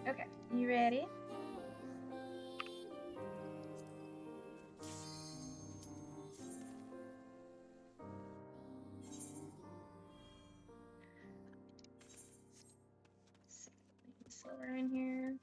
Okay, you ready? Silver in here.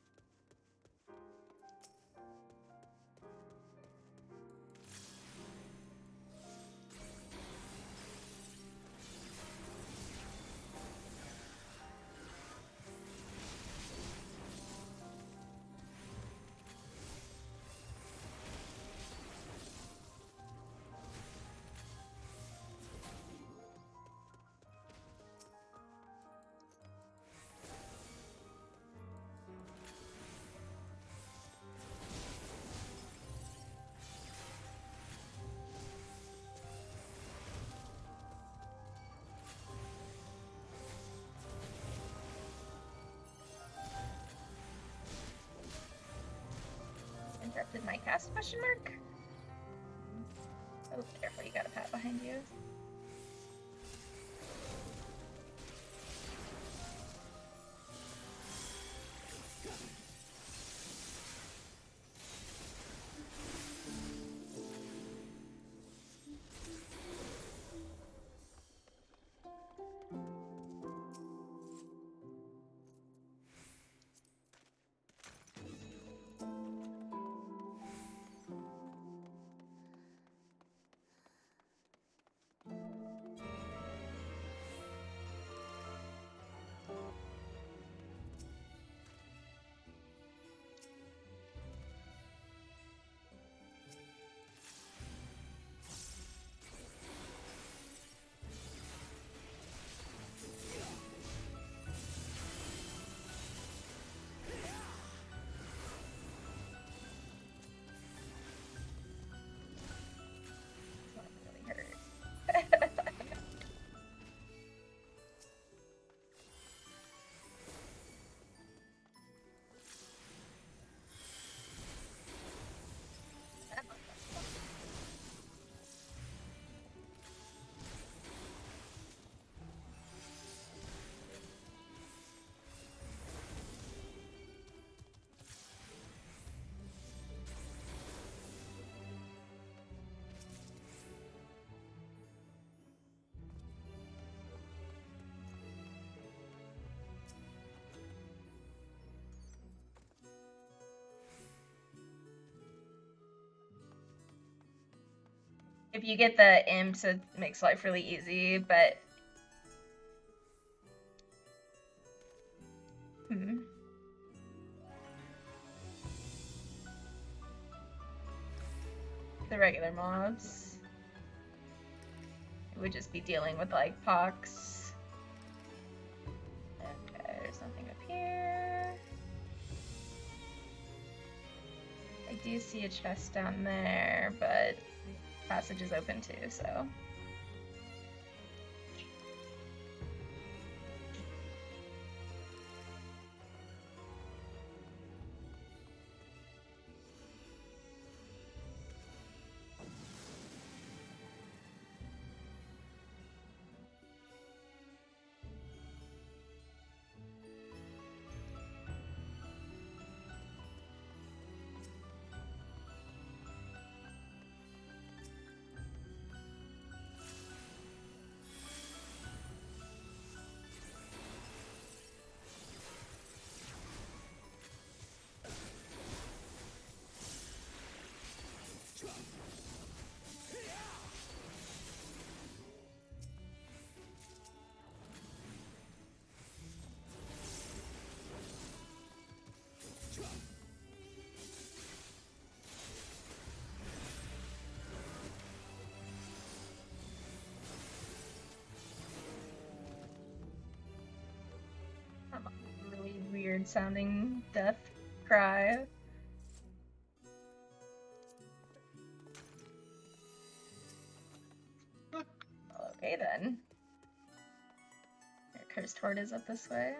Interrupted my cast, question mark? Oh, careful, you got a pat behind you. If you get the imps, it makes life really easy, but... The regular mobs. It would just be dealing with, like, pox. Okay, there's nothing up here. I do see a chest down there, but passage is open too, so... Really weird sounding death cry. Okay then. Your cursed horde is up this way.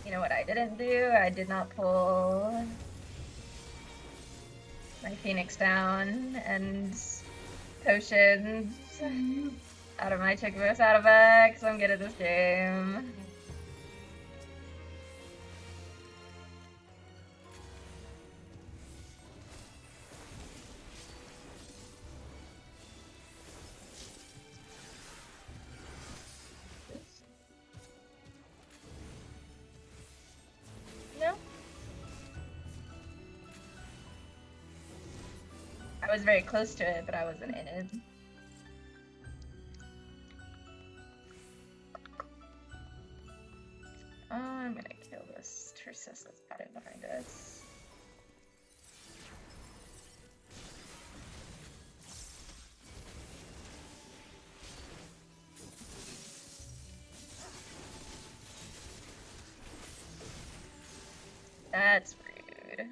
You know what I didn't do? I did not pull my Phoenix down and potions out of my Chickaboo Saddlebag, because I'm good at this game. No. I was very close to it, but I wasn't in it. I'm gonna kill this Tersus that's padding behind us. That's rude.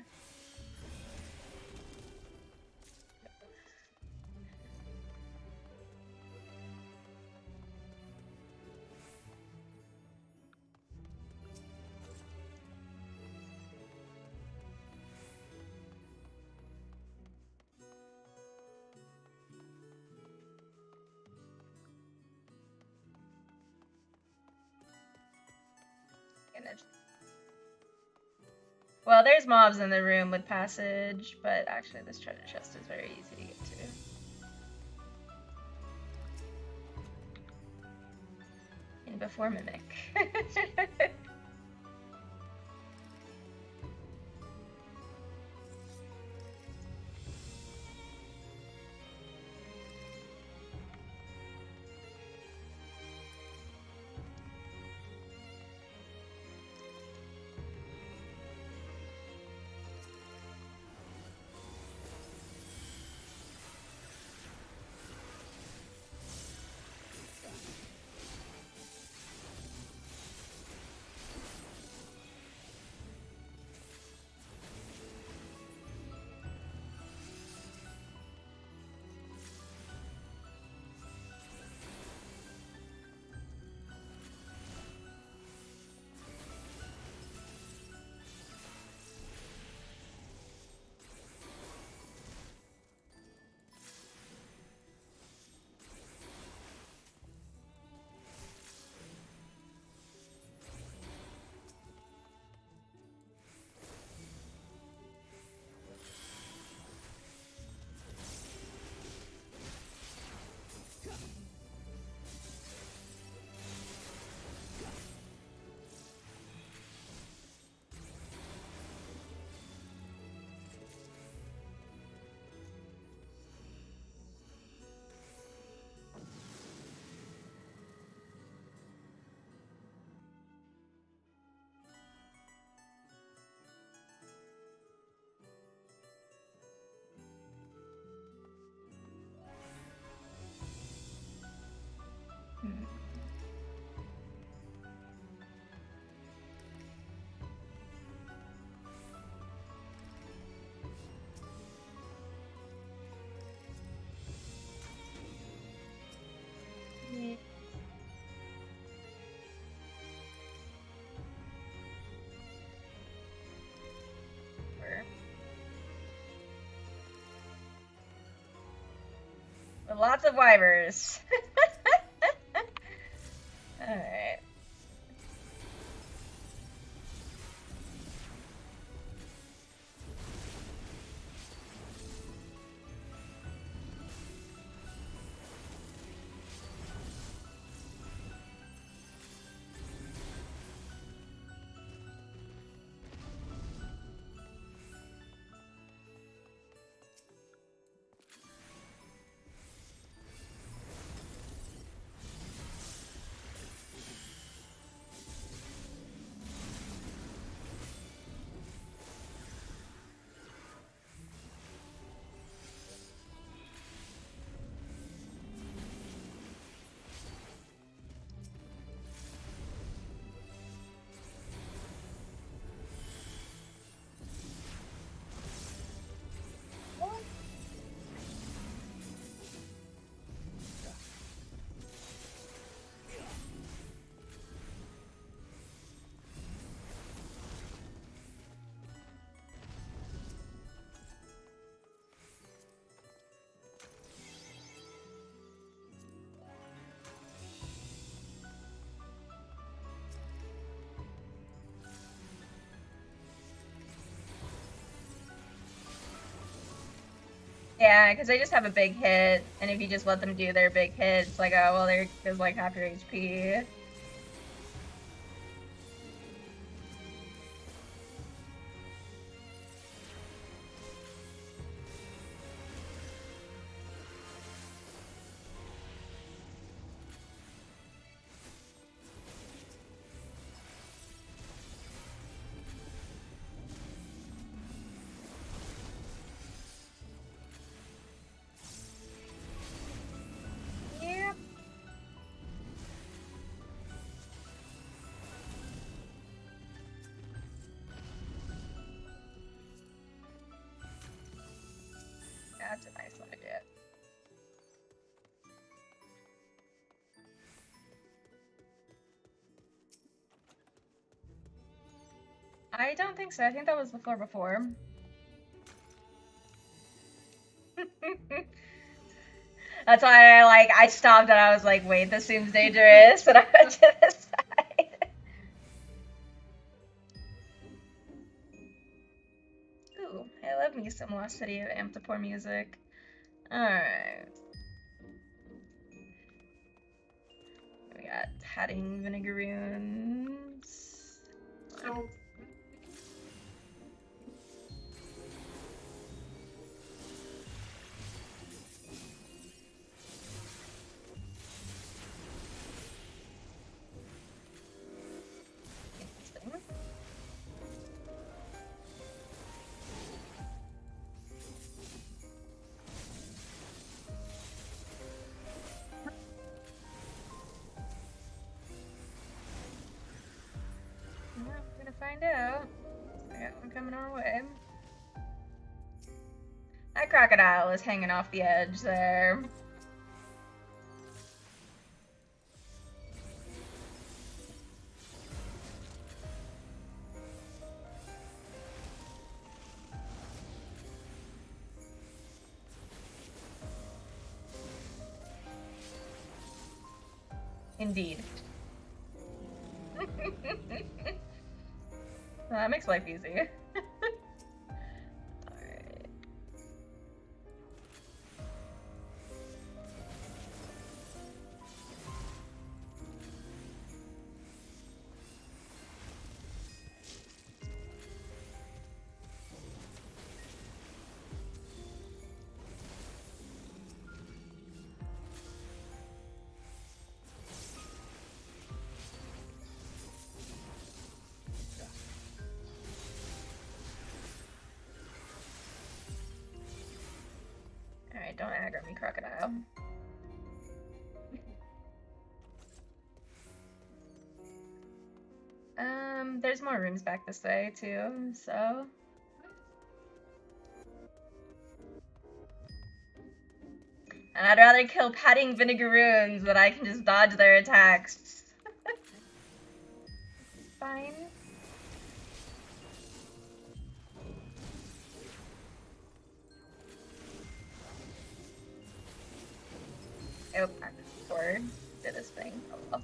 Well, there's mobs in the room with passage, but actually this treasure chest is very easy to get to. And before Mimic. With lots of wyvers. Alright. Yeah, because they just have a big hit, and if you just let them do their big hit, it's like, oh, well, there goes like half your HP. Yep. That's a nice idea. I don't think so. I think that was the floor before. That's why I stopped and I was like, wait, this seems dangerous, and I went to the side. Ooh, I love me some Lost City of Amtapor music. Alright. We got Hatting Vinegaroons. So Well, we're gonna find out. We got one coming our way. That crocodile is hanging off the edge there. Indeed. Well, that makes life easy. Alright. Alright, don't aggro me, crocodile. There's more rooms back this way too, so. And I'd rather kill Patting Vinegaroons than I can just dodge their attacks. Fine. Oh, sword did this thing. Oh well.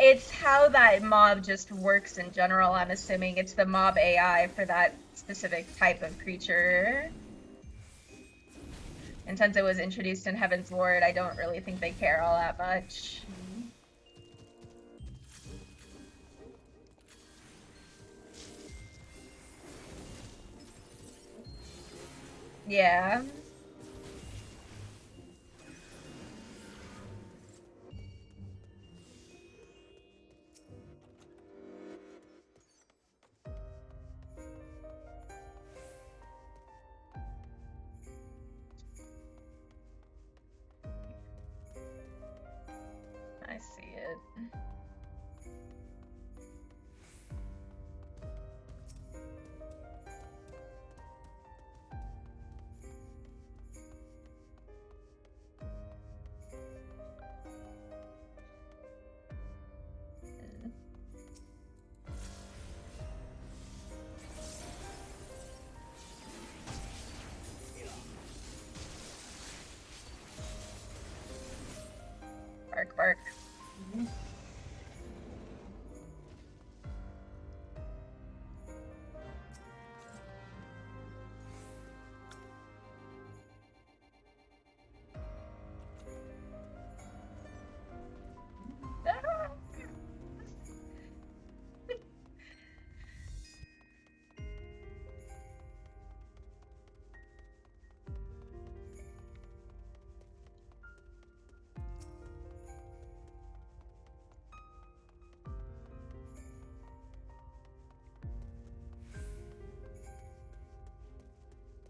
It's how that mob just works in general, I'm assuming. It's the mob AI for that specific type of creature. And since it was introduced in Heaven's Ward, I don't really think they care all that much. Yeah. I see it. Bark, bark.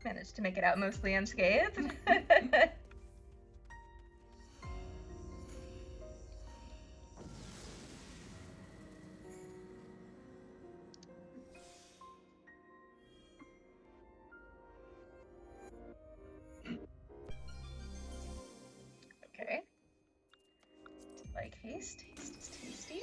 Managed to make it out mostly unscathed. Okay. Like haste. Haste is tasty.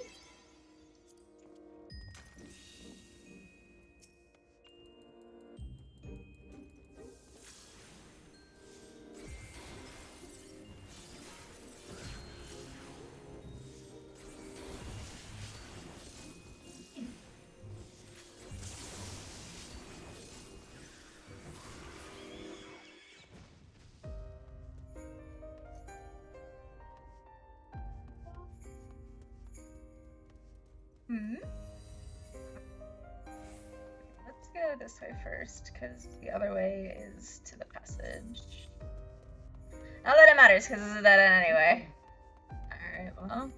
Let's go this way first, because the other way is to the passage. Not that it matters, because this is dead end anyway. Alright, well.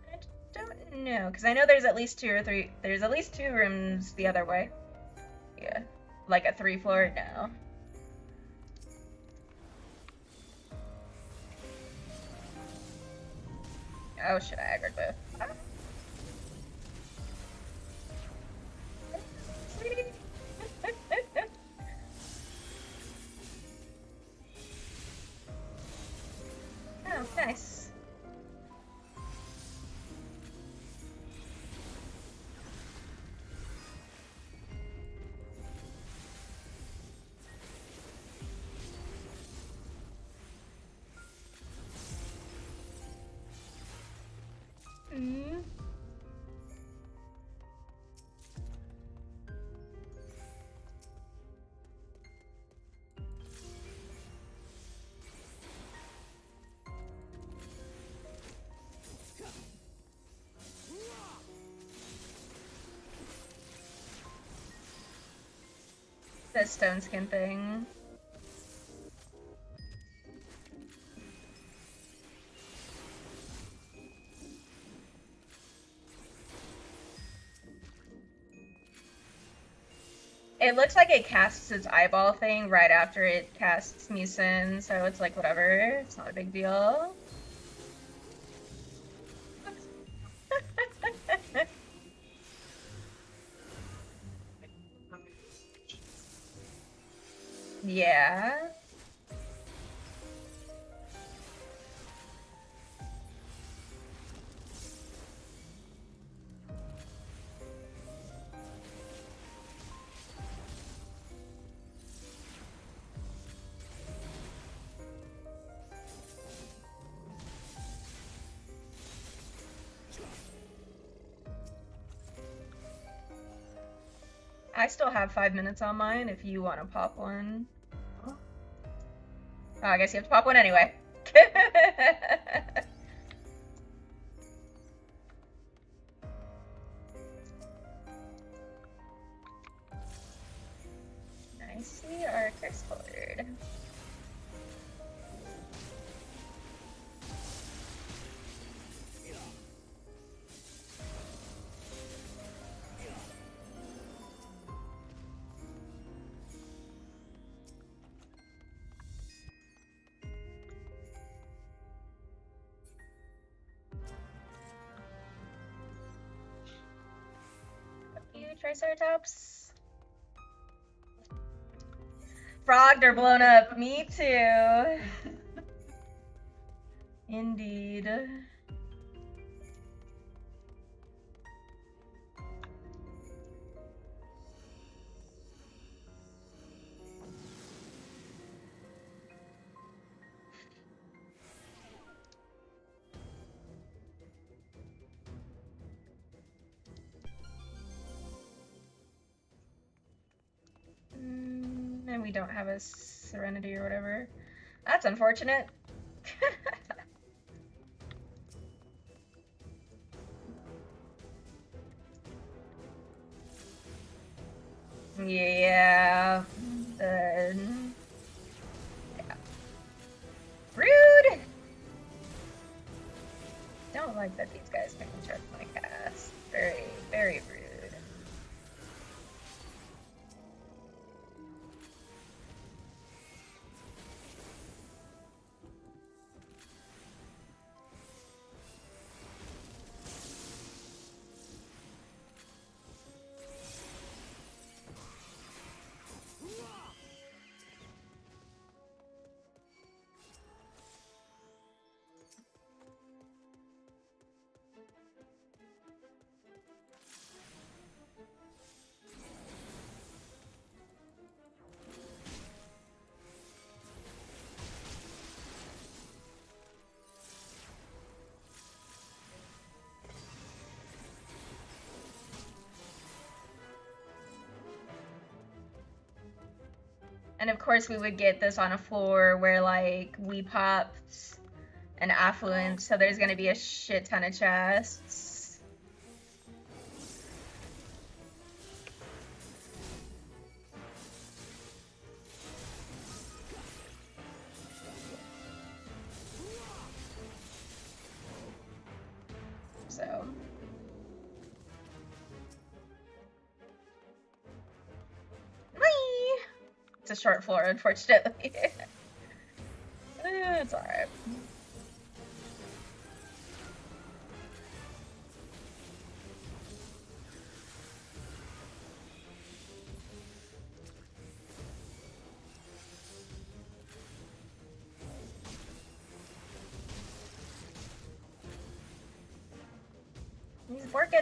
I don't know, because I know there's at least 2 or 3. There's at least 2 rooms the other way. Yeah. Like a 3 floor? No. Oh shit, I aggroed both. Oh, nice. The stone skin thing. It looks like it casts its eyeball thing right after it casts Musin, so it's like whatever. It's not a big deal. Yeah. I still have 5 minutes on mine if you want to pop one. Oh, I guess you have to pop one anyway. I see our curse colored. Triceratops. Frogged or blown up. Me too. Indeed. And we don't have a Serenity or whatever. That's unfortunate. Yeah. Yeah. Rude! Don't like that these guys can interrupt my cast. Very, very rude. And of course we would get this on a floor where like we popped an affluent, so there's gonna be a shit ton of chests. So it's a short floor, unfortunately. It's alright. He's working.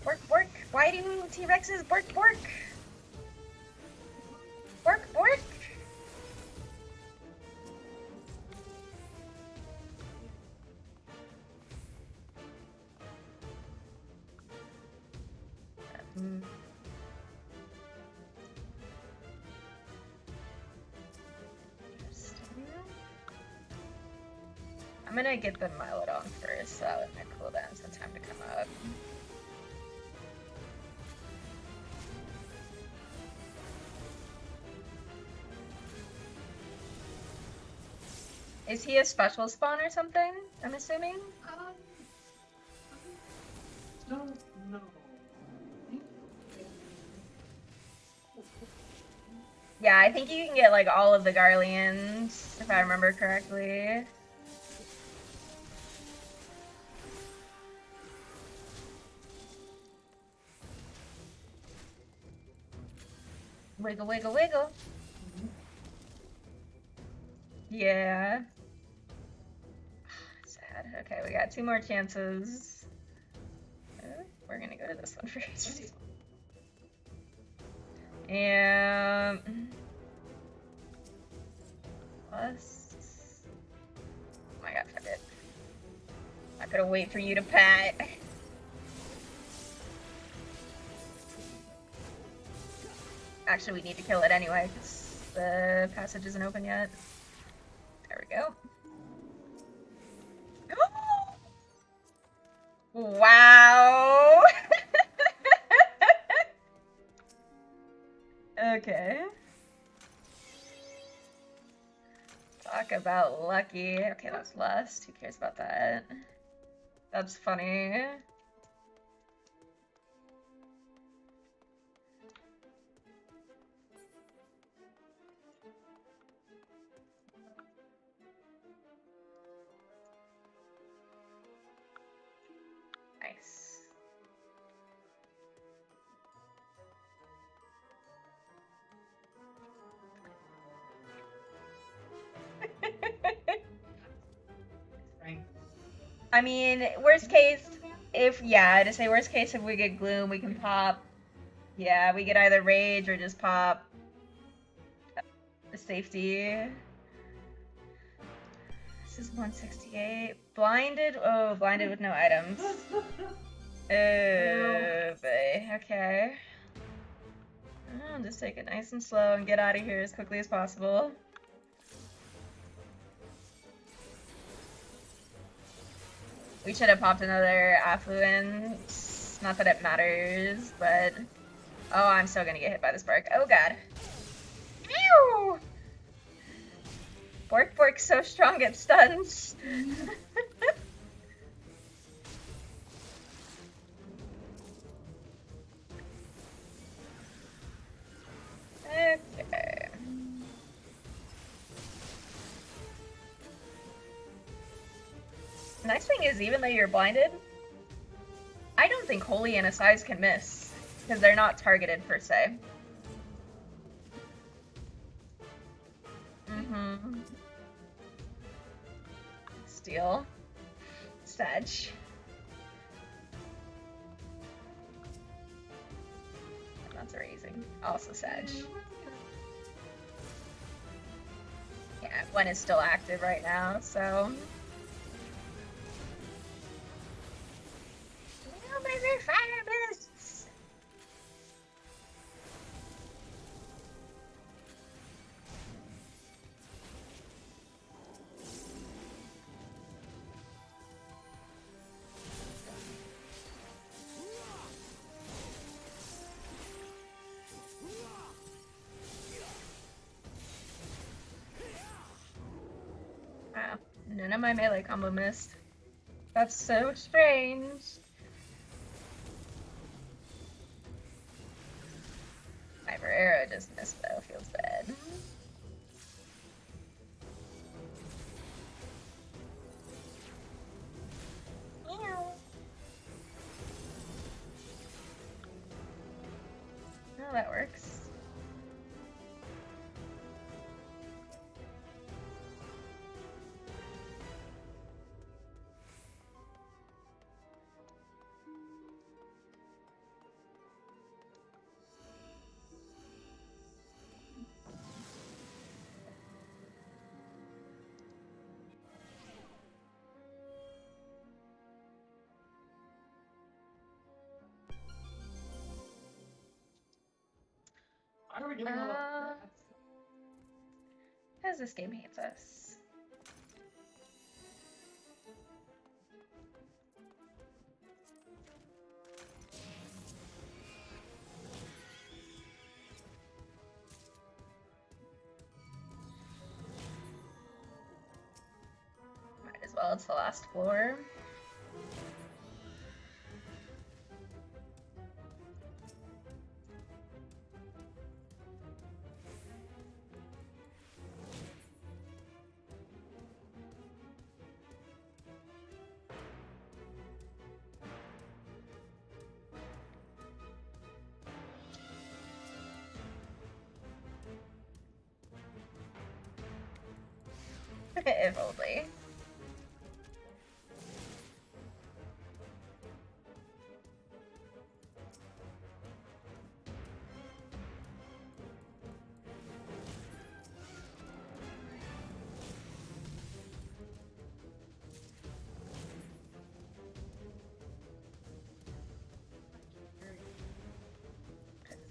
Work, work. Why do T-Rexes work, work? Work, work. I'm gonna get the Mylodon first, so that would cool down some time to come up. Is he a special spawn or something? I'm assuming? Don't know. Yeah, I think you can get like all of the Garleans, if I remember correctly. Wiggle, wiggle, wiggle. Yeah. Sad. Okay, we got 2 more chances. We're gonna go to this one first. And plus, oh my god, fuck it. Not gonna wait for you to pat. Actually, we need to kill it anyway, because the passage isn't open yet. There we go. Wow! Okay. Talk about lucky. Okay, that's lust. Who cares about that? That's funny. Nice. I mean, worst case, to say worst case, if we get Gloom, we can pop. Yeah, we get either Rage or just pop the safety. This is 168. Blinded? Oh, blinded with no items. Oh, boy. Okay. I'll just take it nice and slow and get out of here as quickly as possible. We should have popped another affluent. Not that it matters, but... Oh, I'm still gonna get hit by the spark. Oh, God. Ew! Bork's so strong at stuns. Okay. Nice thing is, even though you're blinded, I don't think Holy and Assize can miss, because they're not targeted per se. Steal. Sag. That's raising. Also Sag. Yeah, Gwen is still active right now, so... Fire mists! Wow, none of my melee combo missed. That's so strange. My arrow just missed though, feels bad. Oh, that works. Why are we doing all that? Because this game hates us. Might as well, it's the last floor. If only.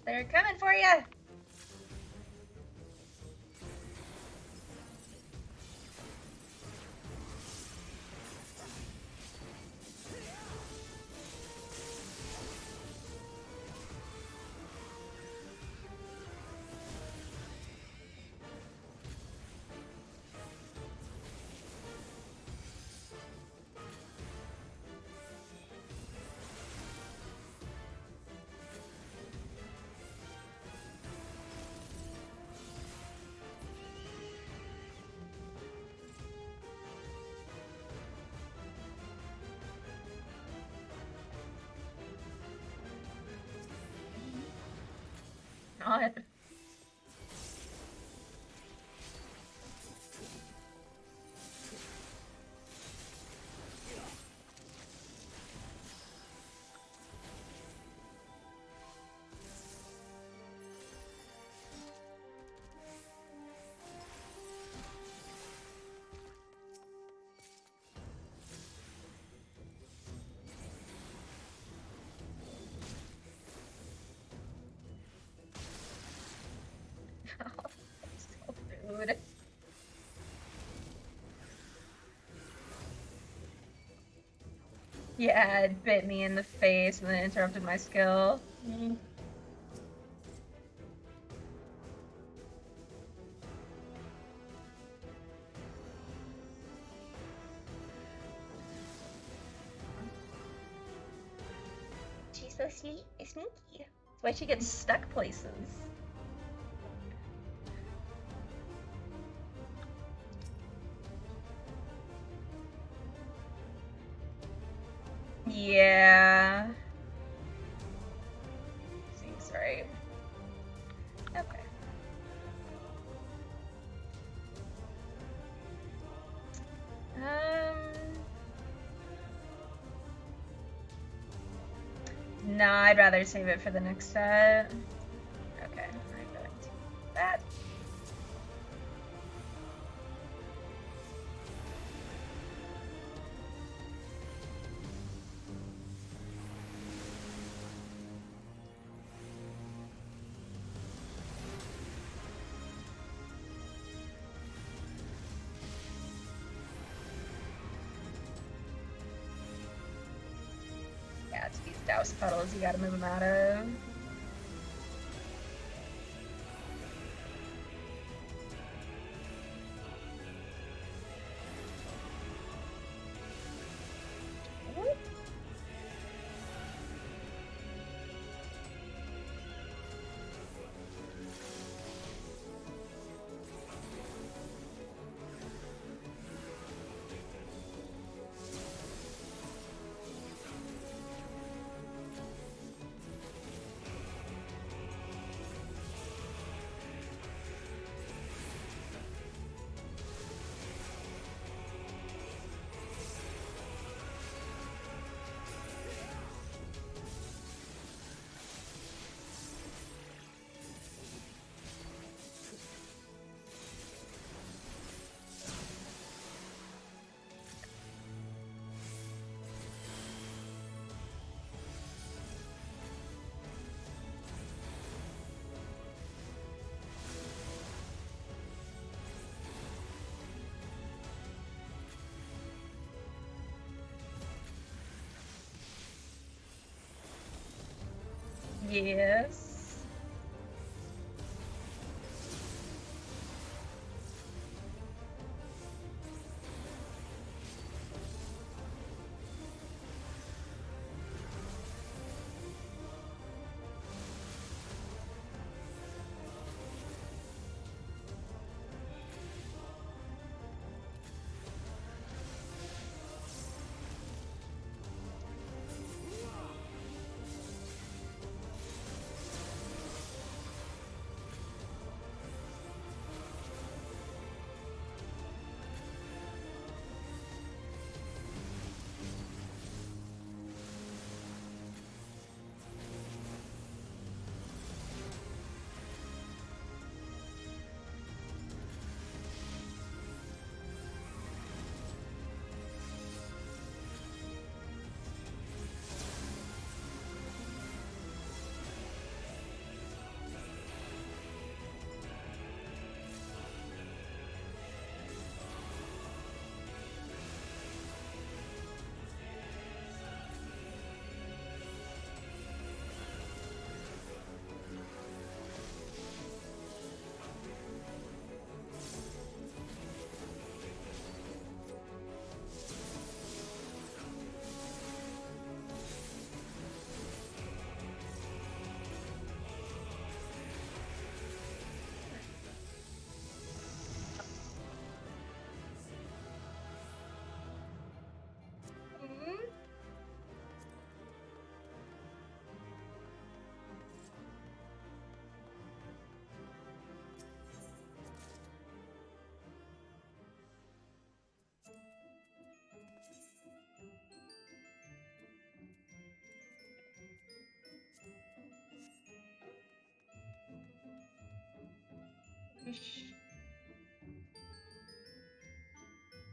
They're coming for you! god. So rude. Yeah, it bit me in the face and then interrupted my skill. She's so sneaky. That's why she gets stuck places. Yeah. Seems right. Okay. No, I'd rather save it for the next set. Okay, I'm going to do that. Yeah, it's these douse puddles you gotta move them out of. Whoop. Yes.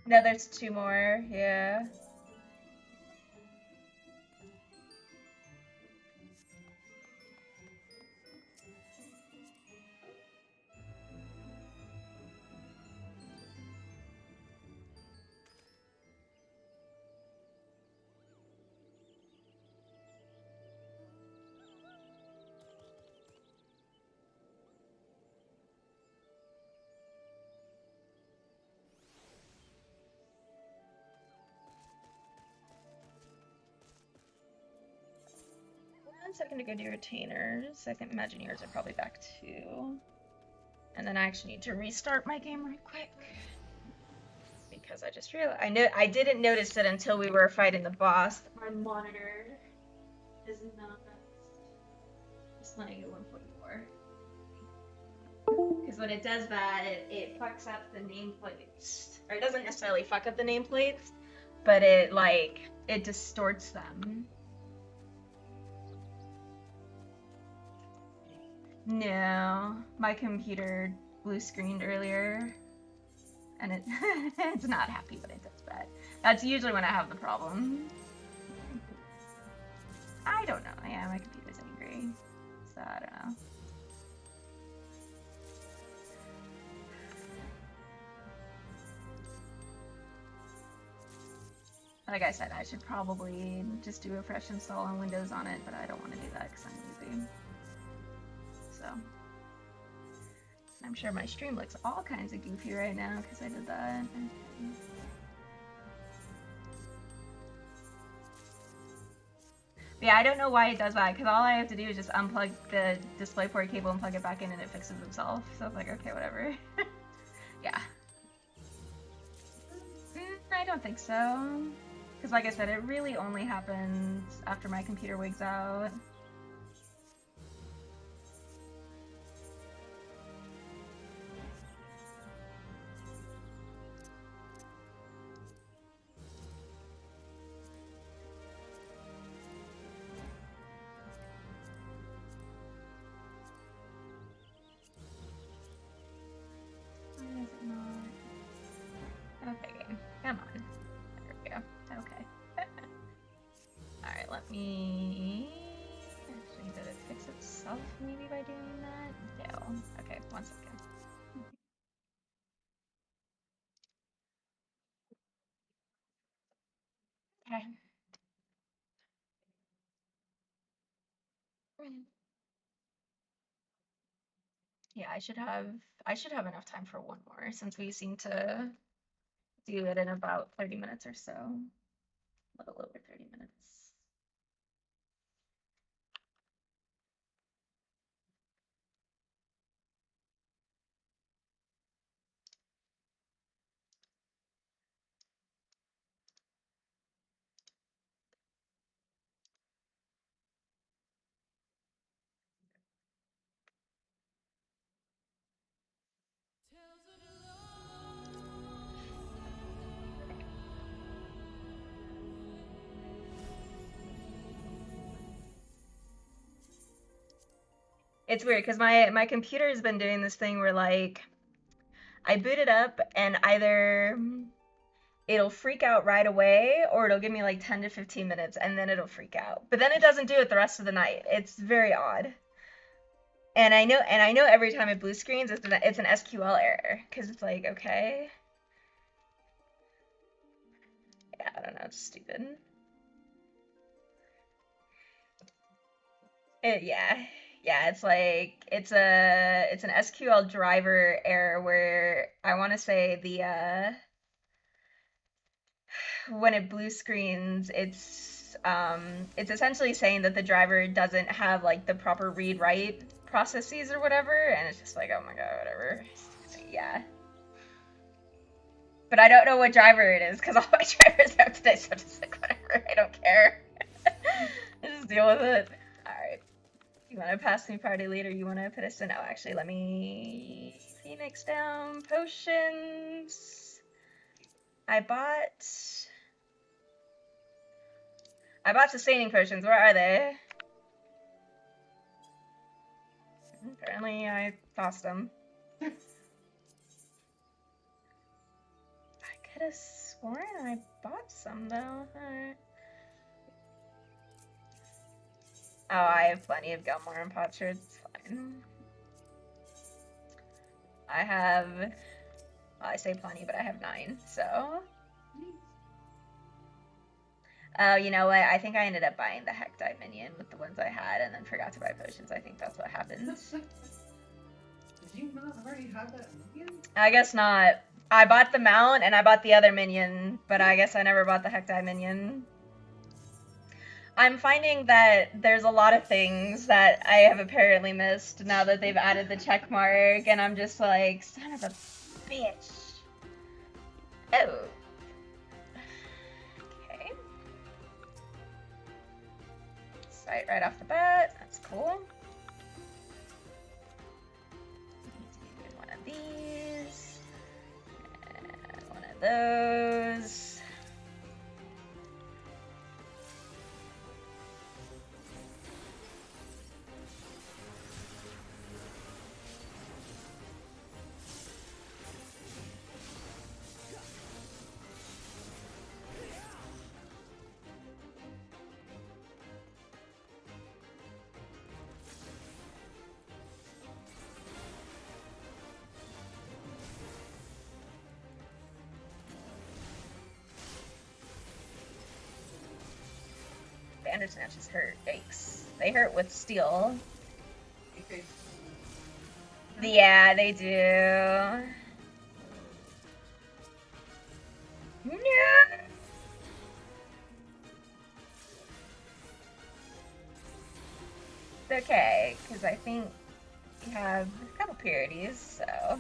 No, there's 2 more, yeah. One second to go do retainers. I can imagine yours are probably back too. And then I actually need to restart my game right quick. Because I just realized I didn't notice it until we were fighting the boss. My monitor is not displaying at 144. Because when it does that, it fucks up the nameplates. Or it doesn't necessarily fuck up the nameplates, but it distorts them. No, my computer blue screened earlier, and it's not happy when it does that. That's usually when I have the problem. I don't know. Yeah, my computer's angry, so I don't know. Like I said, I should probably just do a fresh install on Windows on it, but I don't want to do that because I'm lazy. So I'm sure my stream looks all kinds of goofy right now because I did that. But yeah, I don't know why it does that, because all I have to do is just unplug the DisplayPort cable and plug it back in and it fixes itself. So I was like, okay, whatever. Yeah. I don't think so. Because like I said, it really only happens after my computer wigs out. Why is it not? Okay, game. Come on. There we go. Okay. Alright, let me... Actually, did it fix itself maybe by doing that? No. Okay, 1 second. Okay. Yeah, I should have enough time for one more since we seem to do it in about 30 minutes or so. A little over 30 minutes. It's weird because my computer has been doing this thing where like I boot it up and either it'll freak out right away or it'll give me like 10 to 15 minutes and then it'll freak out. But then it doesn't do it the rest of the night. It's very odd. And I know every time it blue screens it's an SQL error because it's like, okay. Yeah, I don't know, it's stupid. Yeah, it's like it's an SQL driver error where I want to say the when it blue screens, it's essentially saying that the driver doesn't have like the proper read write processes or whatever, and it's just like, oh my god, whatever. Yeah. But I don't know what driver it is because all my drivers are up to date, so I'm just like, whatever, I don't care. I just deal with it. Alright. You want to pass me party leader? You want to put us in? Oh, actually, let me Phoenix down potions. I bought sustaining potions. Where are they? Apparently, I tossed them. could have sworn I bought some though. Alright. Oh, I have plenty of Gilmore and Potsherds. It's fine. I have, well, I say plenty, but I have 9, so. Oh, you know what? I think I ended up buying the Hectide minion with the ones I had and then forgot to buy potions. I think that's what happened. Did you not already have that minion? I guess not. I bought the mount and I bought the other minion, but I guess I never bought the Hectide minion. I'm finding that there's a lot of things that I have apparently missed now that they've added the check mark, and I'm just like, son of a bitch. Oh. Okay. Sight right off the bat. That's cool. Need to do one of these. And one of those. Bandage snatches hurt. Yikes. They hurt with steel. Okay. Yeah, they do. No! It's okay, because I think we have a couple purities, so.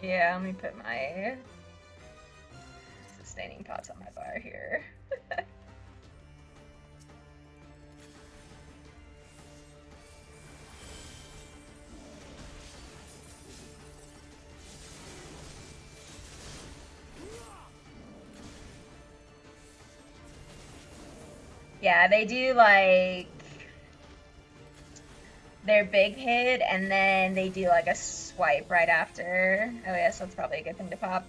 Yeah, let me put my sustaining pots on my bar here. Yeah, they do like their big hit and then they do like a swipe right after. Oh yes, that's probably a good thing to pop.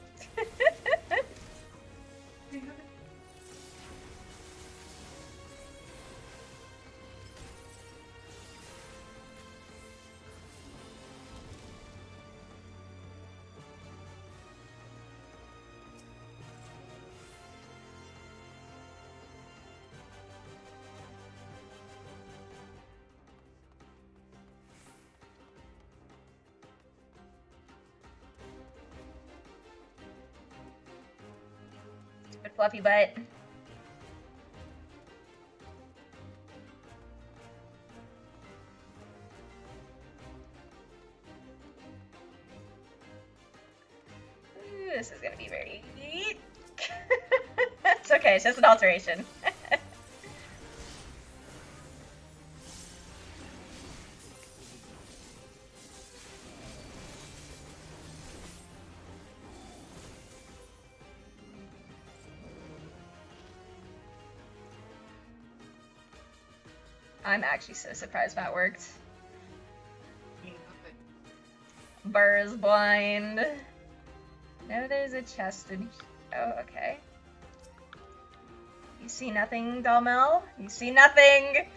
Stupid fluffy butt. Ooh, this is gonna be very. It's okay, it's just an alteration. I'm actually so surprised that worked. Burr is blind. No, there's a chest in. Oh, okay. You see nothing, Dalmel? You see nothing!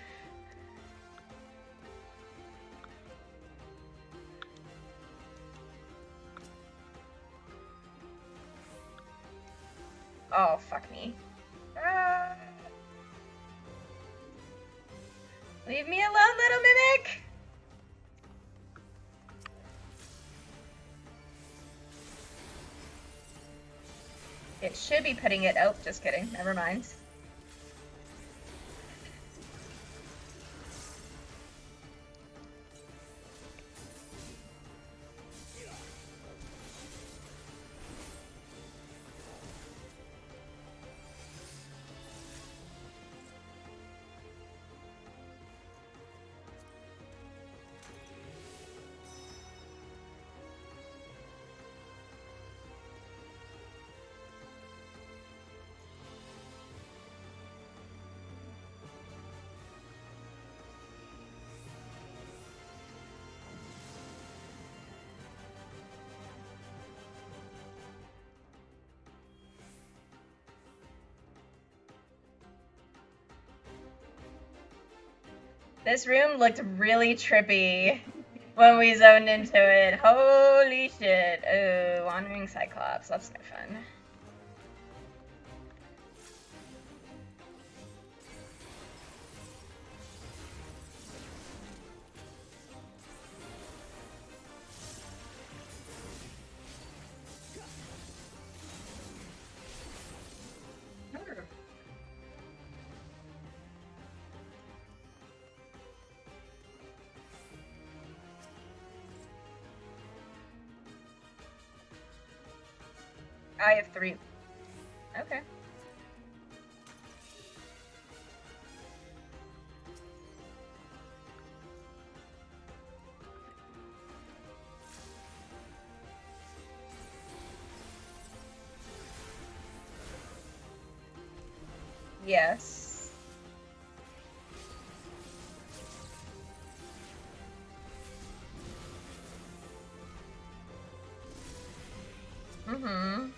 Oh, fuck me. Ah. Leave me alone, little mimic! It should be putting it. Oh, just kidding. Never mind. This room looked really trippy when we zoned into it. Holy shit. Oh, Wandering Cyclops. That's no fun. I have 3. Okay. Yes. Mm-hmm.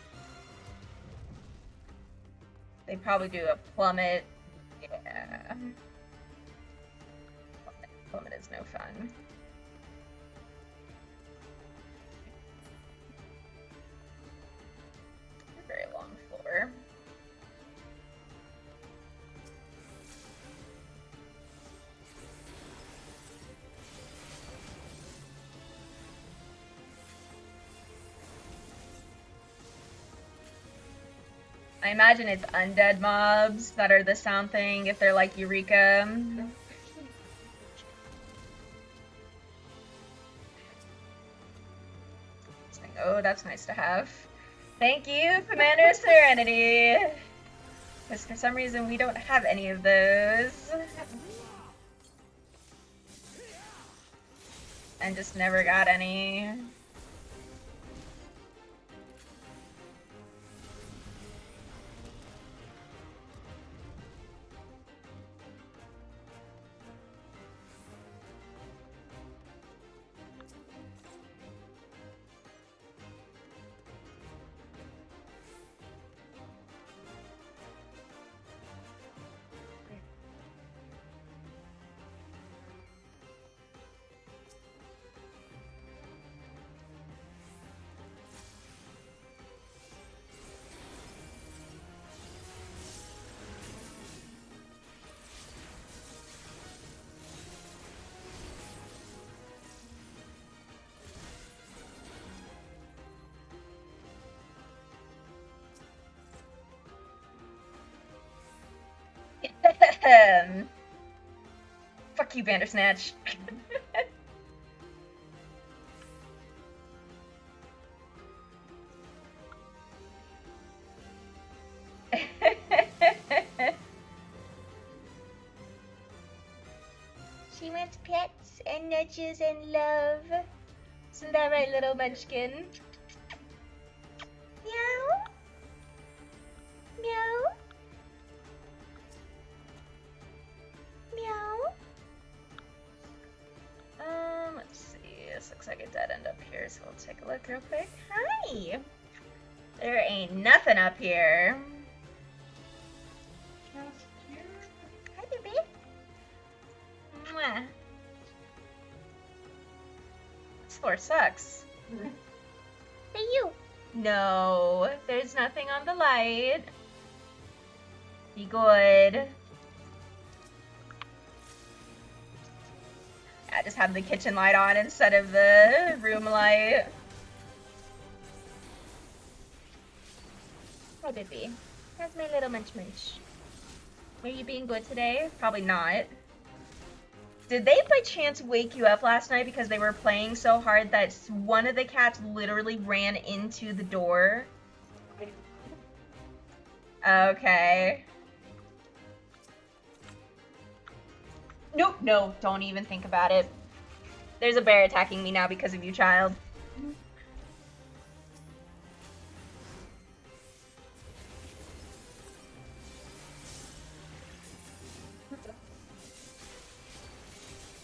They probably do a plummet. Yeah. Plummet is no fun. Very long floor. I imagine it's undead mobs that are the sound thing if they're like Eureka. Oh, that's nice to have. Thank you, Commander Serenity. Because for some reason we don't have any of those. And just never got any. Fuck you, Bandersnatch. She wants pets and nudges and love. Isn't that right, little munchkin? Meow? Meow? Meow? Let's see. This looks like a dead end up here, so we'll take a look real quick. Hi! There ain't nothing up here. Hi, baby. Mwah. This floor sucks. Hey, you. No, there's nothing on the light. Be good. I just have the kitchen light on instead of the room light. Hi, baby. How's my little munch munch? Are you being good today? Probably not. Did they by chance wake you up last night because they were playing so hard that one of the cats literally ran into the door? Okay. Nope, no, don't even think about it. There's a bear attacking me now because of you, child.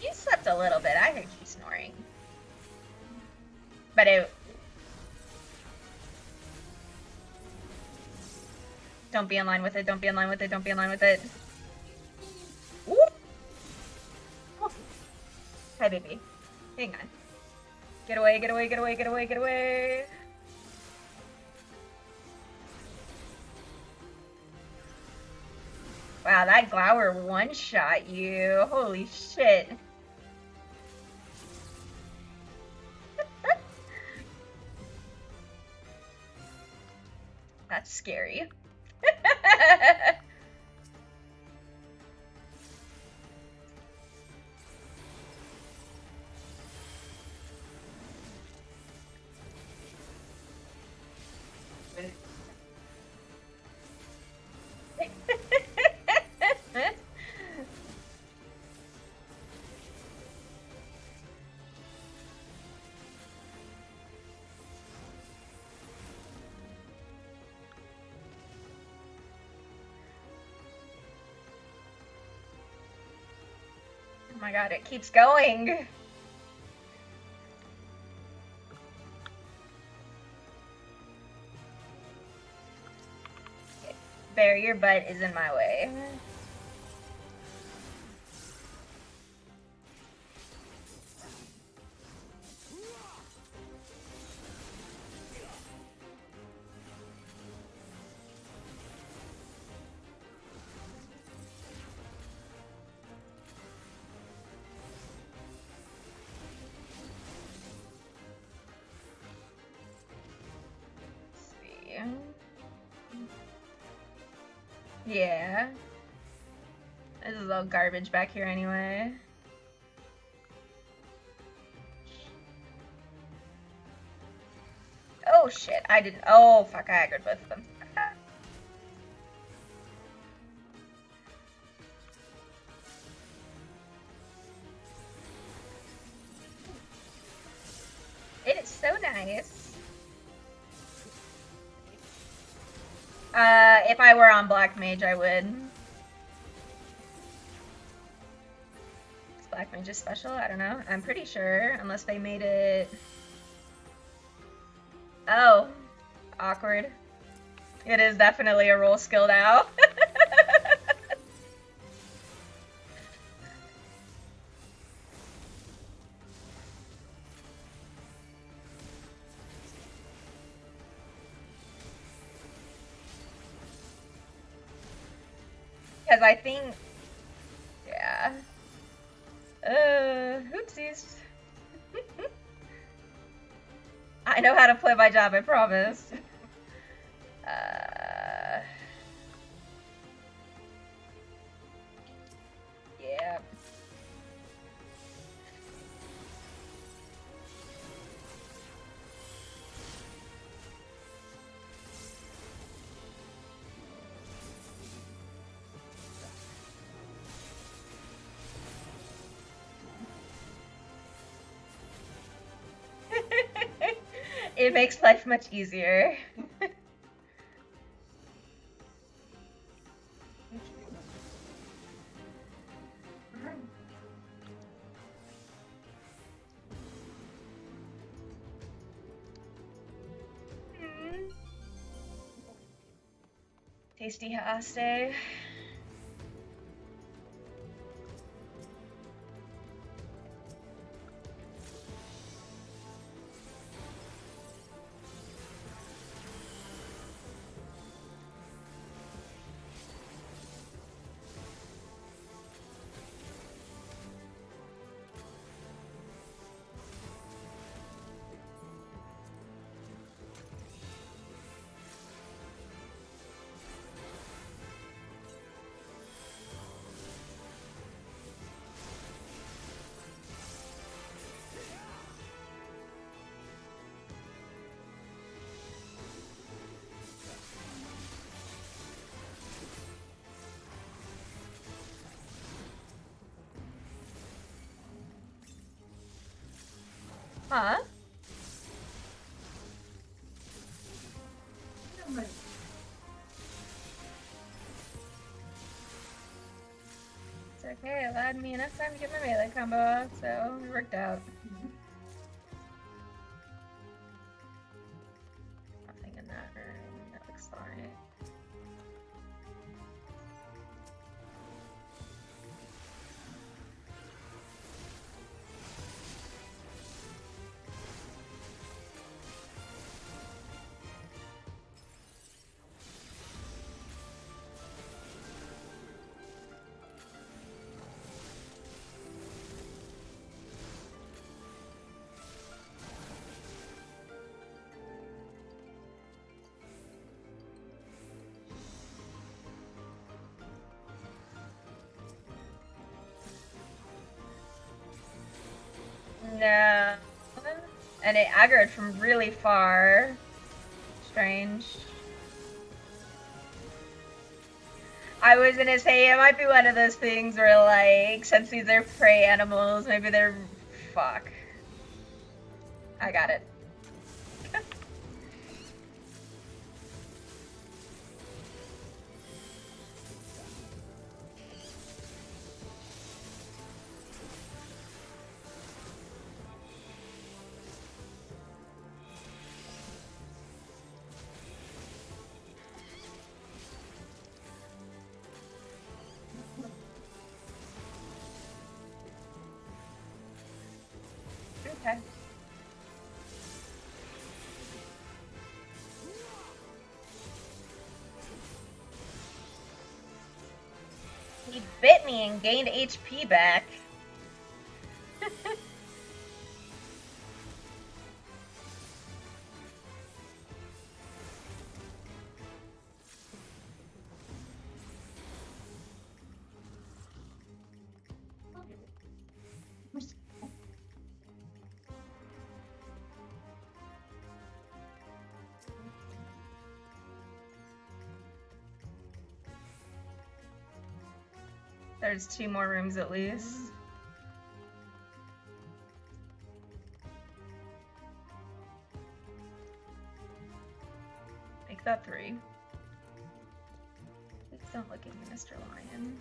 You slept a little bit. I heard you snoring. But it... Don't be in line with it, don't be in line with it, don't be in line with it. Ooh. Hi, baby. Hang on. Get away, get away, get away, get away, get away. Wow, that Glower one-shot you. Holy shit. That's scary. Oh my god, it keeps going. Barry, your butt is in my way. Yeah. This is all garbage back here anyway. Oh shit, I didn't. Oh fuck, I aggroed both of them. It is so nice. If I were on Black Mage, I would. Is Black Mage special? I don't know. I'm pretty sure, unless they made it... Oh. Awkward. It is definitely a roll skill now. Because I think... Yeah. Oopsies. I know how to play my job, I promise. Yeah. It makes life much easier. Tasty Haste. Huh? It's okay, it allowed me enough time to get my melee combo off, so it worked out. Nothing in that room, that looks fine. No. And it aggroed from really far. Strange. I was gonna say it might be one of those things where, like, since these are prey animals, maybe they're. Fuck. I got it. Okay. He bit me and gained HP back. There's 2 more rooms at least. Make that 3. Please don't look at me, Mr. Lion.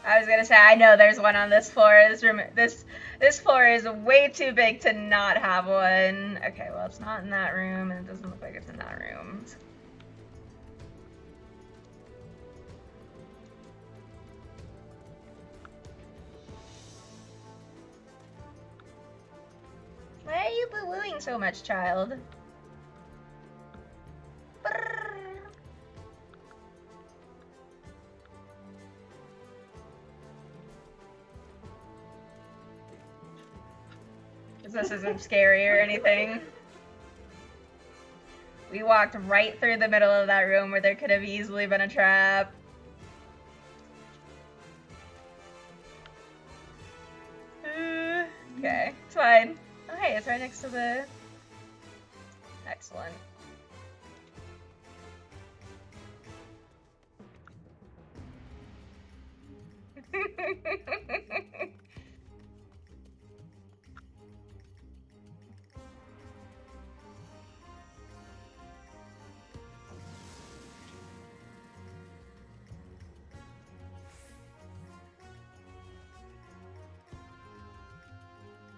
I was gonna say, I know there's one on this floor. This floor is way too big to not have one. Okay, well, it's not in that room, and it doesn't look like it's in that room. Why are you boo-wooing so much, child? This isn't scary or anything. We walked right through the middle of that room where there could have easily been a trap. Okay, it's fine. Oh, hey, it's right next to the... Excellent.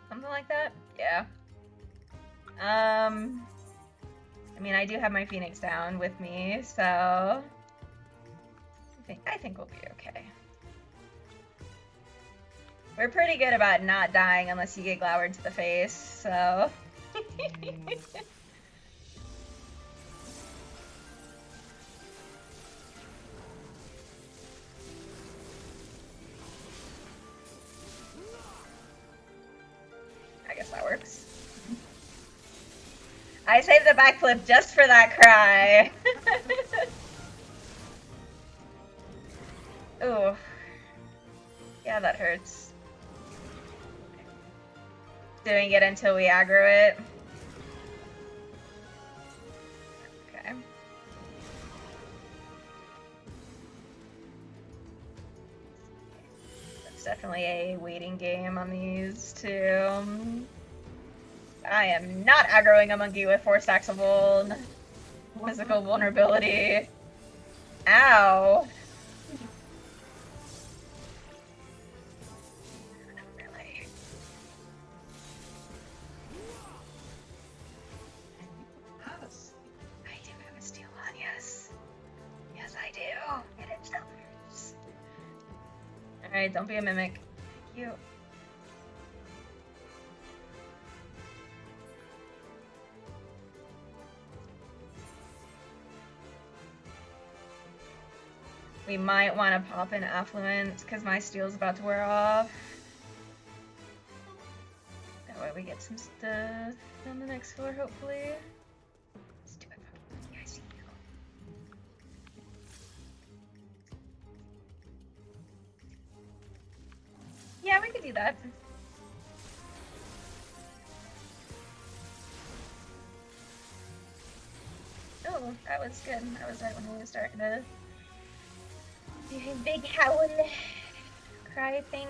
Something like that? Yeah. I mean, I do have my Phoenix down with me, so I think we'll be okay. We're pretty good about not dying unless you get glowered to the face, so... I guess that works. I saved the backflip just for that cry. Ooh. Yeah, that hurts. Doing it until we aggro it. Okay. That's definitely a waiting game on these two. I am not aggroing a monkey with 4 stacks of physical vulnerability. Ow. Really? I do have a Alright, don't be a mimic. Thank you. We might want to pop in Affluence because my steel's about to wear off. That way we get some stuff on the next floor, hopefully. Let's do it. Yeah, I see you. Yeah, we could do that. Oh, that was good. That was right when we were starting to do his big howl cry thing.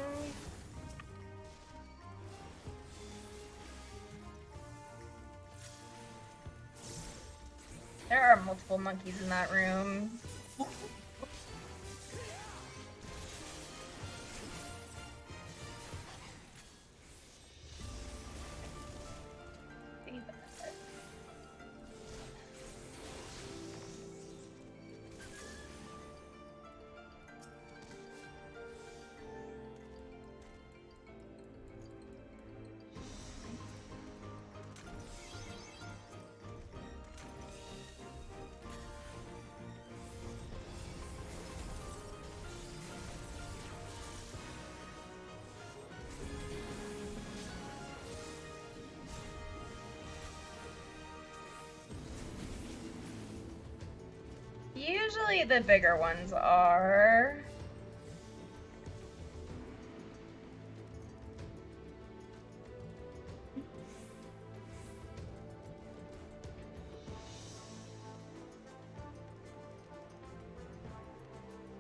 There are multiple monkeys in that room. Usually the bigger ones are.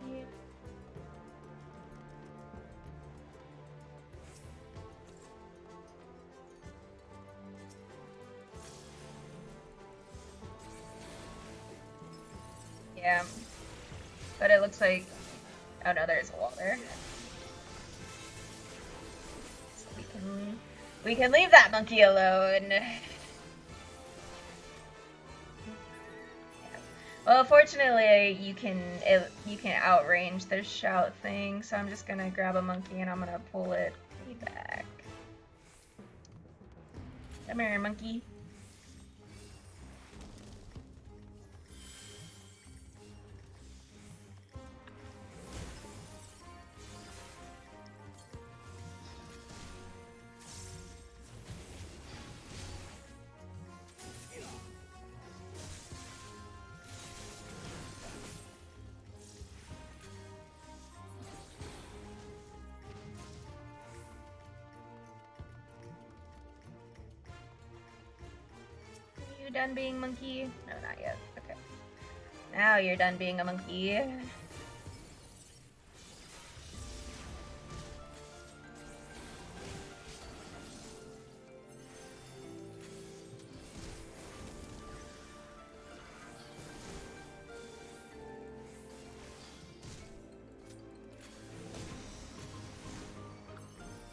Yeah. Yeah. But it looks like, oh no, there's a wall there. So we can leave that monkey alone. Yeah. Well, fortunately, you can outrange the shout thing, so I'm just gonna grab a monkey and I'm gonna pull it way back. Come here, monkey. Are you done being monkey? No, not yet. Okay. Now you're done being a monkey.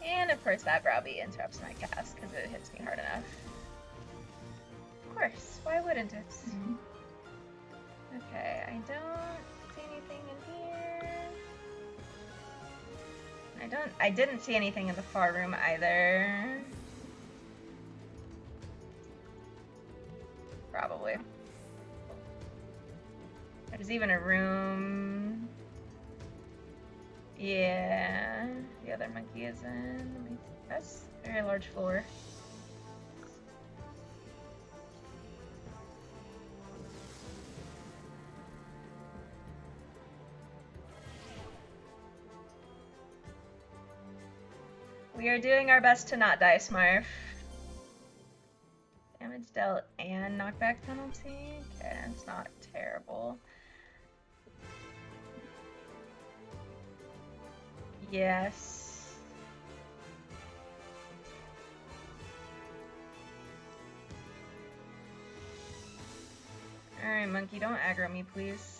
And of course that Browbeat interrupts my cast because it hits me hard enough. Of course, why wouldn't it? Okay, I don't see anything in here. I didn't see anything in the far room either. Probably. There's even a room. Yeah, the other monkey is in. That's a very large floor. We are doing our best to not die, Smurf. Damage dealt and knockback penalty? Okay, it's not terrible. Yes. Alright, monkey, don't aggro me, please.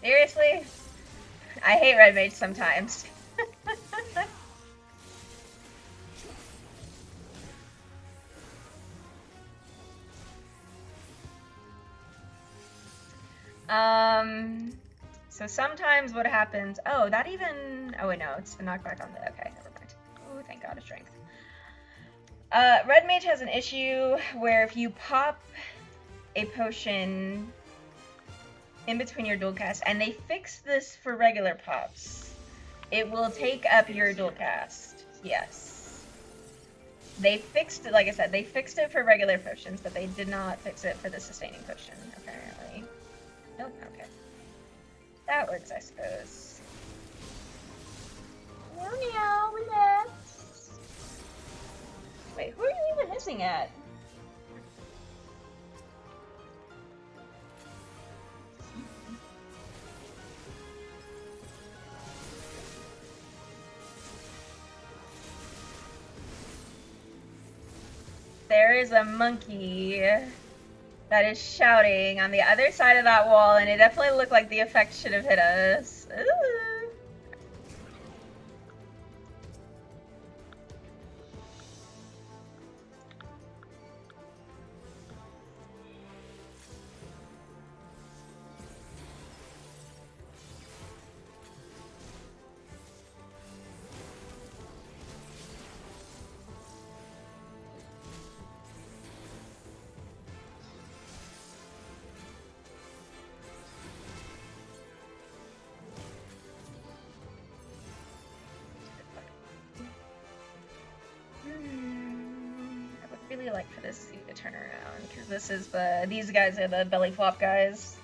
Seriously? I hate red mage sometimes. So sometimes what happens... Oh, that even... Oh, wait, no. It's the knockback on the... Okay, never mind. Oh, thank God, a strength. Red Mage has an issue where if you pop a potion in between your dual cast, and they fixed this for regular pops, it will take up your dual cast. Yes. They fixed it, like I said, they fixed it for regular potions, but they did not fix it for the sustaining potion, apparently. Nope, okay. That works, I suppose. Meow meow, relax. Wait, who are you even hissing at? There is a monkey that is shouting on the other side of that wall, and it definitely looked like the effect should have hit us. Ooh. I would really like for this suit to turn around, because this is these guys are the belly flop guys.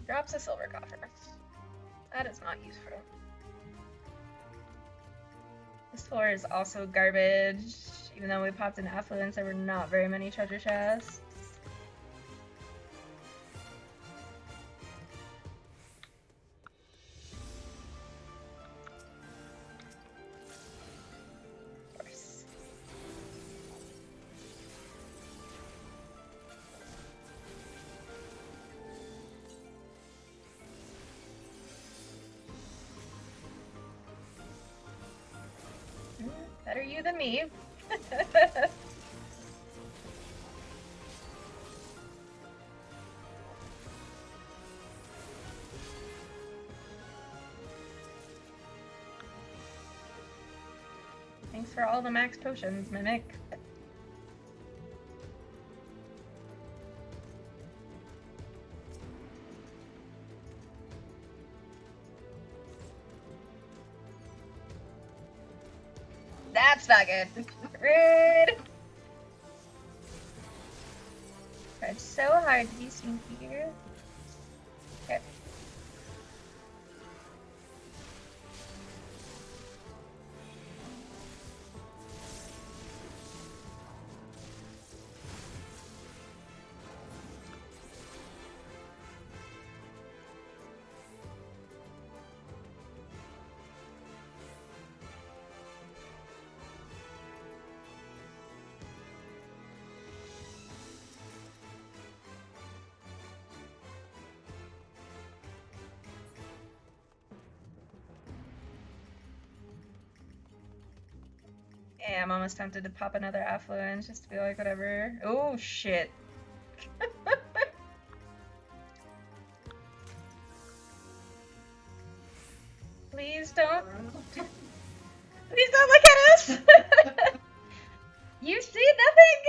Drops a silver coffer. That is not useful. This floor is also garbage. Even though we popped in affluence, there were not very many treasure chests. Of course. Better you than me. Thanks for all the max potions, Mimic. That's not good. Rude. Tried so hard to be sneaky here. Okay. Yeah, I'm almost tempted to pop another affluence just to be like, whatever. Oh, shit. Please don't. Please don't look at us! You see nothing?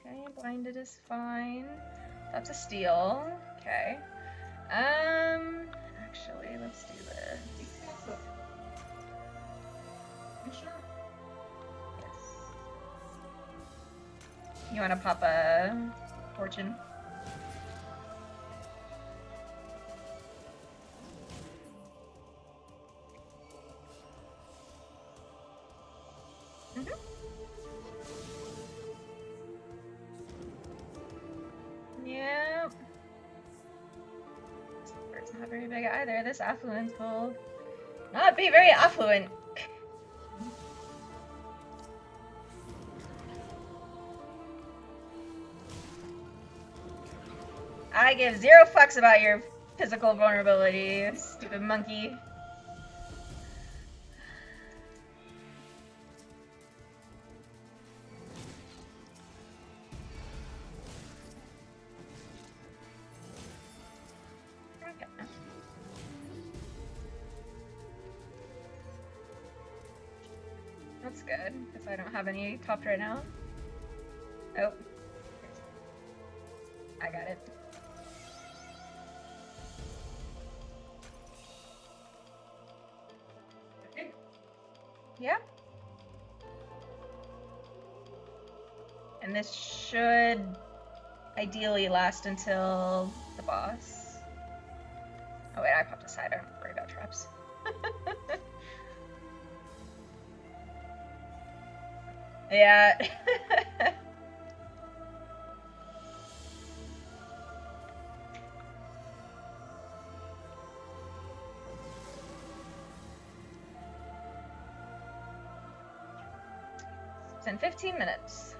Okay, blinded is fine. That's a steal. Okay. Actually, let's do this. You sure? Yes. You want to pop a fortune? Mm-hmm. Yeah. Not very big either. This affluence will not be very affluent. I give 0 fucks about your physical vulnerability, stupid monkey. Okay. That's good, because I don't have any topped right now. Oh. I got it. Okay. Yeah. And this should ideally last until the boss. Oh wait, I popped a side. I don't worry about traps. Yeah. It's in 15 minutes.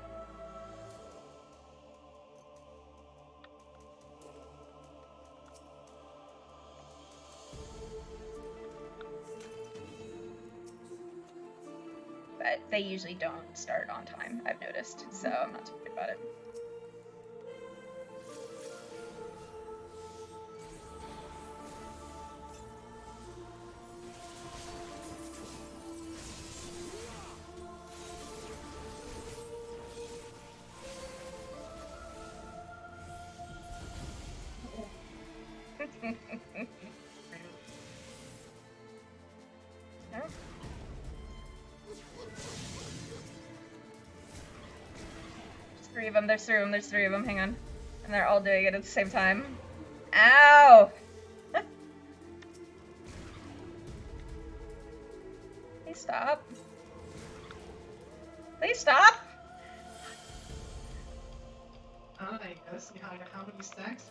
But they usually don't start on time, I've noticed, so I'm not too worried about it. No? There's 3 of them, there's 3 of them, there's 3 of them, hang on. And they're all doing it at the same time. Ow! Please stop. Please stop! I guess. Yeah, how many stacks?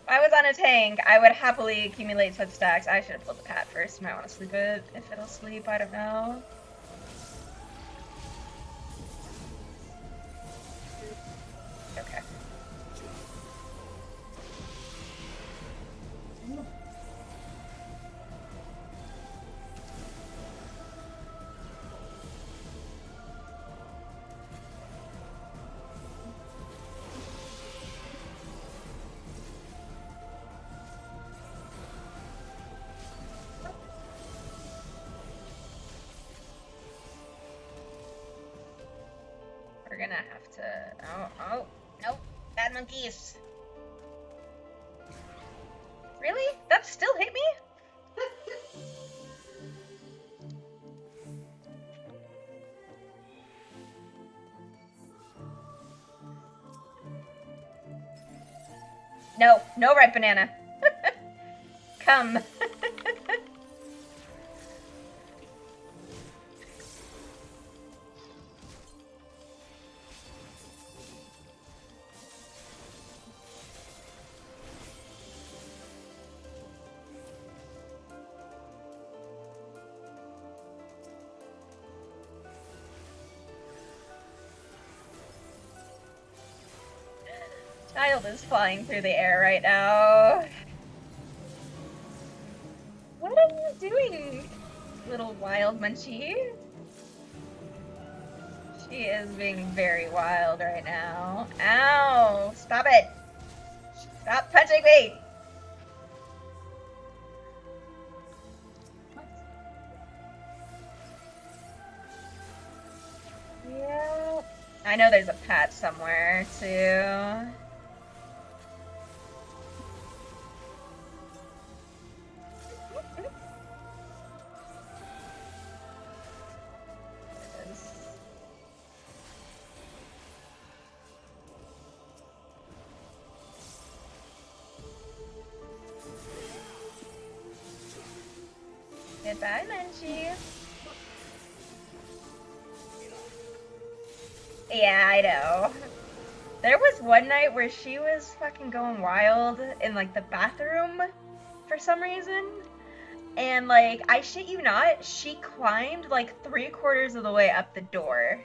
If I was on a tank, I would happily accumulate such stacks. I should have pulled the pat first. Might want to sleep it. If it'll sleep, I don't know. Okay. We're gonna have to... Oh, nope. Bad monkeys. Really? That still hit me? No, no red banana. Come. Child is flying through the air right now. What are you doing, little wild munchie? She is being very wild right now. Ow! Stop it! Stop punching me! Yeah. I know there's a patch somewhere, too. Goodbye, Munchie. Yeah, I know. There was one night where she was fucking going wild in, like, the bathroom for some reason. And, like, I shit you not, she climbed, like, 3/4 of the way up the door.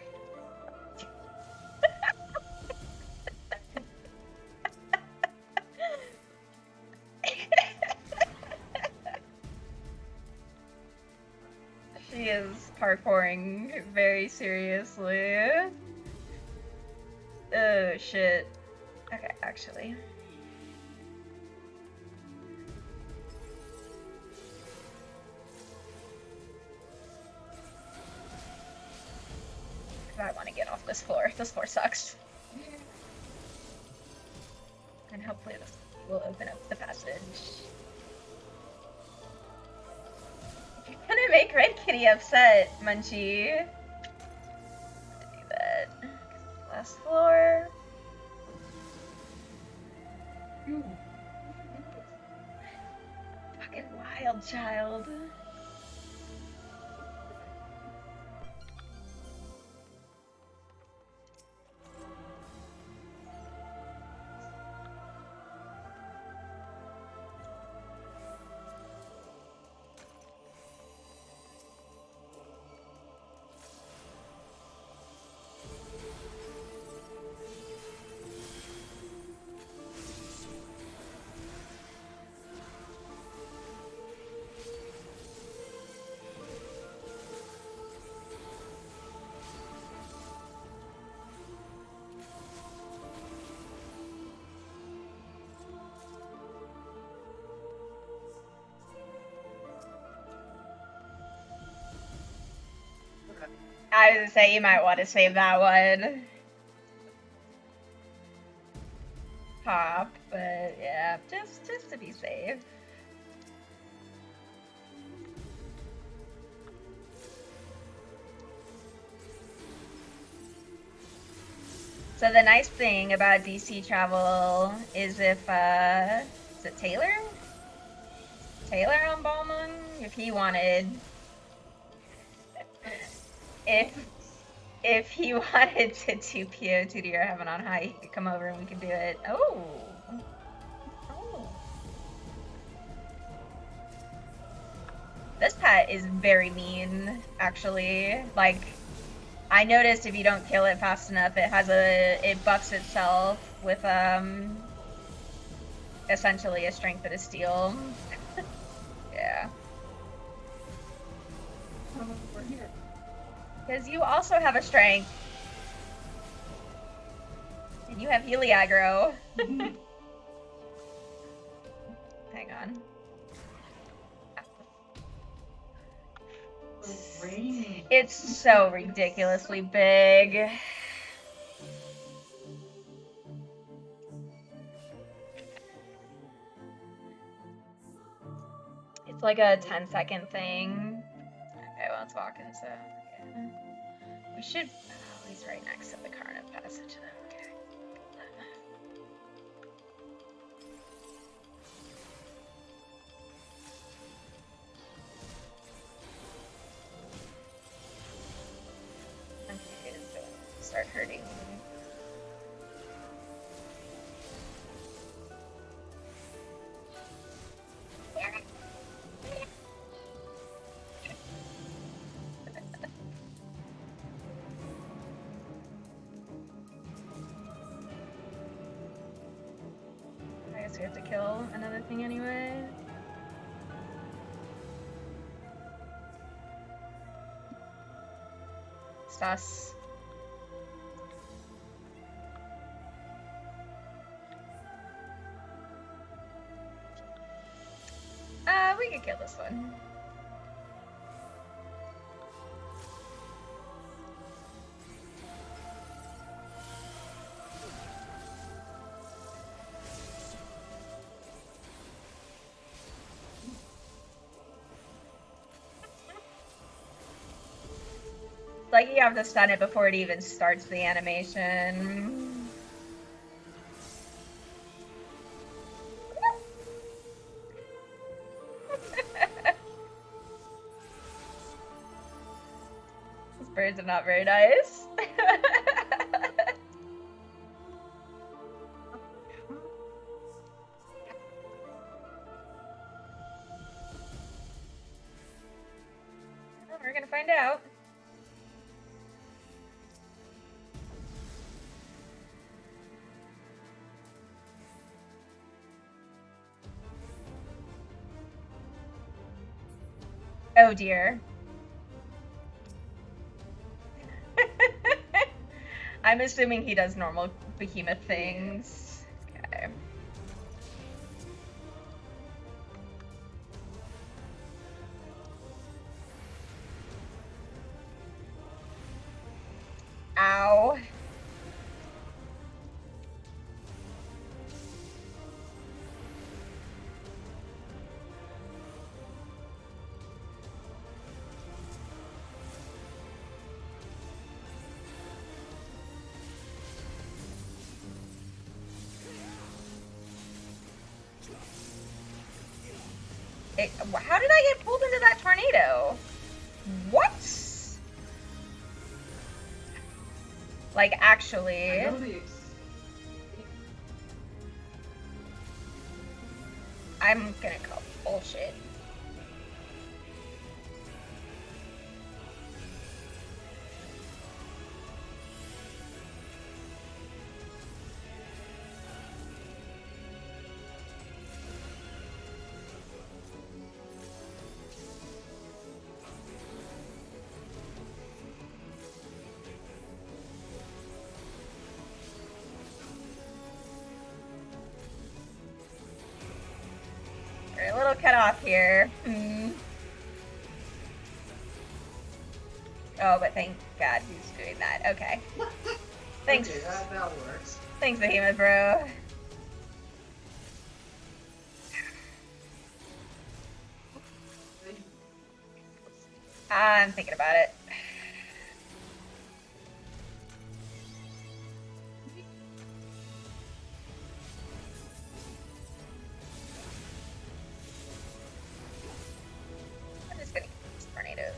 She is parkouring very seriously. Oh, shit. Okay, actually. I want to get off this floor. This floor sucks. And hopefully this will open up the passage. You're gonna make Red Kitty upset, Munchie. Do that. Last floor. Fucking wild child. I was gonna say you might want to save that one. Pop, but yeah, just to be safe. So the nice thing about DC travel is if is it Taylor? Taylor on Ballman? If he wanted, if he wanted to do PO2D or Heaven on High, he could come over and we could do it. Oh. This pet is very mean, actually. Like, I noticed if you don't kill it fast enough, it buffs itself with essentially a strength and a steel. Yeah. We're here. Because you also have a strength. And you have Healy aggro. Hang on. It's so ridiculously big. It's like a 10-second thing. Okay, well, it's walking, so yeah. We should. Oh, he's right next to the Carnot passage. Okay. Okay, so start hurting. I guess we have to kill another thing anyway. Sus. We could kill this one. Like, you have to stun it before it even starts the animation. These birds are not very nice. We're gonna find out. Oh dear. I'm assuming he does normal behemoth things. Okay. Ow. How did I get pulled into that tornado? What? Like, actually. I know I'm gonna call bullshit. We're a little cut off here. Oh, but thank God he's doing that. Okay. Thanks. Okay, that works. Thanks, Behemoth Bro. I'm thinking about it. I'm just gonna keep these tornadoes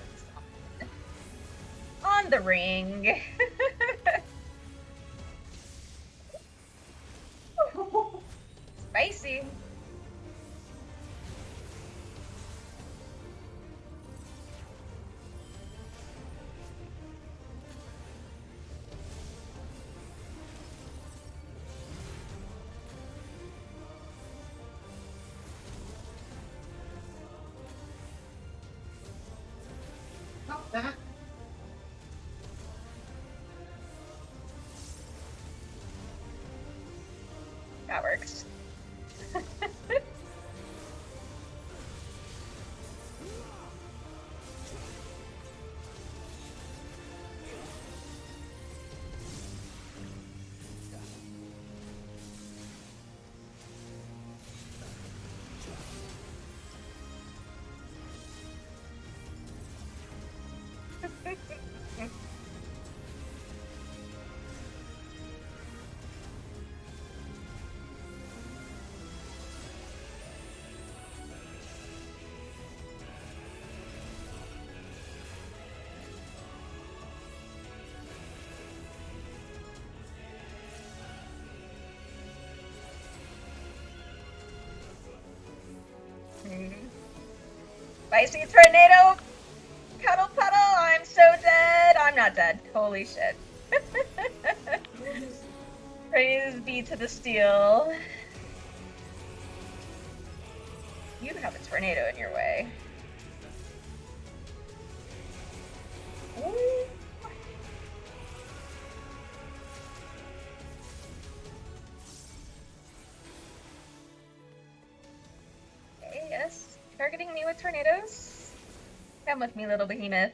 on the ring. Spicy. That. That works. Spicy tornado! Cuddle puddle! I'm so dead! I'm not dead. Holy shit. Praise be to the steel. You have a tornado in your way. Ooh. Okay, yes. Targeting me with tornadoes. Come with me, little behemoth.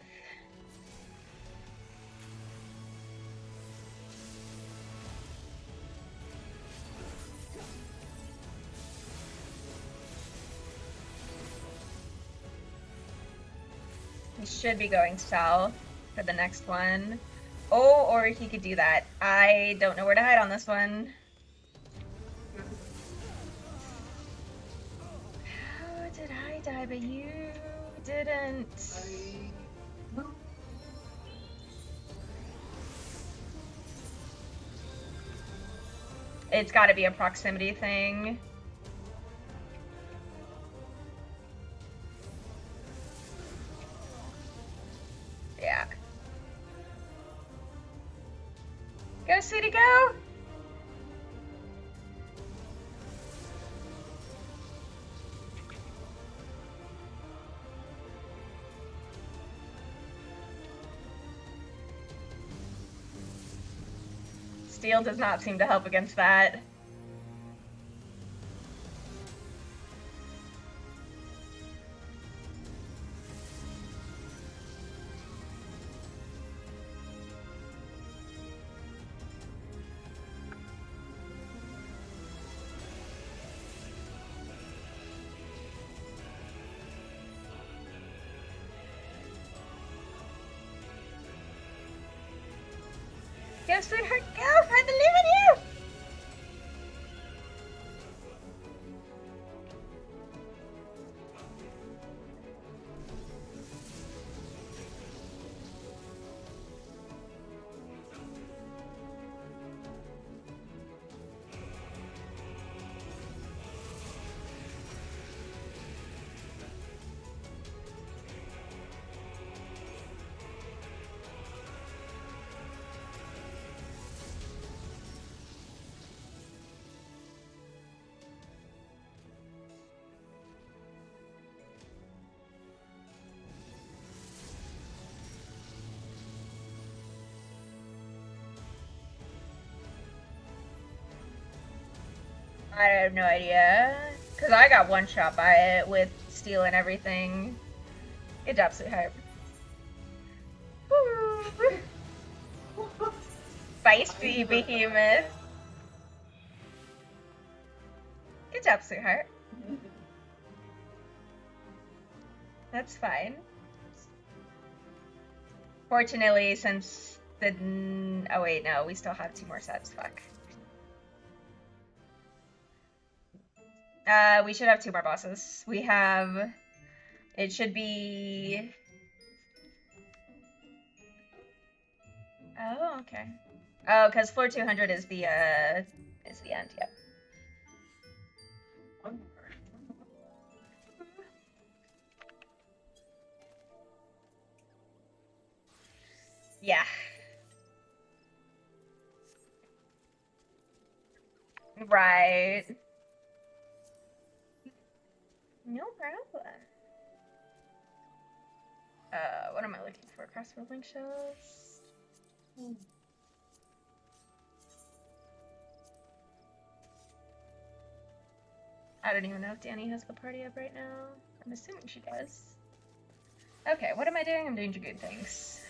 He should be going south for the next one. Oh, or he could do that. I don't know where to hide on this one. How did I die, but you didn't? It's got to be a proximity thing. Go, sweetie, go! Steel does not seem to help against that. Go, sweetheart, go! I believe in you! I have no idea. Because I got one shot by it with steel and everything. Good job, sweetheart. Feisty behemoth. Good job, sweetheart. That's fine. Fortunately, since the... Oh wait, no, we still have 2 more sets, fuck. We should have 2 more bosses. We have... It should be... Oh, okay. Oh, because floor 200 is the end, yep. Yeah. Right. No problem. What am I looking for? Cross-rolling shells? I don't even know if Danny has the party up right now. I'm assuming she does. Okay, what am I doing? I'm doing Dragoon things.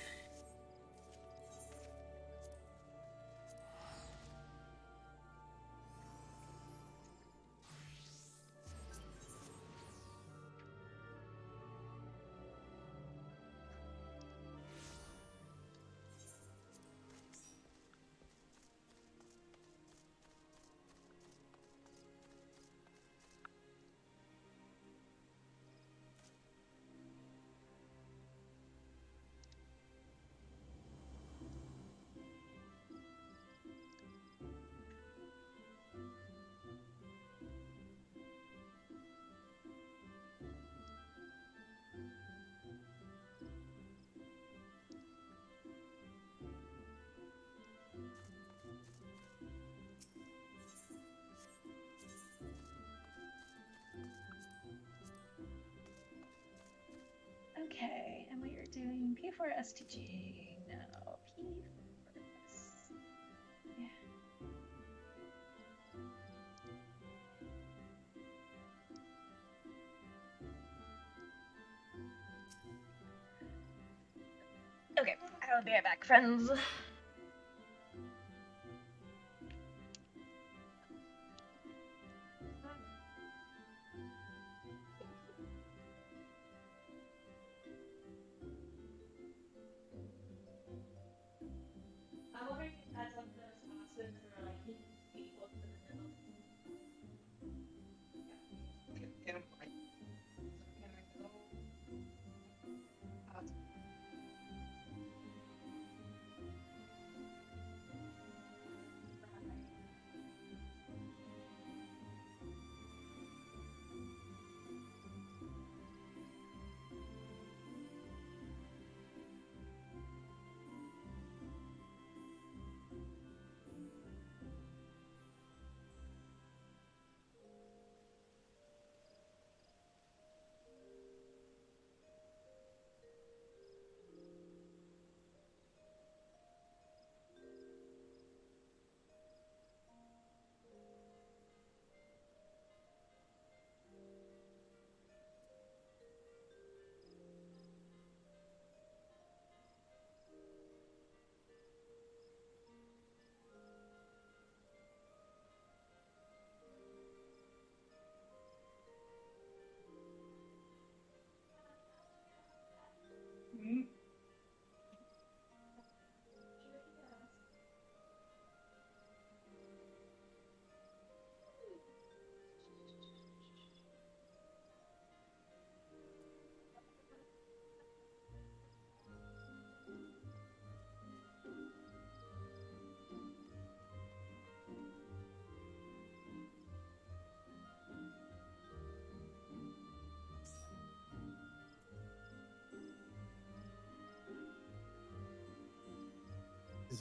Okay, and we are doing P4 STG. No, P4 S. Yeah. Okay, I'll be right back, friends. I'm wondering if that's like the responses or like he close to the middle.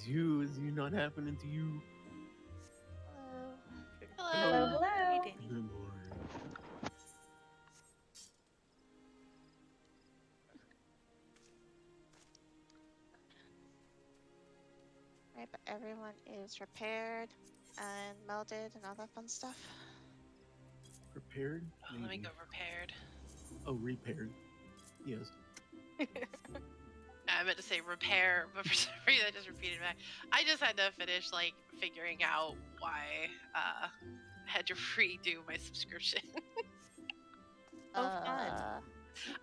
Is you not happening to you? Hello, hello. Hey, Danny. Good morning. Right, but everyone is repaired and melded and all that fun stuff. Prepared? Oh, let me Maybe. go repaired. Oh, repaired. Yes. I meant to say repair, but for some reason I just repeated back. I just had to finish like figuring out why I had to redo my subscription. Oh, fun.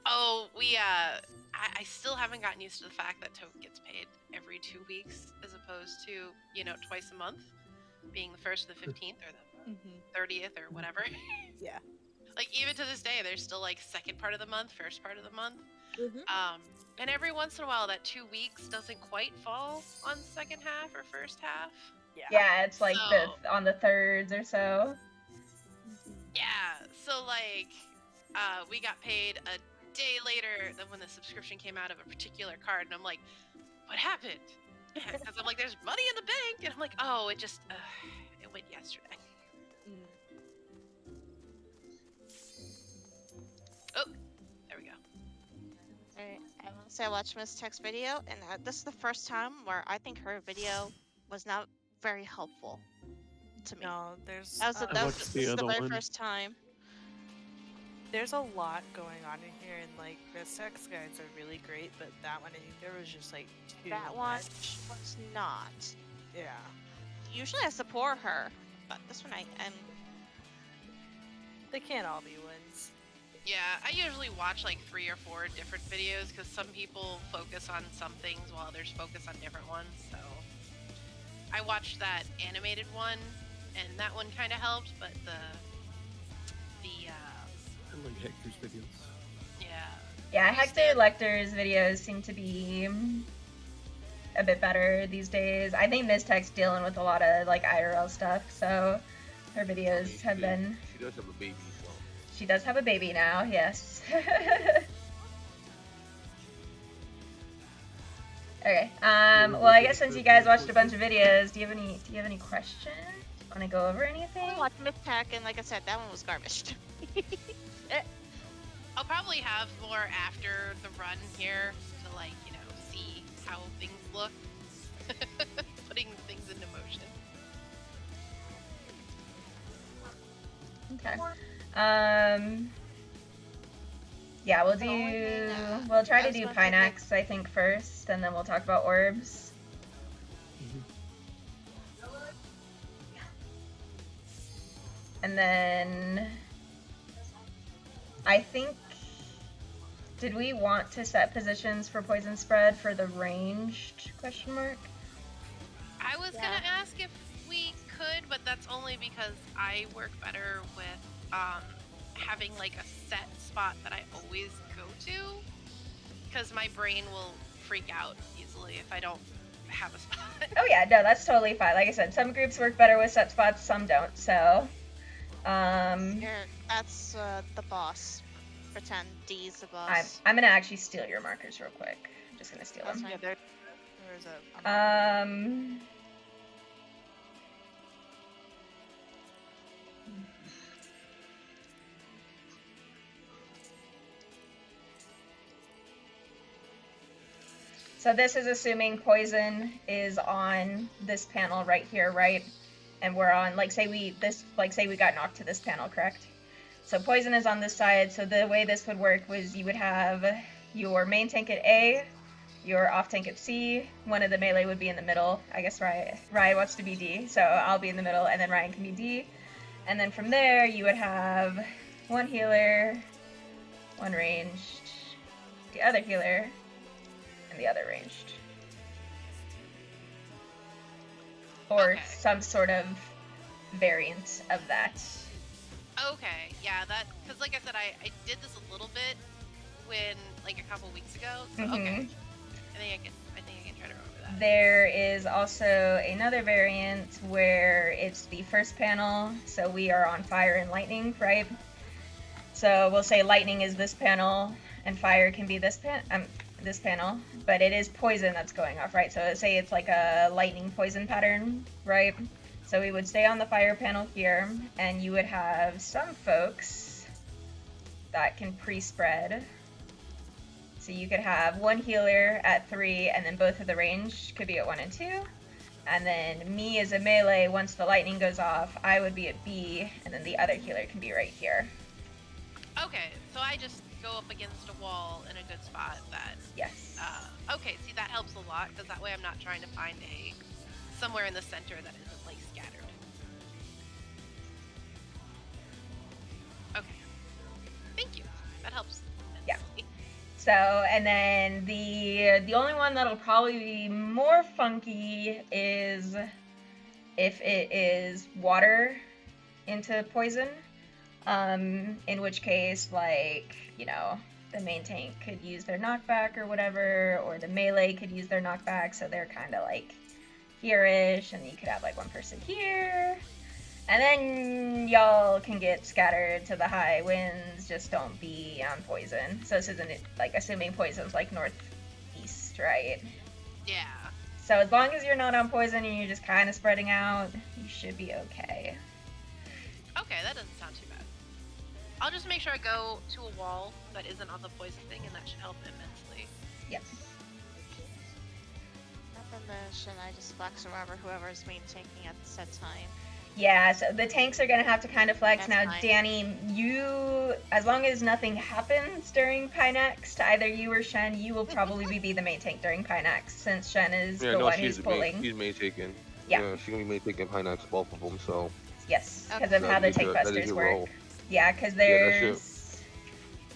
Oh, I still haven't gotten used to the fact that Token gets paid every 2 weeks as opposed to, twice a month, being the 1st and the 15th or the 30th or whatever. Yeah. Like, even to this day, there's still like second part of the month, first part of the month. Mhm. And every once in a while, that 2 weeks doesn't quite fall on second half or first half. Yeah, it's like So- on the thirds or so. Yeah, so like, we got paid a day later than when the subscription came out of a particular card, and I'm like, what happened? Because I'm like, there's money in the bank, and I'm like, oh, it just, it went yesterday. Oh, there we go. Alright, I want to say I watched Miss Tech's video, and this is the first time where I think her video was not very helpful to me. No, there's That was the, I that was, watched this the is the other very one. first time. there's a lot going on in here, and like the sex guides are really great, but that one I think there was just like too That one much. was not. Yeah. Usually I support her, but this one I'm They can't all be wins. Yeah, I usually watch like 3 or 4 different videos because some people focus on some things while others focus on different ones. So I watched that animated one, and that one kind of helped, but I like Hector's videos. yeah. Yeah, We Hector stand- Lecter's videos seem to be a bit better these days. I think Ms. Tech's dealing with a lot of like IRL stuff, so her videos have been. She does have a baby, so. She does have a baby now, yes. Okay. Well, I guess since you guys watched a bunch of videos, do you have any questions? Want to go over anything? I watched Miss Tech, and like I said, that one was garbage. I'll probably have more after the run here to like, see how things look. Putting things into motion. Okay. Yeah, we'll try to do Pinax, I think, first, and then we'll talk about orbs. And then I think, did we want to set positions for poison spread for the ranged question mark? I was gonna ask if we could, but that's only because I work better with having like a set spot that I always go to, because my brain will freak out easily if I don't have a spot. Oh yeah, no, that's totally fine. Like I said, some groups work better with set spots, some don't. So, That's the boss. Pretend D's the boss. I'm gonna actually steal your markers real quick. I'm just gonna steal That's them. fine. Yeah, there's a So this is assuming poison is on this panel right here, right? And we're on, say we got knocked to this panel, correct? So poison is on this side. So the way this would work was you would have your main tank at A, your off tank at C. One of the melee would be in the middle. I guess Ryan wants to be D, so I'll be in the middle, and then Ryan can be D. And then from there, you would have one healer, one ranged, the other healer, and the other ranged. Or Okay. some sort of variant of that. Okay, yeah, because like I said, I did this a little bit when, like, a couple weeks ago, so okay. I think I can try to remember that. There is also another variant where it's the first panel, so we are on fire and lightning, right? So we'll say lightning is this panel, and fire can be this this panel, but it is poison that's going off, right? So say it's like a lightning poison pattern, right? So we would stay on the fire panel here, and you would have some folks that can pre-spread. So you could have one healer at 3, and then both of the range could be at 1 and 2. And then me as a melee, once the lightning goes off, I would be at B, and then the other healer can be right here. Okay, so I just go up against a wall in a good spot that... Yes. Okay, see, that helps a lot, because that way I'm not trying to find somewhere in the center that isn't, like, scattered. Okay. Thank you. That helps. Yeah. So, and then the only one that'll probably be more funky is if it is water into poison. In which case, like, you know, the main tank could use their knockback or whatever, or the melee could use their knockback, so they're kind of like here-ish, and you could have like one person here. And then y'all can get scattered to the high winds, just don't be on poison. So this isn't like assuming poison's like northeast, right? Yeah. So as long as you're not on poison and you're just kind of spreading out, you should be okay. Okay, that doesn't sound too bad. I'll just make sure I go to a wall that isn't on the poison thing, and that should help immensely. Yep. And then should I just flex wherever whoever's main tanking at the set time? Yeah, so the tanks are gonna have to kind of flex. That's Now, fine. Danny, you, as long as nothing happens during Pinex to either you or Shen, you will probably be the main tank during Pinex, since Shen is the one who's pulling. She's main taking. Yeah. She's gonna be main taking Pinax, both of them. So Yes, because Okay. of how the tank busters work. Yeah, because there's...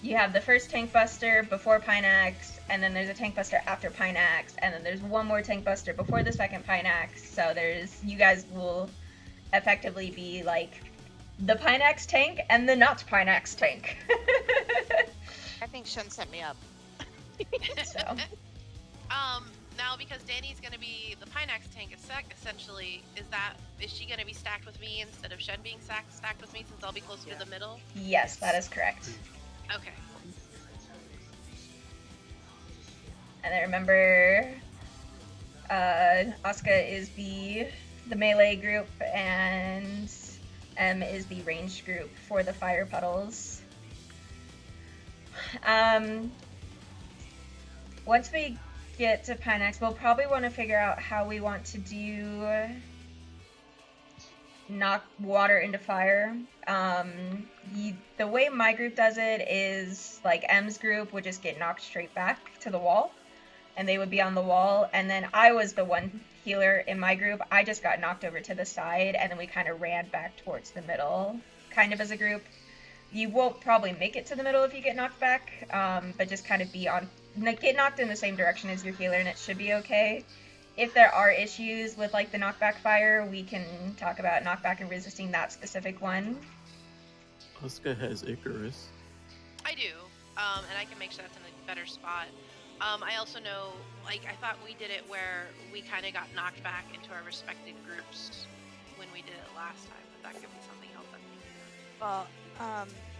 You have the first tank buster before Pinex, and then there's a tank buster after Pinex, and then there's one more tank buster before the second Pinex, so there's... You guys will effectively be like the Pinex tank and the not Pinex tank. I think Shen set me up. So Now because Danny's gonna be the Pinex tank essentially, is she gonna be stacked with me instead of Shen being stacked with me, since I'll be closer to the middle? yes, that is correct. Okay. And then remember, Asuka is the melee group, and M is the ranged group for the fire puddles. Once we get to Pinex, we'll probably want to figure out how we want to do knock water into fire. The way my group does it is like M's group would just get knocked straight back to the wall, and they would be on the wall, and then I was the one healer in my group. I just got knocked over to the side, and then we kind of ran back towards the middle, kind of as a group. You won't probably make it to the middle if you get knocked back, but just kind of get knocked in the same direction as your healer, and it should be okay. If there are issues with like the knockback fire, we can talk about knockback and resisting that specific one. Asuka has Icarus. I do, and I can make sure that's in a better spot. I also know, like, I thought we did it where we kind of got knocked back into our respective groups when we did it last time, but that could be something else I'm thinking of. Well,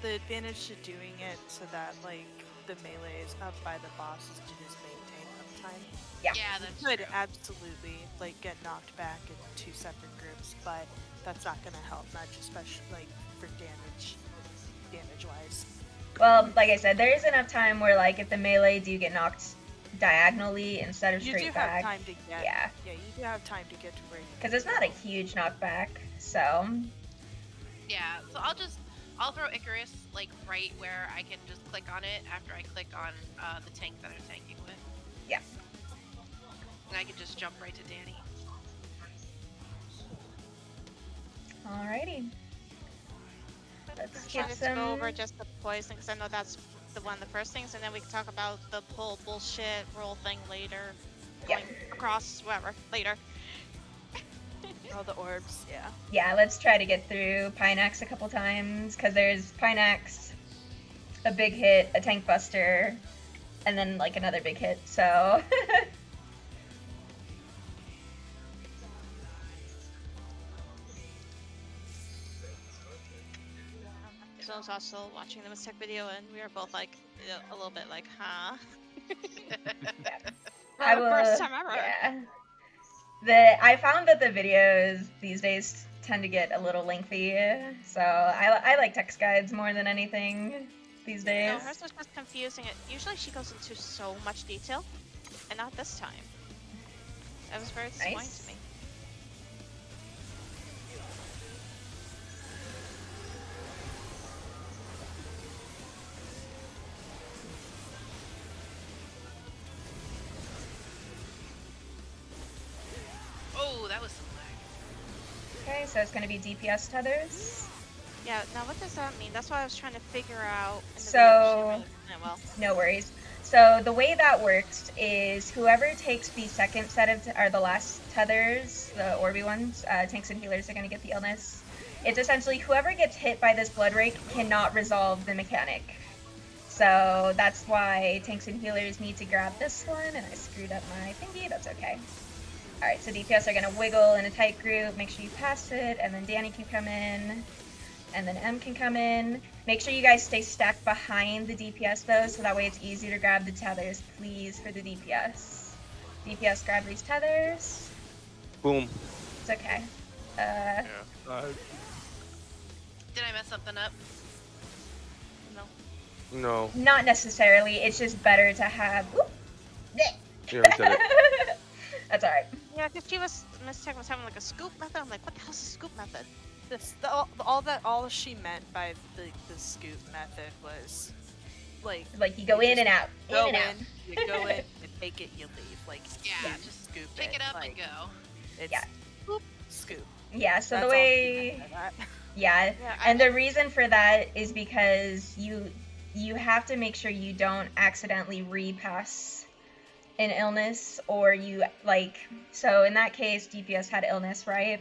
the advantage to doing it so that like the melee is up by the boss is to just maintain uptime. Yeah. Yeah, that's Could true. absolutely like get knocked back in 2 separate groups, but that's not gonna help much, especially like for damage wise. Well, like I said, there is enough time where like if the melee do get knocked diagonally instead of You straight do back. have time to get. Yeah. Yeah, you do have time to get to where you. Because it's not a huge knockback, so Yeah, so I'll throw Icarus like right where I can just click on it after I click on the tank that I'm tanking with. yeah. And I can just jump right to Danny. Alrighty. Let's Should get just some. go over just the poison, because I know that's one of the first things, and then we can talk about the whole bullshit roll thing later. Yeah. Going across, whatever, later. Oh, the orbs, yeah. Yeah, let's try to get through Pinex a couple times, because there's Pinex, a big hit, a tank buster, and then like another big hit, so. So I was also watching the Mistake video, and we were both like a little bit like, huh? I the will. first time ever. Yeah. I found that the videos these days tend to get a little lengthy, so I like text guides more than anything these days. No, hers was just confusing. Usually she goes into so much detail, and not this time. That was very disappointing Nice. to me. Oh, that was some lag. Okay, so it's going to be DPS tethers. Yeah, now what does that mean? That's what I was trying to figure out in the So- video. She didn't really explain it well. No worries. So the way that works is whoever takes the second set of, or the last tethers, the Orby ones, tanks and healers are going to get the illness. It's essentially whoever gets hit by this blood rake cannot resolve the mechanic. So that's why tanks and healers need to grab this one, and I screwed up my thingy, that's okay. Alright, so DPS are going to wiggle in a tight group, make sure you pass it, and then Danny can come in. And then M can come in. Make sure you guys stay stacked behind the DPS though, so that way it's easier to grab the tethers, please, for the DPS. DPS grab these tethers. Boom. It's okay. Yeah. Did I mess something up? No. No. Not necessarily, it's just better to have... Whoop. Yeah, I said it. That's alright. Yeah, because Miss Tech was having like a scoop method. I'm like, what the hell's a scoop method? All she meant by the scoop method was like Like, you go in and out. go In and in, out. you go in, you take it, you leave. Like Yeah, you just scoop pick it up like, and go. It's Yeah. Scoop, scoop. Yeah, so That's the all she way... meant by that. Yeah, Yeah, and the reason for that is because you have to make sure you don't accidentally repass an illness, or you so in that case DPS had illness, right?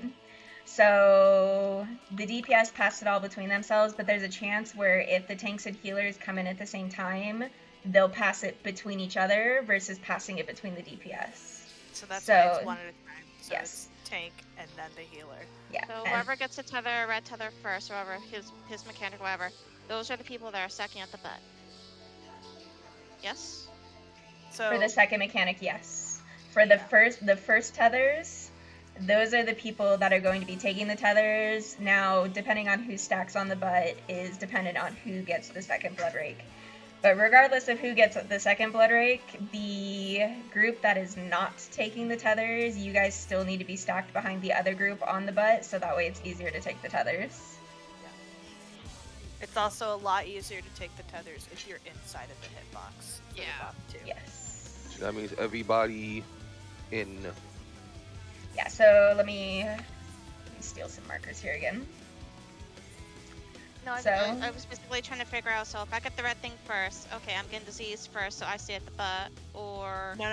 So the DPS passed it all between themselves, but there's a chance where if the tanks and healers come in at the same time, they'll pass it between each other versus passing it between the DPS. So that's So- why it's one at a time. So yes. it's tank and then the healer. Yeah. So and- whoever gets a tether, red tether first, whoever his mechanic, whatever, those are the people that are stacking at the butt. Yes. So For the second mechanic, yes. For the first tethers, those are the people that are going to be taking the tethers. Now, depending on who stacks on the butt is dependent on who gets the second blood rake. But regardless of who gets the second blood rake, the group that is not taking the tethers, you guys still need to be stacked behind the other group on the butt, so that way it's easier to take the tethers. it's also a lot easier to take the tethers if you're inside of the hitbox. for the Yeah. buff, too. Yes. So that means everybody in. Yeah, so let me steal some markers here again. No, So- I was basically trying to figure out. So if I get the red thing first, okay, I'm getting disease first, so I stay at the butt, or No.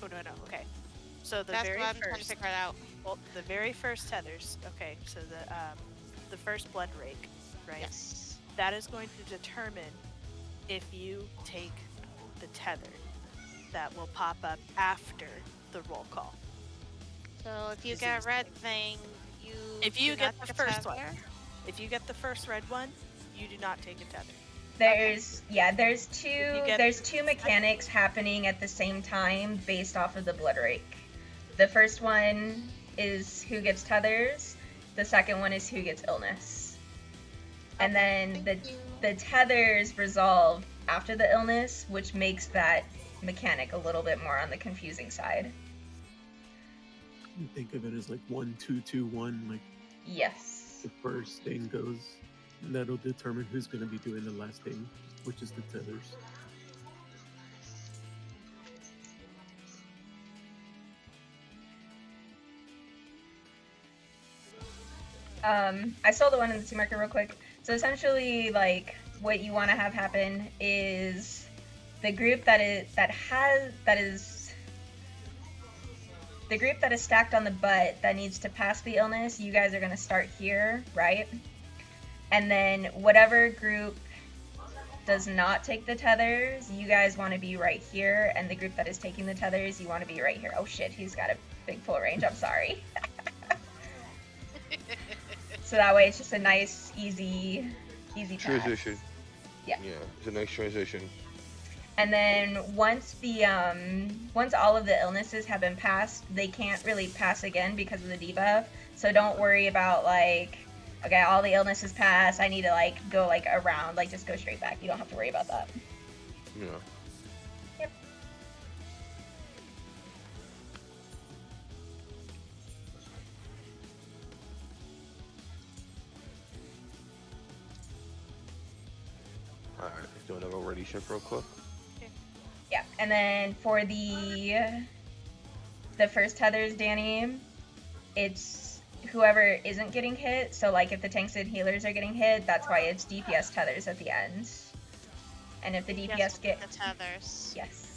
Oh, no. Okay. So the that's very what I'm trying to first, figure it out. well, the very first tethers. Okay, so the first blood rake, right? Yes. That is going to determine if you take the tether. That will pop up after the roll call. So if you Disease get a red thing. thing, you If you do get not the take a first one. tether? If you get the first red one, you do not take a tether. There's get- there's two mechanics happening at the same time based off of the blood rake. The first one is who gets tethers, the second one is who gets illness. And then Thank you. the tethers resolve after the illness, which makes that mechanic a little bit more on the confusing side. You think of it as like 1, 2, 2, 1. Like Yes. the first thing goes, and that'll determine who's going to be doing the last thing, which is the tethers. I saw the one in the team marker real quick. So essentially, like, what you want to have happen is the group that is the group that is stacked on the butt that needs to pass the illness. You guys are gonna start here, right? And then whatever group does not take the tethers, you guys want to be right here, and the group that is taking the tethers, you want to be right here. Oh shit, he's got a big full range. I'm sorry. So that way it's just a nice, easy path. Transition. Yeah. Yeah, it's a nice transition. And then once once all of the illnesses have been passed, they can't really pass again because of the debuff. So don't worry about like, okay, all the illnesses passed, I need to like go like around, like just go straight back. You don't have to worry about that. Yeah. Yep. Alright, let's do another ready shift real quick. Yeah, and then for the first tethers, Danny, it's whoever isn't getting hit. So like if the tanks and healers are getting hit, that's why it's DPS tethers at the end. And if the DPS Yes, get the tethers. yes,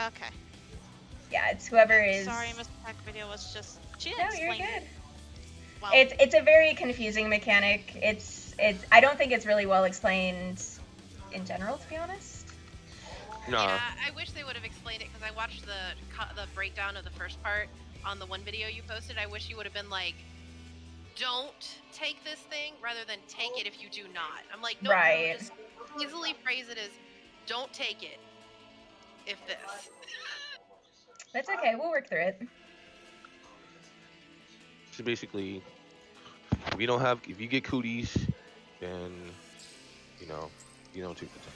Okay. yeah, it's whoever is. Sorry, Miss Tech video was just. She No, didn't you're explain good. it. Well, It's a very confusing mechanic. It's I don't think it's really well explained in general, to be honest. Nah. Yeah, I wish they would have explained it because I watched the breakdown of the first part on the one video you posted. I wish you would have been like, don't take this thing rather than take it if you do not. I'm like, no, Right. just easily phrase it as, don't take it if this. That's okay. We'll work through it. So basically, if you get cooties, then, you know, you don't take the time.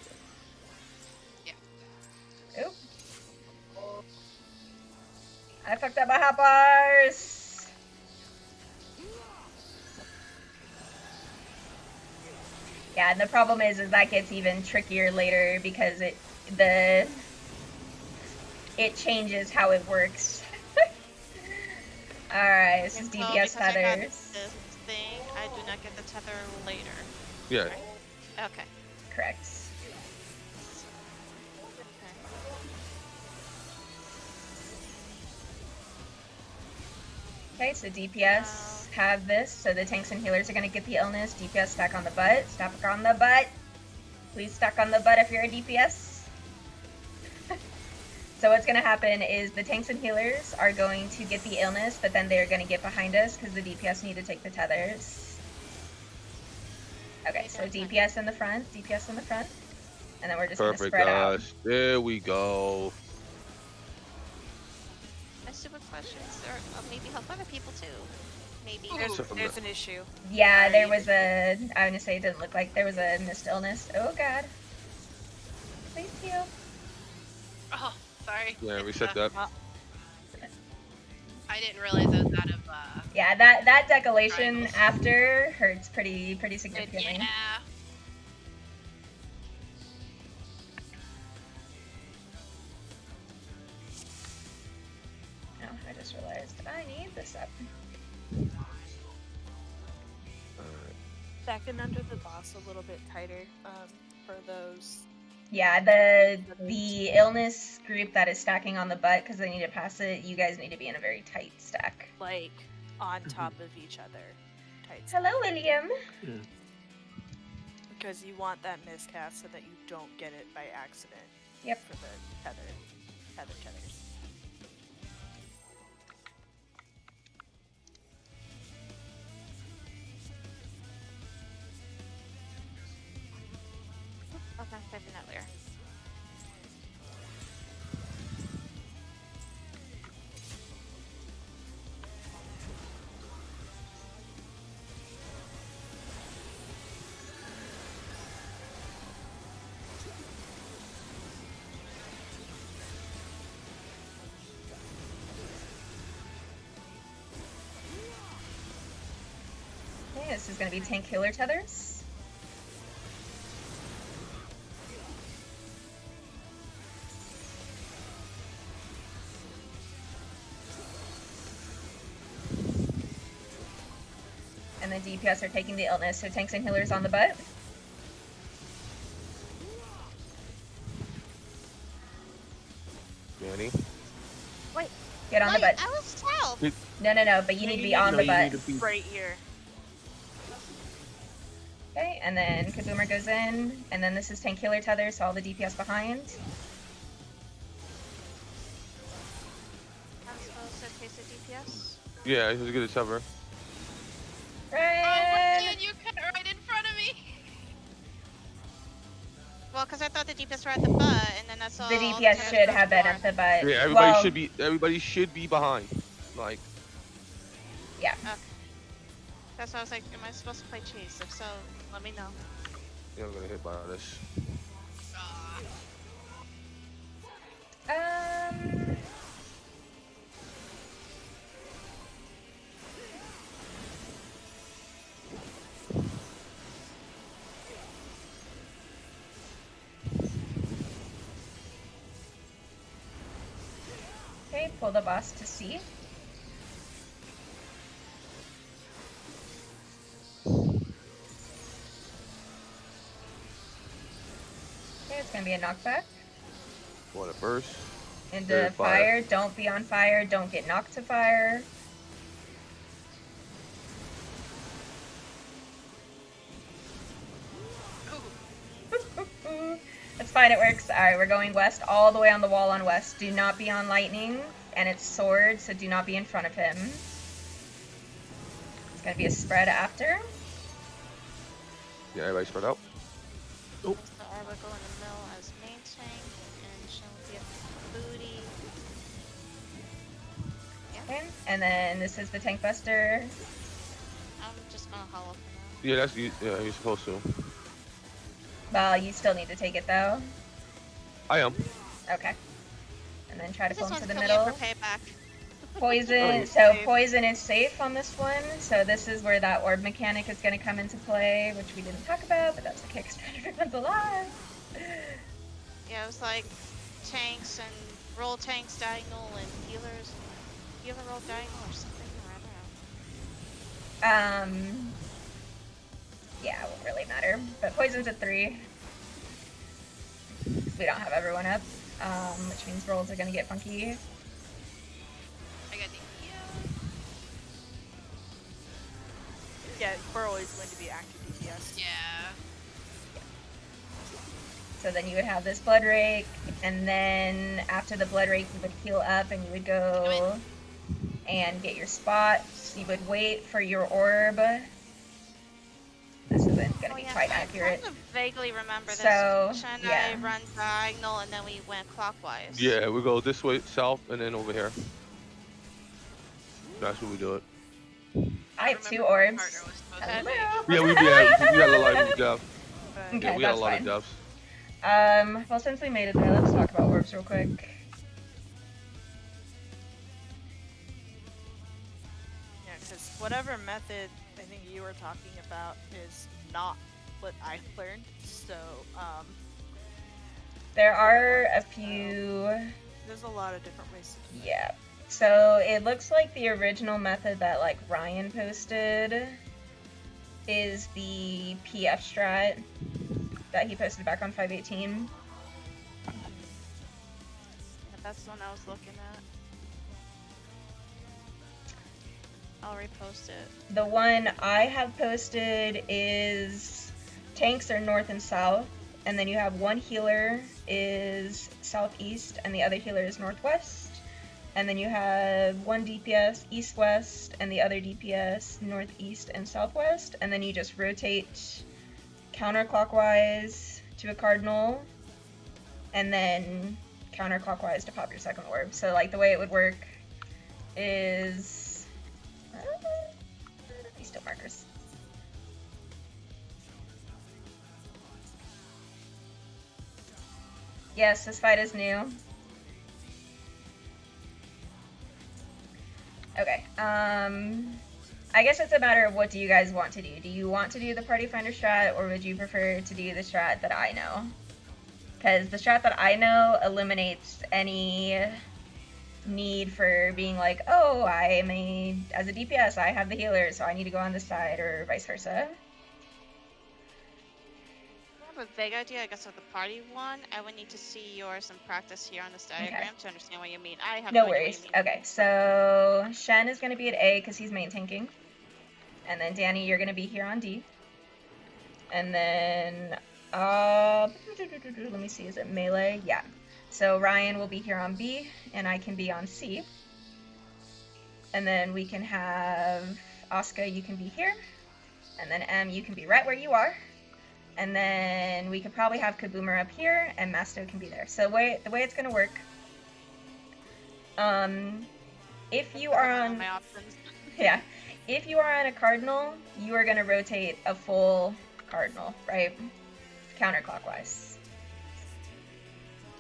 Oop. I fucked up my hot bars. Yeah, and the problem is that gets even trickier later because it changes how it works. Alright, this is so DPS because I got tethers. this thing, I do not get the tether later. Yeah. Right? Okay. Correct. Okay, so DPS have this, so the tanks and healers are going to get the illness. DPS stack on the butt. Stack on the butt. Please stack on the butt if you're a DPS. So what's going to happen is the tanks and healers are going to get the illness, but then they're going to get behind us because the DPS need to take the tethers. Okay, so DPS in the front, DPS in the front. And then we're just going to Perfect, spread out. guys. There we go. Stupid questions, or maybe help other people too. Maybe. There's an issue. Yeah, there was I was going to say it didn't look like there was a missed illness. Oh god. Please heal. Oh, sorry. Yeah, reset that. I didn't realize I was out of. Yeah, that decolation Triangles. after hurts pretty significantly. Yeah. Oh, I just realized I need this up. Alright. Backing under the boss a little bit tighter for those. Yeah, the illness group that is stacking on the butt because they need to pass it, you guys need to be in a very tight stack. Like on top of each other. Tight. Hello, William. Yeah. Because you want that miscast so that you don't get it by accident. Yep. For the tethers. Okay, typing that later. Okay, this is going to be tank healer tethers. And the DPS are taking the illness, so tanks and healers on the butt. Danny? Wait. Get on the butt. I was south. No, but you need to be on the you butt. need to be Right here. Okay, and then Kaboomer goes in, and then this is tank healer tether, so all the DPS behind. I'm supposed to taste the DPS. Yeah, let's get a cover. Oh, Ryan! man, you cut right in front of me. Well, because I thought the DPS were at the butt, and then I saw The all DPS damage should from have been north. at the butt. Yeah, Well, everybody should be behind. Like, yeah. Okay. That's why I was like, am I supposed to play chase? If so, let me know. you're not gonna hit by this. Um. Okay, pull the boss to C. Okay, it's gonna be a knockback. What a burst. Into fire. Don't be on fire. Don't get knocked to fire. That's fine, it works. Alright, we're going west, all the way on the wall on west. Do not be on lightning, and it's sword, so do not be in front of him. It's gonna be a spread after. Yeah, everybody spread out. Oh. So I would go in the middle as main tank, and she'll get booty. Okay, and then this is the tank buster. I'm just gonna hollow for now. Yeah, that's you. Yeah, you're supposed to. Well, you still need to take it though. I am. Okay. And then try to This pull one's into the coming in middle. for payback. Poison, so poison is safe on this one, so this is where that orb mechanic is going to come into play, which we didn't talk about, but that's okay because everyone's alive. Yeah, it was like tanks and roll tanks diagonal and healers. Healer roll diagonal or something, I don't know. Yeah, it won't really matter, but poison's at 3. Because we don't have everyone up, which means rolls are going to get funky. I got DPS. Yeah, we're always going to be active DPS. Yeah. So then you would have this blood rake, and then after the blood rake, you would heal up and you would go and get your spots. You would wait for your orb. This isn't going to be quite accurate. I kind of vaguely remember this. So, Shen and yeah. I run diagonal and then we went clockwise. Yeah, we go this way, south, and then over here. That's what we do it. I have 2 remember my orbs. partner was supposed to Hello. say. Yeah, we got a lot of deaths. But Okay, Yeah, we got a that's lot fine. of deaths. Well, since we made it there, let's talk about orbs real quick. yeah, because whatever method I think you were talking about is not what I learned. So There are a few. there's a lot of different ways to do it. Yeah. So it looks like the original method that like Ryan posted is the PF strat that he posted back on 518. Yeah, that's the one I was looking at. I'll repost it. The one I have posted is tanks are north and south, and then you have one healer is southeast and the other healer is northwest. And then you have one DPS east-west and the other DPS northeast and southwest. And then you just rotate counterclockwise to a cardinal and then counterclockwise to pop your second orb. So like the way it would work is these still markers. Yes, this fight is new. Okay, I guess it's a matter of what do you guys want to do. Do you want to do the Party Finder strat, or would you prefer to do the strat that I know? Because the strat that I know eliminates any need for being like, oh, as a DPS, I have the healer, so I need to go on this side, or vice versa. I have a vague idea, I guess, of the party one. I would need to see yours and practice here on this diagram to understand what you mean. I have No no idea worries. what you mean. Okay, so Shen is going to be at A because he's main tanking. And then Danny, you're going to be here on D. And then, let me see, is it melee? Yeah. So Ryan will be here on B, and I can be on C. And then we can have Asuka, you can be here. And then M, you can be right where you are. And then we could probably have Kaboomer up here, and Masto can be there. So the way it's gonna work, if you are I don't know on, my options. yeah, if you are on a cardinal, you are gonna rotate a full cardinal, right? Counterclockwise.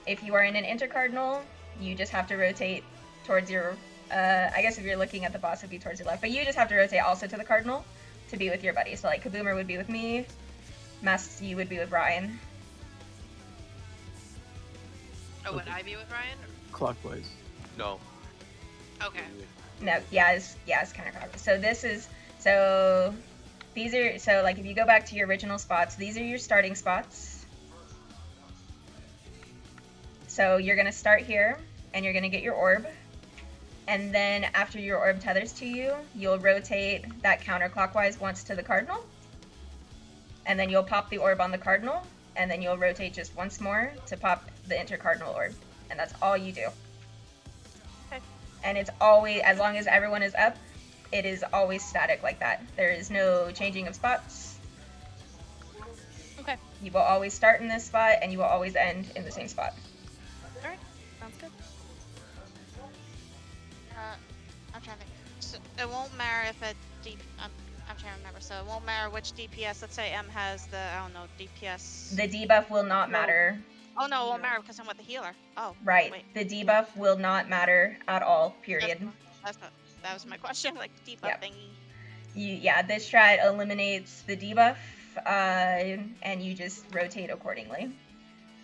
If you are in an intercardinal, you just have to rotate towards your, I guess if you're looking at the boss, it would be towards your left, but you just have to rotate also to the cardinal to be with your buddy. So like Kaboomer would be with me, you would be with Ryan. Oh, would I be with Ryan? Clockwise. No. Okay. No, yeah, it's counterclockwise. So this is, so these are, so like if you go back to your original spots, these are your starting spots. So you're gonna start here, and you're gonna get your orb. And then after your orb tethers to you, you'll rotate that counterclockwise once to the cardinal. And then you'll pop the orb on the cardinal, and then you'll rotate just once more to pop the intercardinal orb. And that's all you do. Okay. And it's always, as long as everyone is up, it is always static like that. There is no changing of spots. Okay. You will always start in this spot, and you will always end in the same spot. Alright, sounds good. I'm trying to think. So it won't matter if it I'm trying to remember. So it won't matter which DPS. Let's say M has the, I don't know, DPS. The debuff will not matter. Oh no, it won't matter because I'm with the healer. Oh. Right. Wait. The debuff will not matter at all, period. That was my question. Like debuff Yep. thingy. Yeah, this strat eliminates the debuff, and you just rotate accordingly.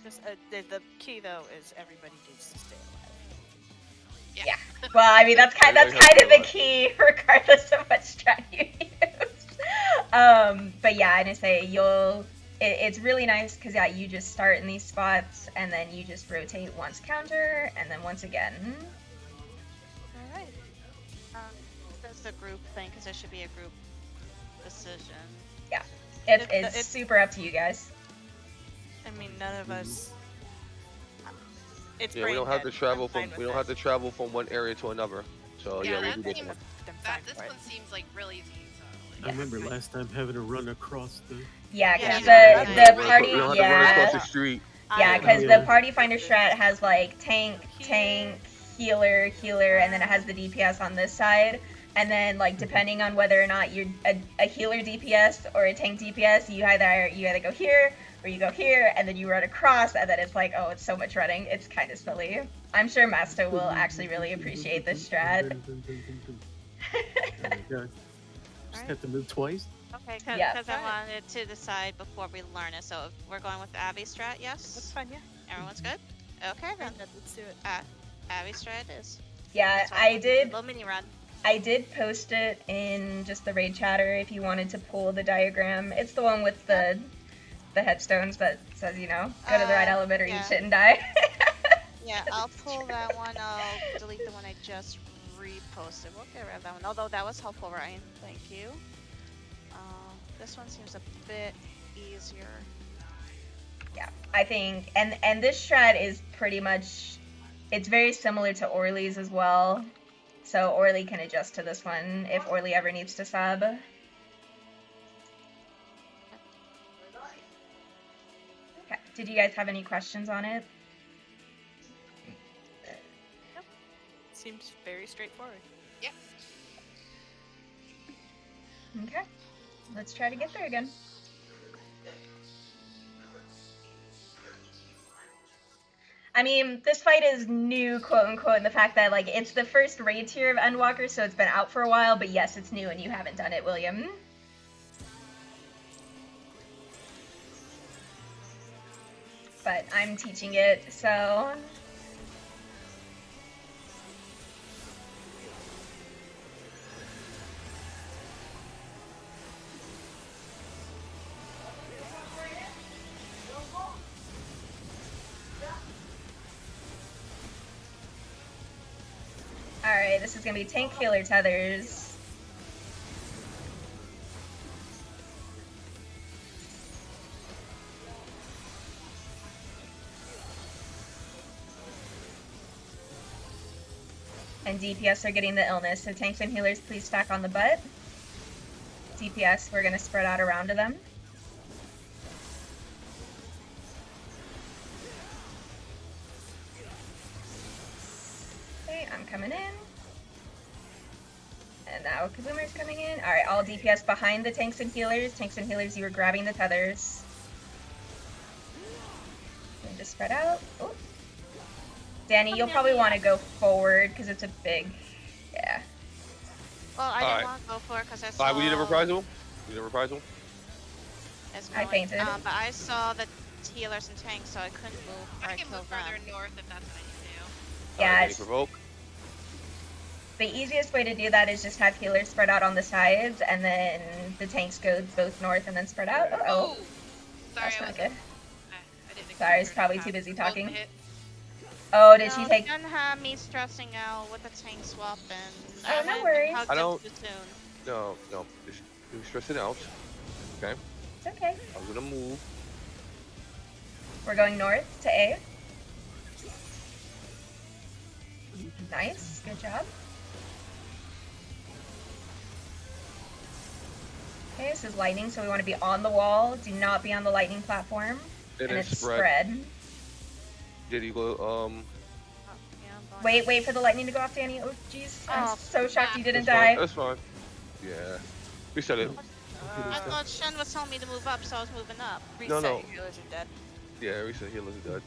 Just, the key though is everybody needs to stay alive. Yeah. Well, I mean that's kind of the key, regardless of what strat you use. But yeah, and I say it's really nice because yeah, you just start in these spots and then you just rotate once counter and then once again. All right. That's the group thing because there should be a group decision. Yeah, it's it's- super up to you guys. I mean, none of us. It's Yeah, we don't brain have to dead. travel I'm fine from with it. travel from one area to another. So Yeah, yeah, we'll that do this seems- one. I'm That fine this for it. one seems like real easy. So, I like, remember last time having to run across the. Yeah, Yeah, because yeah, the yeah. party, We don't have to run yeah, across the street. yeah, I because Yeah. the party finder strat has like tank, healer, and then it has the DPS on this side. And then like depending on whether or not you're a healer DPS or a tank DPS, you either go here or you go here, and then you run across, and then it's like, oh, it's so much running. It's kind of silly. I'm sure Masto will actually really appreciate this strat. Oh my god. Just have to move twice? Okay, because Yeah. I wanted to decide before we learn it. So if we're going with the Abby strat, That's yes? fine, yeah. Everyone's good? Okay then. Let's do it. Abby strat it is. Yeah, That's why I did. Little mini run. I did post it in just the raid chatter if you wanted to pull the diagram. It's the one with the headstones that says, go to the right element or yeah. eat shit and die. Yeah, I'll pull that one. I'll delete the one I just reposted. We'll get rid of that one. Although that was helpful, Ryan. Thank you. This one seems a bit easier. Yeah, I think, and this strat is pretty much, it's very similar to Orly's as well. So Orly can adjust to this one if Orly ever needs to sub. Okay, did you guys have any questions on it? Seems very straightforward. Okay, let's try to get there again. I mean, this fight is new, quote unquote, in the fact that, like, it's the first raid tier of Endwalker, so it's been out for a while, but yes, it's new and you haven't done it, William. But I'm teaching it, so... Alright, this is gonna be tank healer tethers. And DPS are getting the illness, so tanks and healers please stack on the butt. DPS, we're gonna spread out around to them. I'm coming in. And now Kazuma's coming in. Alright, all DPS behind the tanks and healers. Tanks and healers, you were grabbing the tethers. And just spread out. Oh. Danny, you'll probably want to go forward because it's a big... Yeah. Well, I Alright. didn't want to go for it because I saw... Alright, we need a reprisal. We need a reprisal. It's I going, fainted. but I saw the healers and tanks, so I couldn't move or I I can killed move them. further north if that's what I need to do. Yeah, Alright, it's- provoke. The easiest way to do that is just have healers spread out on the sides, and then the tanks go both north and then spread out. Oh, Sorry, that's I not was. good. I didn't. Sorry, I was expect her to probably have too busy both talking. hits. Oh, did she No, take... Jen had me stressing out with the tank swap, and Oh, I no went worries. and hugged I him don't- too soon. No, just you're stressing out. Okay. It's okay. I'm gonna move. We're going north to A. Nice, good job. Okay, this is lightning, so we want to be on the wall. Do not be on the lightning platform. And And then it's spread. spread. Did you go? Oh, yeah, I'm going. Wait for the lightning to go off, Danny. Oh, jeez. I'm Oh, so shocked you didn't That's fine. die. That's fine. Yeah. Reset it. I thought Shen was telling me to move up, so I was moving up. Reset, no. your healers are dead. Yeah, reset. Healers are dead.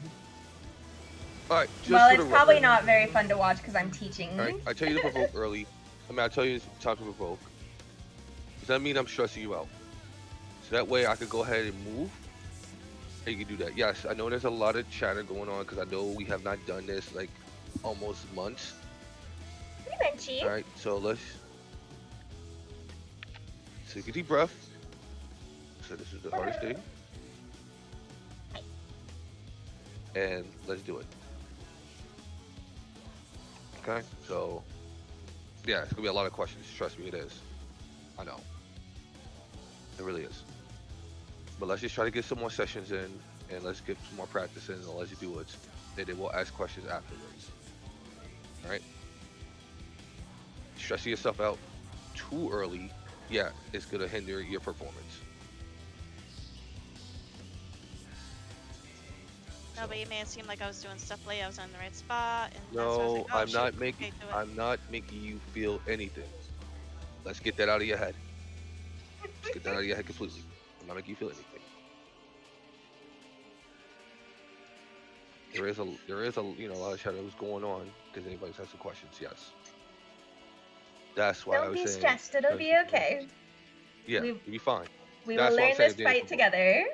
All right. Just Well, for it's the probably record. not very fun to watch because I'm teaching. All right. I tell you to provoke early. I mean, I tell you it's time to provoke. Does that mean I'm stressing you out? So that way I could go ahead and move. And you can do that. Yes, I know there's a lot of chatter going on because I know we have not done this like almost months. Hey, Menchie. All right. So let's take a deep breath. So this is the hardest thing. And let's do it. Okay, so yeah, it's gonna be a lot of questions. Trust me, it is. I know. It really is. But let's just try to get some more sessions in, and let's get some more practice in, and let's do it. And then we'll ask questions afterwards. All right. Stressing yourself out too early, yeah, it's gonna hinder your performance. No, but it made it seem like I was doing stuff late. I was on the right spot, and that's why I was No, like, oh, I'm shoot, not okay, making. do it. I'm not making you feel anything. Let's get that out of your head. Let's get that out of your head completely. I'm not making you feel anything. There is a a lot of chatter that was going on because anybody's asking questions. Yes. That's why I Don't was be saying. stressed. It'll be okay. Yeah, We- you'll be fine. We That's will why I'm learn saying this Danny fight provoke. together.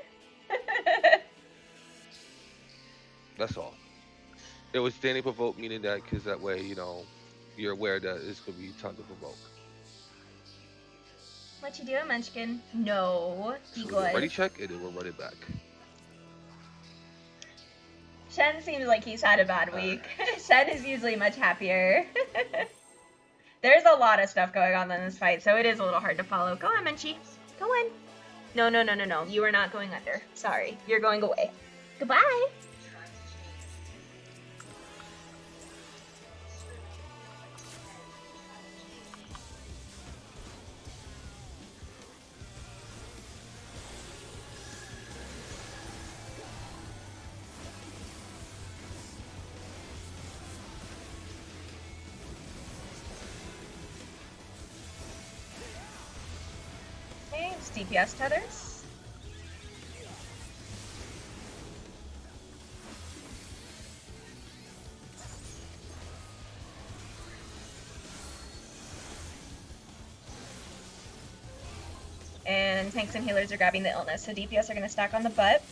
That's all. It was Danny provoke, meaning that because that way you're aware that it's gonna be time to provoke. What you doing, Munchkin? No, be So we'll good. ready check and then we'll run it back. Shen seems like he's had a bad week. Shen is usually much happier. There's a lot of stuff going on in this fight, so it is a little hard to follow. Go on, Menchie. Go on. No. You are not going under. Sorry. You're going away. Goodbye. Okay, it's DPS tethers. And tanks and healers are grabbing the illness, so DPS are going to stack on the butt.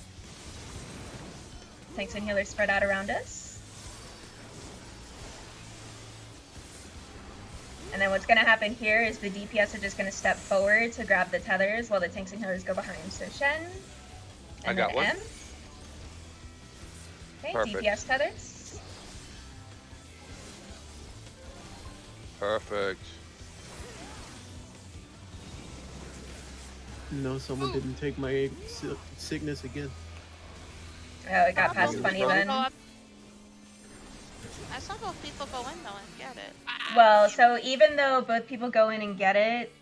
Tanks and healers spread out around us. And then what's going to happen here is the DPS are just going to step forward to grab the tethers while the tanks and healers go behind. So Shen, and I got then one. M. Okay, Perfect. DPS tethers. Perfect. No, someone didn't take my sickness again. Oh, it got past both 20 people then. go up. I saw both people go in though and get it. Well, so even though both people go in and get it,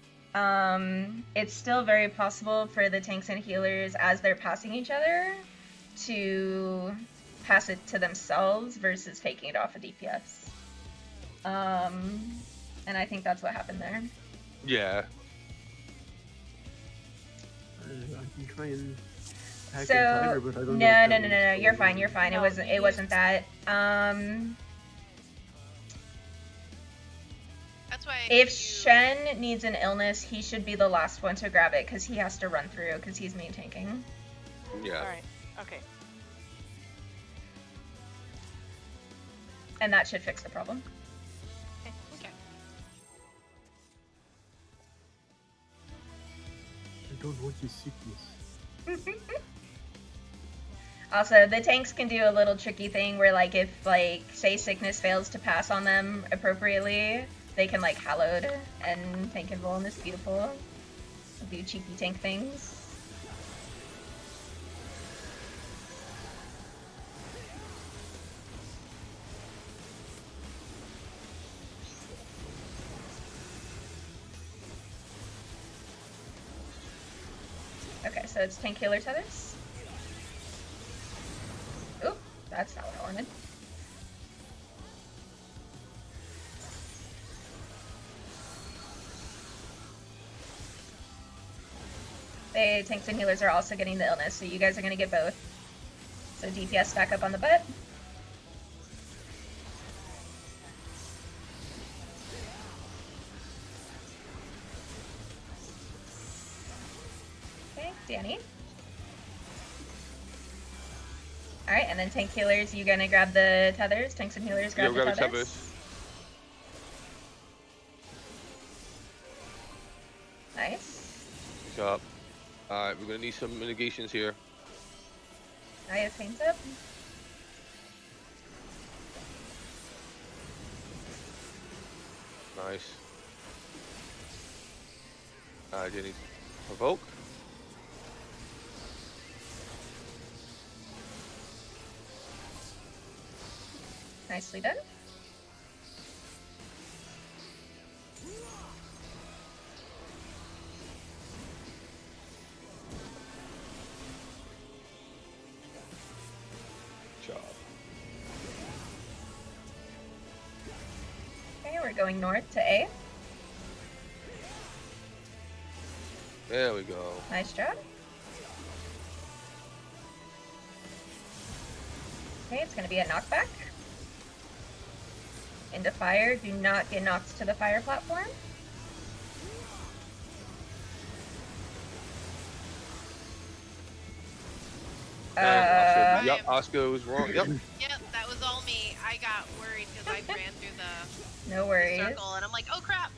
it's still very possible for the tanks and healers, as they're passing each other, to pass it to themselves versus taking it off a DPS. And I think that's what happened there. Yeah. I can try and hack So and tiger, but I don't know. no, if that no, no, one's no, no. You're going fine. on. You're fine. No, It you wasn't used- that. That's why. If you- Shen needs an illness, he should be the last one to grab it because he has to run through because he's main tanking. Yeah. All right. Okay. And that should fix the problem. Okay. I don't want your sickness. Also, the tanks can do a little tricky thing where, like, if, like, say sickness fails to pass on them appropriately, they can, like, hallowed and tank and roll, and it's beautiful. Do cheeky tank things. Okay, so it's tank healer tethers. Oop, that's not what I wanted. They tanks and healers are also getting the illness, so you guys are gonna get both. So DPS stack up on the butt. Okay, Danny. Alright, and then tank healers, you gonna grab the tethers? Tanks and healers grab Yeah, the grab the tethers? tethers. Nice. Good job. Alright, we're gonna need some mitigations here. Nice, hands up. Nice. Alright, Jenny. Provoke. Nicely done. Good job. Okay, we're going north to A. There we go. Nice job. Okay, it's gonna be a knockback. Into fire. Do not get knocked to the fire platform. And Oscar, yep, Oscar was wrong. Yep. Yep, that was all me. I got worried because I ran through the No worries. circle and I'm like, oh crap.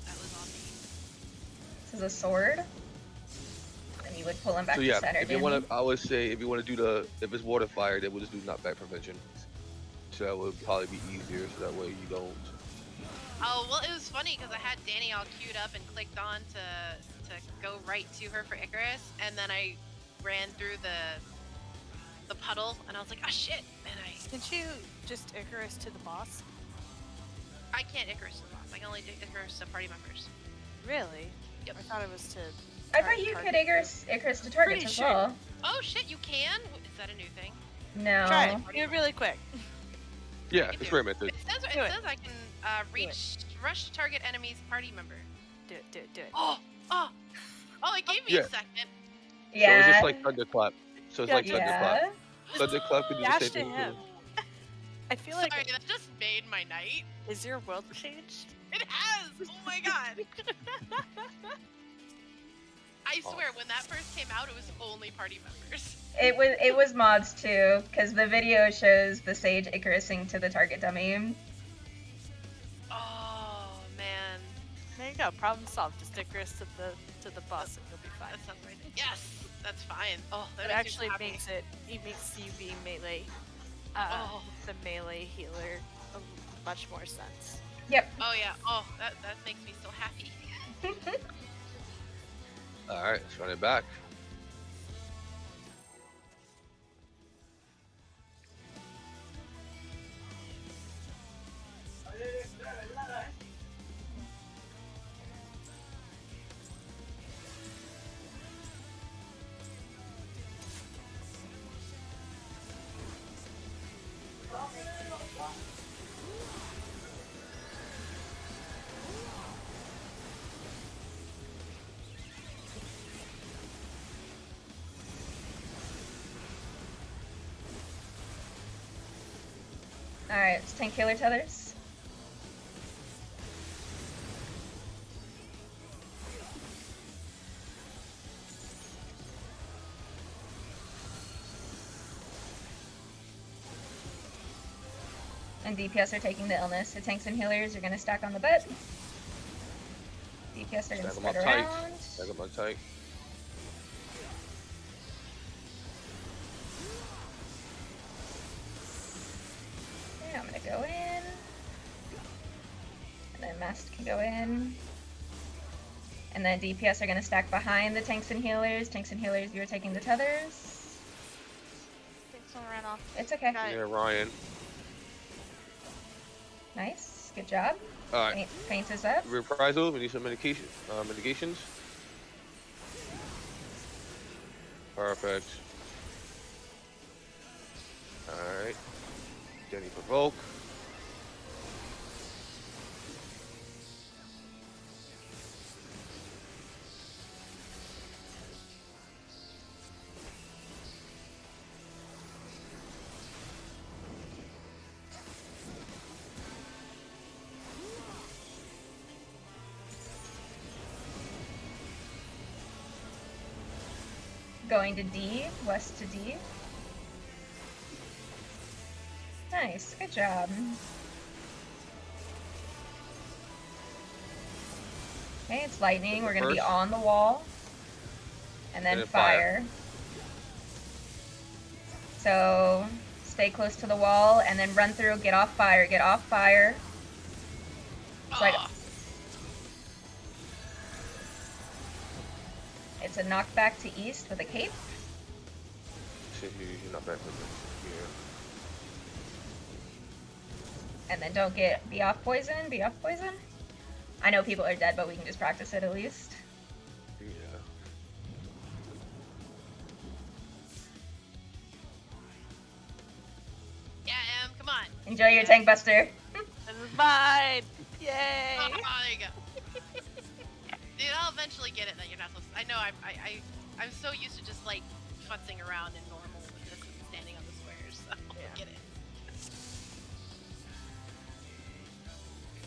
That was on me. This is a sword. And you would pull him back So to yeah, center. if you Danny. want to, I would say if you want to do if it's water fire, then we'll just do knockback prevention. So that would probably be easier. So that way you don't. Oh, well, it was funny because I had Danny all queued up and clicked on to go right to her for Icarus, and then I ran through the puddle, and I was like, oh shit, and Didn't you just Icarus to the boss? I can't Icarus to the boss. I can only do Icarus to party members. Really? Yep. I thought it was to. I thought you could Icarus to targets Pretty as sure. well. Oh shit, you can? Is that a new thing? No. Try it. Do it really quick. Yeah, I can do experimented. It says Do it. I can rush target enemy's party member. Do it. Do it. Do it. Oh, it gave me Yeah. a second. So Yeah. it's just like thunderclap. So it's Yeah, like yeah. thunderclap. Thunderclap can do the Dash same to thing. him. too. I feel Sorry, like. that just made my night. Is your world changed? It has! Oh my god! I swear, when that first came out, it was only party members. It was mods too, because the video shows the Sage Icarusing to the target dummy. Oh man, There you go. Problem solved. Just Icarus to the boss, and you'll be fine. that sounds right. Yes, that's fine. Oh, that It makes actually me happy. makes you being melee, Oh. the melee healer, much more sense. Yep. Oh yeah. Oh, that makes me so happy. All right, let's run it back. Alright, let's tank healer tethers. And DPS are taking the illness. So tanks and healers are gonna stack on the butt. DPS are gonna Stack 'em spread up tight. around. Stack 'em up tight. Okay, I'm gonna go in. And then Mast can go in. And then DPS are gonna stack behind the tanks and healers. Tanks and healers, you're taking the tethers. I think someone ran off. It's okay. Got it. Yeah, Ryan. Nice. Good job. Alright. Paint is up. Reprisal, we need some mitigations. Perfect. Alright. Jenny provoke. Going to D, west to D. Nice, good job. Okay, it's lightning. We're gonna be First. on the wall. And then fire. So stay close to the wall and then run through, get off fire, get off fire. So it's a knockback to east with a cape. Shit, you're not back with me. And then don't be off poison, be off poison. I know people are dead, but we can just practice it at least. Yeah. Yeah, Em, come on. Enjoy your tank buster. This is mine! Yay! Oh, there you go. Dude, I'll eventually get it that you're not supposed to. I know I'm so used to just like futzing around in normal with this and standing on the squares, so I'll get it.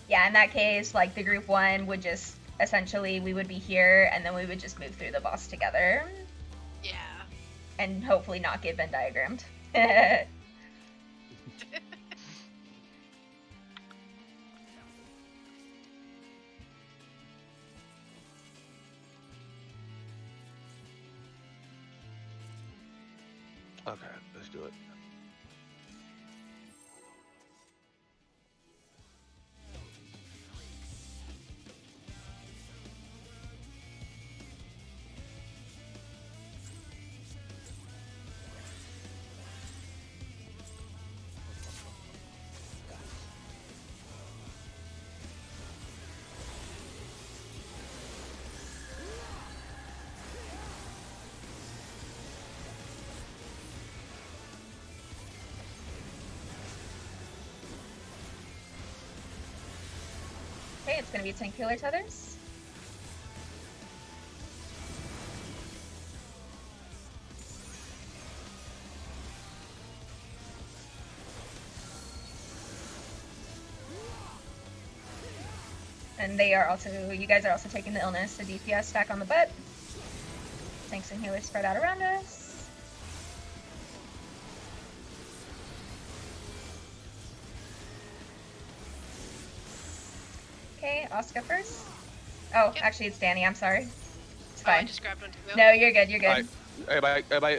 Yeah, in that case, like the group one would just essentially we would be here and then we would just move through the boss together. Yeah. And hopefully not get Venn diagrammed. Okay, let's do it. Okay, it's gonna be tank healer tethers. And they are also, you guys are also taking the illness, so DPS stack on the butt. Tanks and healers spread out around us. Okay, Oscar first. Oh, Yep. actually it's Danny, I'm sorry. It's Oh, I fine. just grabbed one too. No, you're good, you're good. Alright, everybody,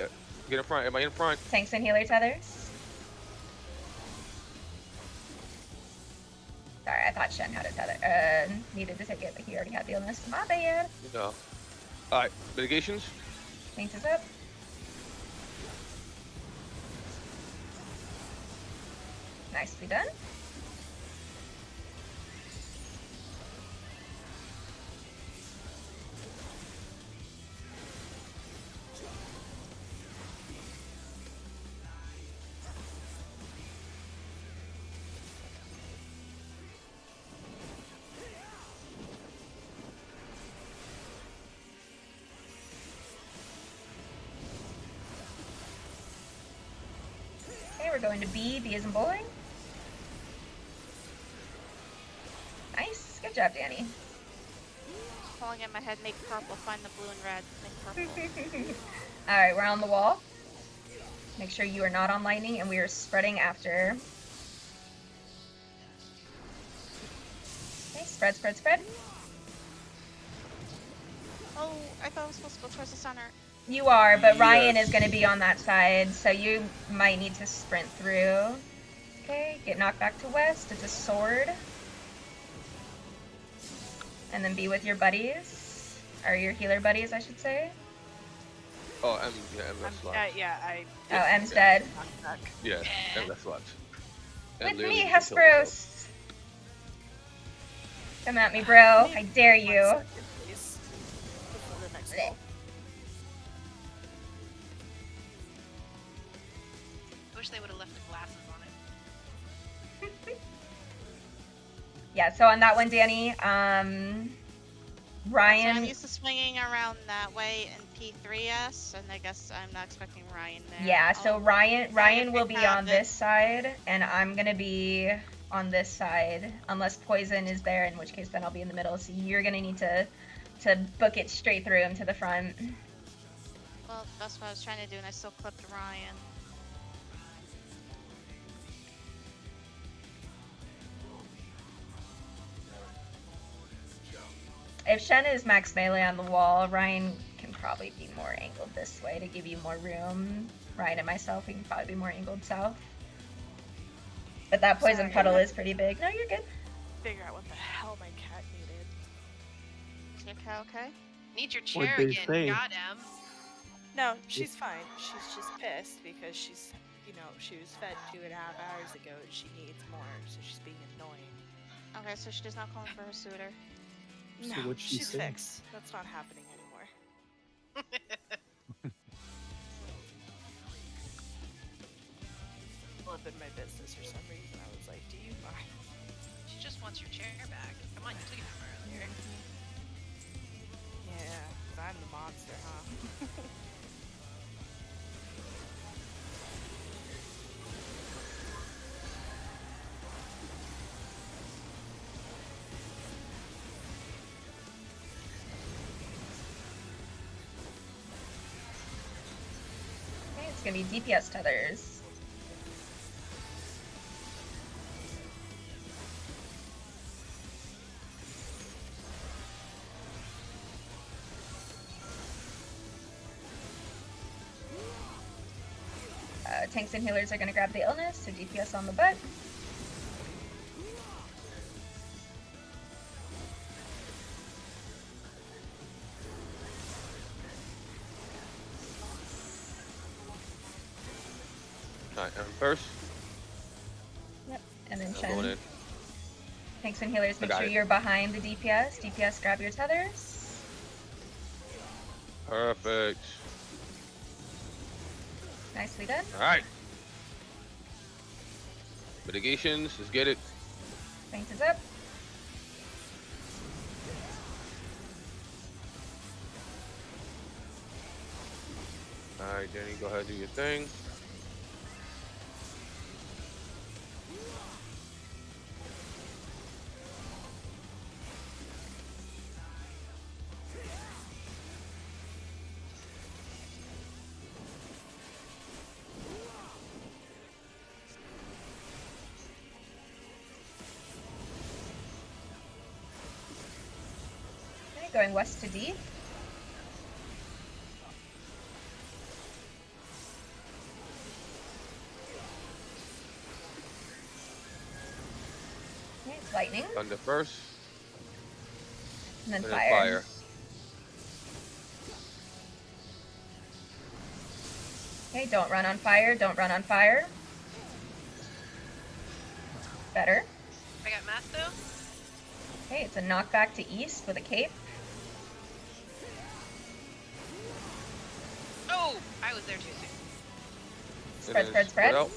get in front. Everybody in front. Tanks and healer tethers. Sorry, I thought Shen had a tether. Needed to take it, but he already had the illness. My bad. You know. Alright, mitigations. Paint is up. Nicely done. Okay, we're going to B. B is in bowling. Good job, Danny. Pulling in my head, make purple, find the blue and red, make purple. Alright, we're on the wall. Make sure you are not on lightning, and we are spreading after. Okay, spread, spread, spread. Oh, I thought I was supposed to go towards the center. You are, but Ryan Yes. is going to be on that side, so you might need to sprint through. Okay, get knocked back to west. It's a sword. And then be with your buddies. Or your healer buddies, I should say. Oh, M left slot. I. Oh, M's dead. knocked back. Yeah, M left slot. With literally me, you can kill yourself. Hesperos! Come at me, bro. I dare 1 you. second, please. Before the next Blech. roll. I wish they would have left the glasses on it. Yeah, so on that one, Danny, So I'm Ryan. used to swinging around that way in P3S, and I guess I'm not expecting Ryan there. Yeah, so Oh, Ryan will be found on it. this side, and I'm gonna be on this side, unless Poison is there, in which case then I'll be in the middle. So you're gonna need to book it straight through him to the front. Well, that's what I was trying to do, and I still clipped Ryan. If Shen is max melee on the wall, Ryan can probably be more angled this way to give you more room. Ryan and myself, we can probably be more angled south. But that poison Sorry, puddle I- is pretty big. No, you're good. Figure out what the hell my cat needed. Is your cow okay? Need your What'd chair they again, say? goddamn. No, she's fine. She's just pissed because she's, she was fed 2.5 hours ago and she needs more, so she's being annoying. Okay, so she's not calling for her suitor. So No, what'd she she's say? fixed. That's not happening anymore. Lip in my business for some reason. I was like, do you mind? She just wants your chair back. Come on, you took it from her earlier. Yeah, 'cause I'm the monster, huh? Okay, it's gonna be DPS tethers. Tanks and healers are gonna grab the illness, so DPS on the butt. Alright, M first. Yep, and then I'm going Shen. in. Tanks and healers, I make got sure it. you're behind the DPS. DPS, grab your tethers. Perfect. Nicely done. Alright. Mitigations, let's get it. Faint is up. Alright, Danny, go ahead and do your thing. Okay, going west to D. Okay, it's lightning, Thunder first, and then and then fire. fire. Okay, don't run on fire, don't run on fire. Better. I got Masto. Okay, it's a knockback to east with a cape. Oh, I was there too soon. Spread, And spread, then spread. out.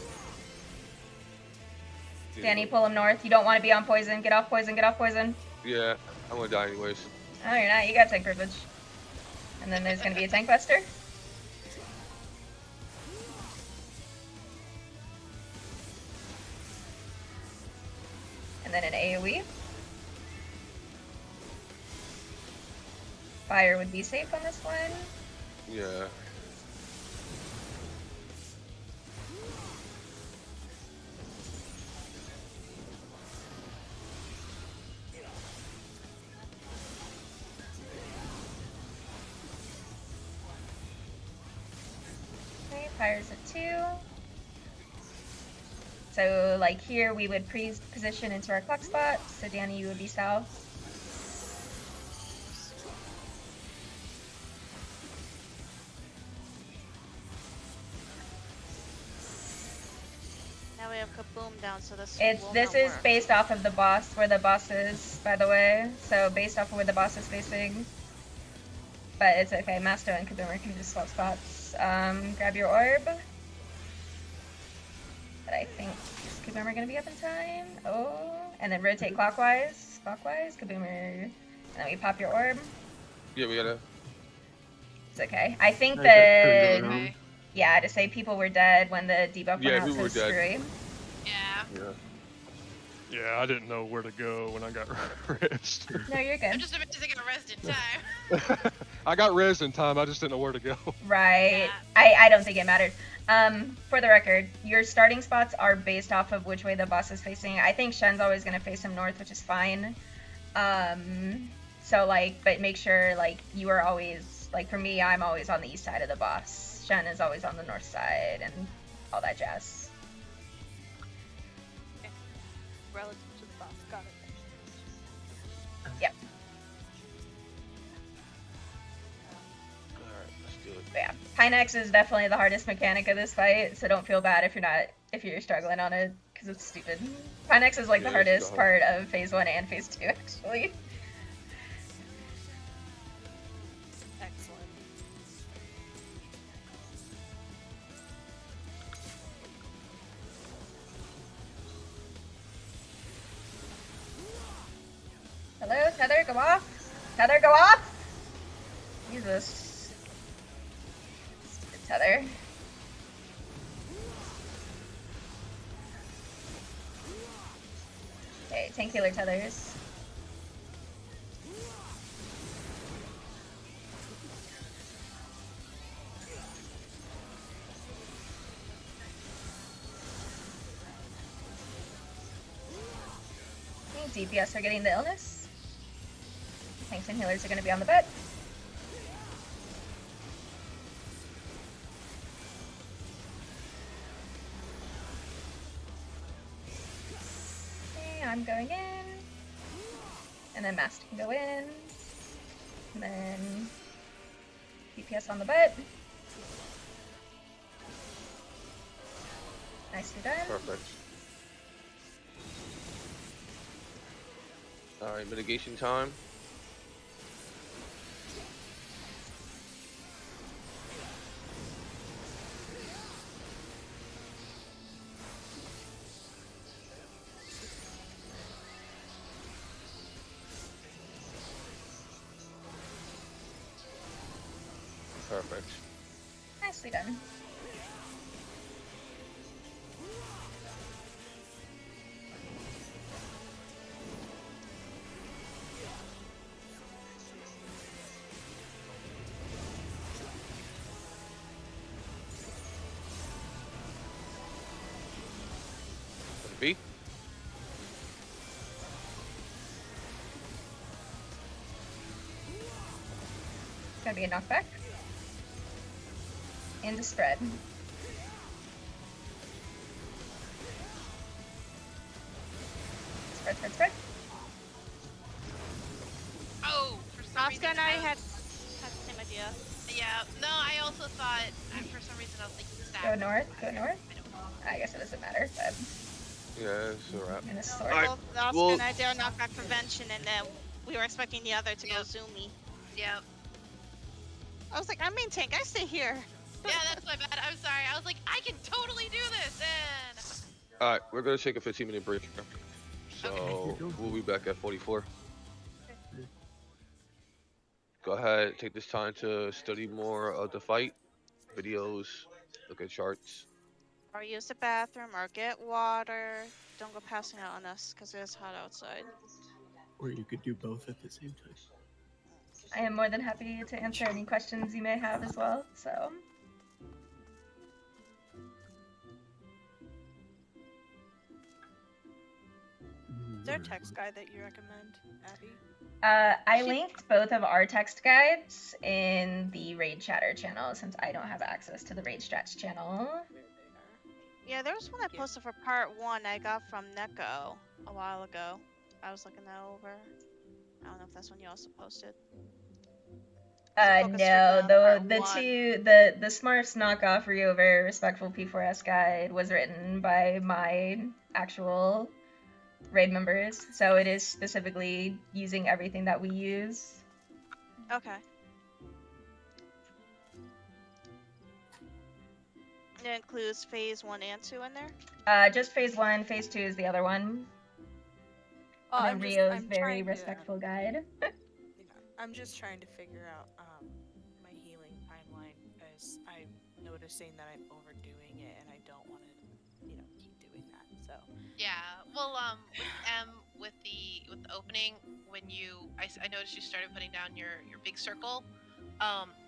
Danny, pull him north. You don't want to be on poison. Get off poison, get off poison. Yeah, I'm gonna die anyways. Oh, you're not. You got tank privilege. And then there's going to be a tank buster. And then an AoE. fire would be safe on this one. Yeah. Okay, fire's at 2. So like here we would position into our clock spot. So Danny, you would be south. Now we have kaboom down, so this This is based off of the boss, where the boss is, by the way. So based off of where the boss is facing. But it's okay. Masto and Kaboomer can just swap spots. Grab your orb. But I think is Kaboomer gonna be up in time? Oh, and then rotate clockwise. Clockwise, Kaboomer. And then we pop your orb. Yeah, we gotta. It's okay. I think I got turned the around. yeah, to say people were dead when the debuff Yeah, went out, we so were dead. screwy. Yeah. Yeah. Yeah, I didn't know where to go when I got rizzed. No, you're I'm good. just amazed I got rest in time. I got rizzed in time, I just didn't know where to go. Right. Yeah. I don't think it matters. For the record, your starting spots are based off of which way the boss is facing. I think Shen's always gonna face him north, which is fine. So like, but make sure like you are always like for me, I'm always on the east side of the boss. Shen is always on the north side and all that jazz. Relative to the boss. Got it. Yep. Alright, let's do it. But yeah, Pinex is definitely the hardest mechanic of this fight, so don't feel bad if you're struggling on it because it's stupid. Pinex is like Yeah, the it's hardest the part of phase 1 and phase 2 actually. Excellent. Hello, Tether, go off! Tether, go off! Jesus. Stupid Tether. Okay, tank healer tethers. Okay, DPS are getting the illness. Tanks and healers are going to be on the bed. Okay, I'm going in. And then Master can go in. And then DPS on the bed. Nicely done. Perfect. Alright, mitigation time. Perfect. Nicely done. B. Gonna be a knockback. And a spread. Spread, spread, spread. Oh, for some Oscar reason and I had the same idea. Yeah, no, I also thought for some reason I was like Go stack. north, go north. I don't know. I guess it doesn't matter, but Yeah, it's alright. in a sword. Alright, Both Oscar well- and I did our knockback prevention, and then we were expecting the other to go Yep. zoomy. Yep. I was like, I'm main tank. I stay here. Yeah, that's my bad. I'm sorry. I was like, I can totally do this, and Alright, we're gonna take a 15-minute break here. So Okay. we'll be back at 44. Go ahead, take this time to study more of the fight, videos, look at charts. Or use the bathroom, or get water. Don't go passing out on us, because it's hot outside. Or you could do both at the same time. I am more than happy to answer any questions you may have as well. So. Is there a text guide that you recommend, Abby? I linked both of our text guides in the Raid Chatter channel since I don't have access to the Raid Strats channel. Yeah, there was one I posted for part 1 I got from Neko a while ago. I was looking that over. I don't know if that's one you also posted. No, the Smurfs knockoff Rio Very Respectful P4S guide was written by my actual raid members, so it is specifically using everything that we use. Okay. It includes phase 1 and 2 in there? Just phase 1, phase 2 is the other one. Oh, And then Rio's very trying respectful guide. I'm just trying to figure out my healing timeline because I'm noticing that I'm overdoing it and I don't want to, keep doing that. So Yeah. Well, with the opening, when I noticed you started putting down your big circle.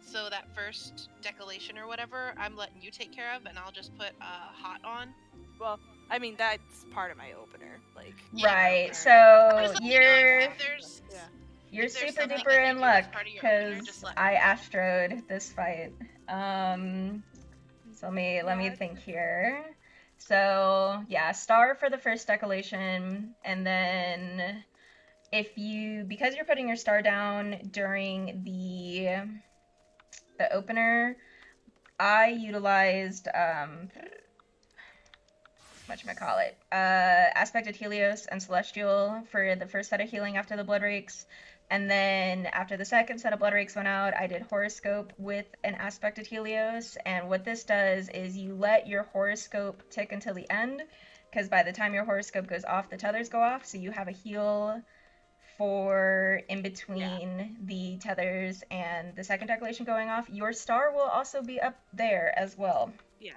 So that first decolation or whatever, I'm letting you take care of, and I'll just put hot on. well, I mean that's part of my opener, like. Yeah. Right. Opener. So you're if there's super something duper that you in do as luck part of your opener, because just let I me know. astroed this fight. So let me think here. So yeah, star for the first decolation, and then because you're putting your star down during the opener, I utilized whatchamacallit, Aspected Helios and Celestial for the first set of healing after the Blood Rakes. And then after the second set of Blood Rakes went out, I did Horoscope with an Aspected Helios. And what this does is you let your Horoscope tick until the end, because by the time your Horoscope goes off, the tethers go off, so you have a heal for in between the tethers and the second decolation going off. Your star will also be up there as well. Yeah.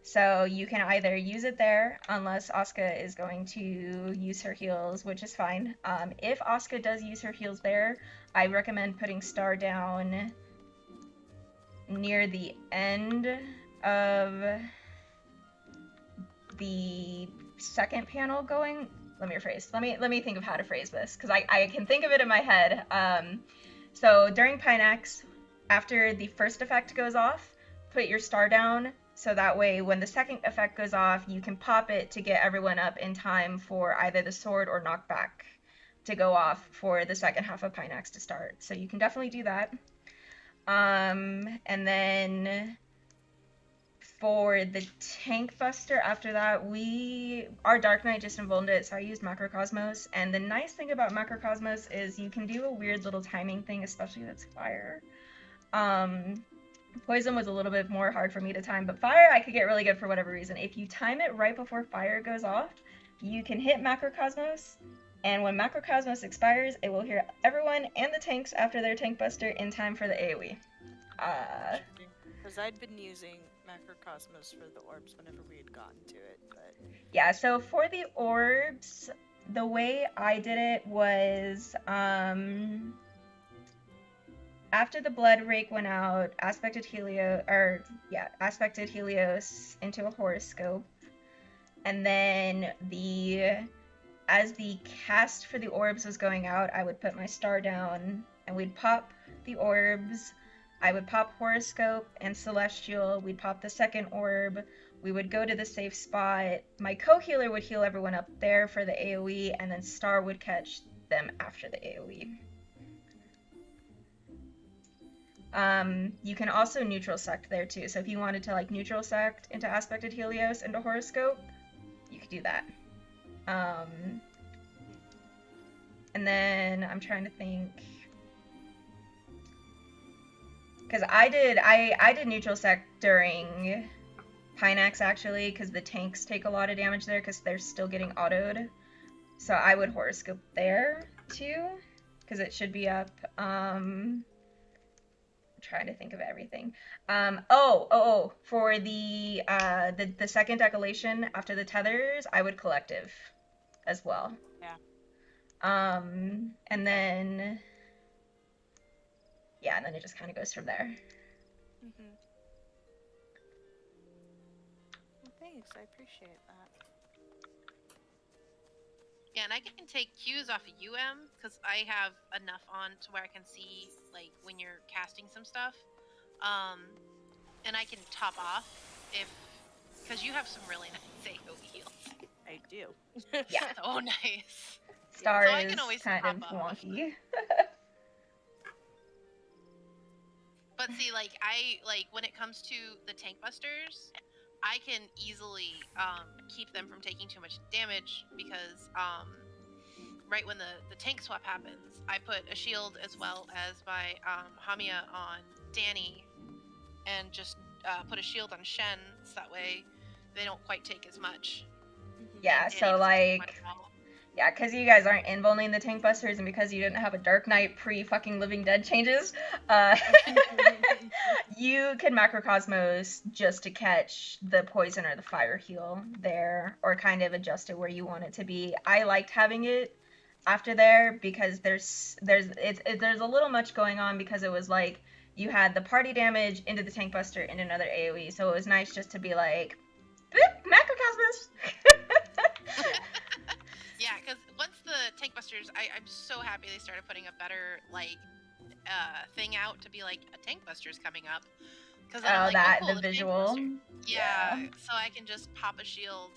So you can either use it there, unless Asuka is going to use her heals, which is fine. If Asuka does use her heals there, I recommend putting star down near the end of the second panel going. Let me rephrase. Let me think of how to phrase this, because I can think of it in my head. So during Pinex, after the first effect goes off, put your star down, so that way when the second effect goes off, you can pop it to get everyone up in time for either the sword or knockback to go off for the second half of Pinex to start. So you can definitely do that. And then for the tank buster after that, our Dark Knight just invulned it, so I used Macrocosmos. And the nice thing about Macrocosmos is you can do a weird little timing thing, especially if it's fire. Poison was a little bit more hard for me to time, but fire I could get really good for whatever reason. If you time it right before fire goes off, you can hit Macrocosmos, and when Macrocosmos expires, it will heal everyone and the tanks after their tank buster in time for the AoE. Because I'd been using Macrocosmos for the orbs whenever we had gotten to it, but... Yeah, so for the orbs, the way I did it was, after the Blood Rake went out, Aspected Helios into a Horoscope, and then as the cast for the orbs was going out, I would put my star down, and we'd pop the orbs. I would pop Horoscope and Celestial, we'd pop the second orb, we would go to the safe spot, my co-healer would heal everyone up there for the AoE, and then Star would catch them after the AoE. You can also neutral sect there too, so if you wanted to neutral sect into Aspected Helios into Horoscope, you could do that. And then I'm trying to think, because I did neutral sect during Pinex actually, because the tanks take a lot of damage there because they're still getting autoed. So I would Horoscope there too, because it should be up. Trying to think of everything. For the second decolation after the tethers, I would collective as well. Yeah. And then yeah, and then it just kind of goes from there. Mm-hmm. Well, thanks. I appreciate that. Yeah, and I can take cues off of because I have enough on to where I can see like when you're casting some stuff, and I can top off because you have some really nice AoE heals. I do. Yeah. So nice. Star So I is can always kind top of off. wonky. But see, like when it comes to the tank busters, I can easily keep them from taking too much damage because right when the tank swap happens, I put a shield as well as my Hamia on Danny, and just put a shield on Shen, so that way they don't quite take as much. Yeah, And so Danny doesn't take like, much at all. yeah, because you guys aren't invulning the tank busters, and because you didn't have a Dark Knight pre-fucking Living Dead changes, you can Macrocosmos just to catch the poison or the fire heal there, or kind of adjust it where you want it to be. I liked having it after there because there's a little much going on, because it was like you had the party damage into the tank buster into another AoE, so it was nice just to be like, boop, Macrocosmos. Yeah, because once the tank busters, I'm so happy they started putting a better like thing out to be like a tank buster's coming up. Because then I'm like, that oh cool, the the tank visual. buster. Yeah, so I can just pop a shield,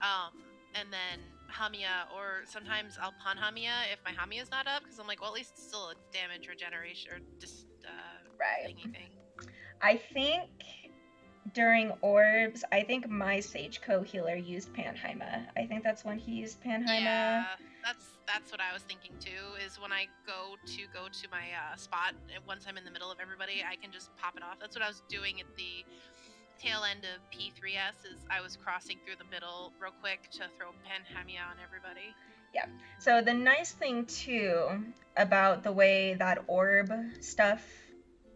and then Hamia, or sometimes I'll pun Hamia if my Hamia's not up, because I'm like, well, at least it's still a damage regeneration or just Right. thingy thing. I think during orbs, I think my Sage co-healer used Panheima. I think that's when he used Panheima. Yeah, that's what I was thinking too. Is when I go to my spot, and once I'm in the middle of everybody, I can just pop it off. That's what I was doing at the tail end of P3S. Is I was crossing through the middle real quick to throw Panheimia on everybody. Yeah. So the nice thing too about the way that orb stuff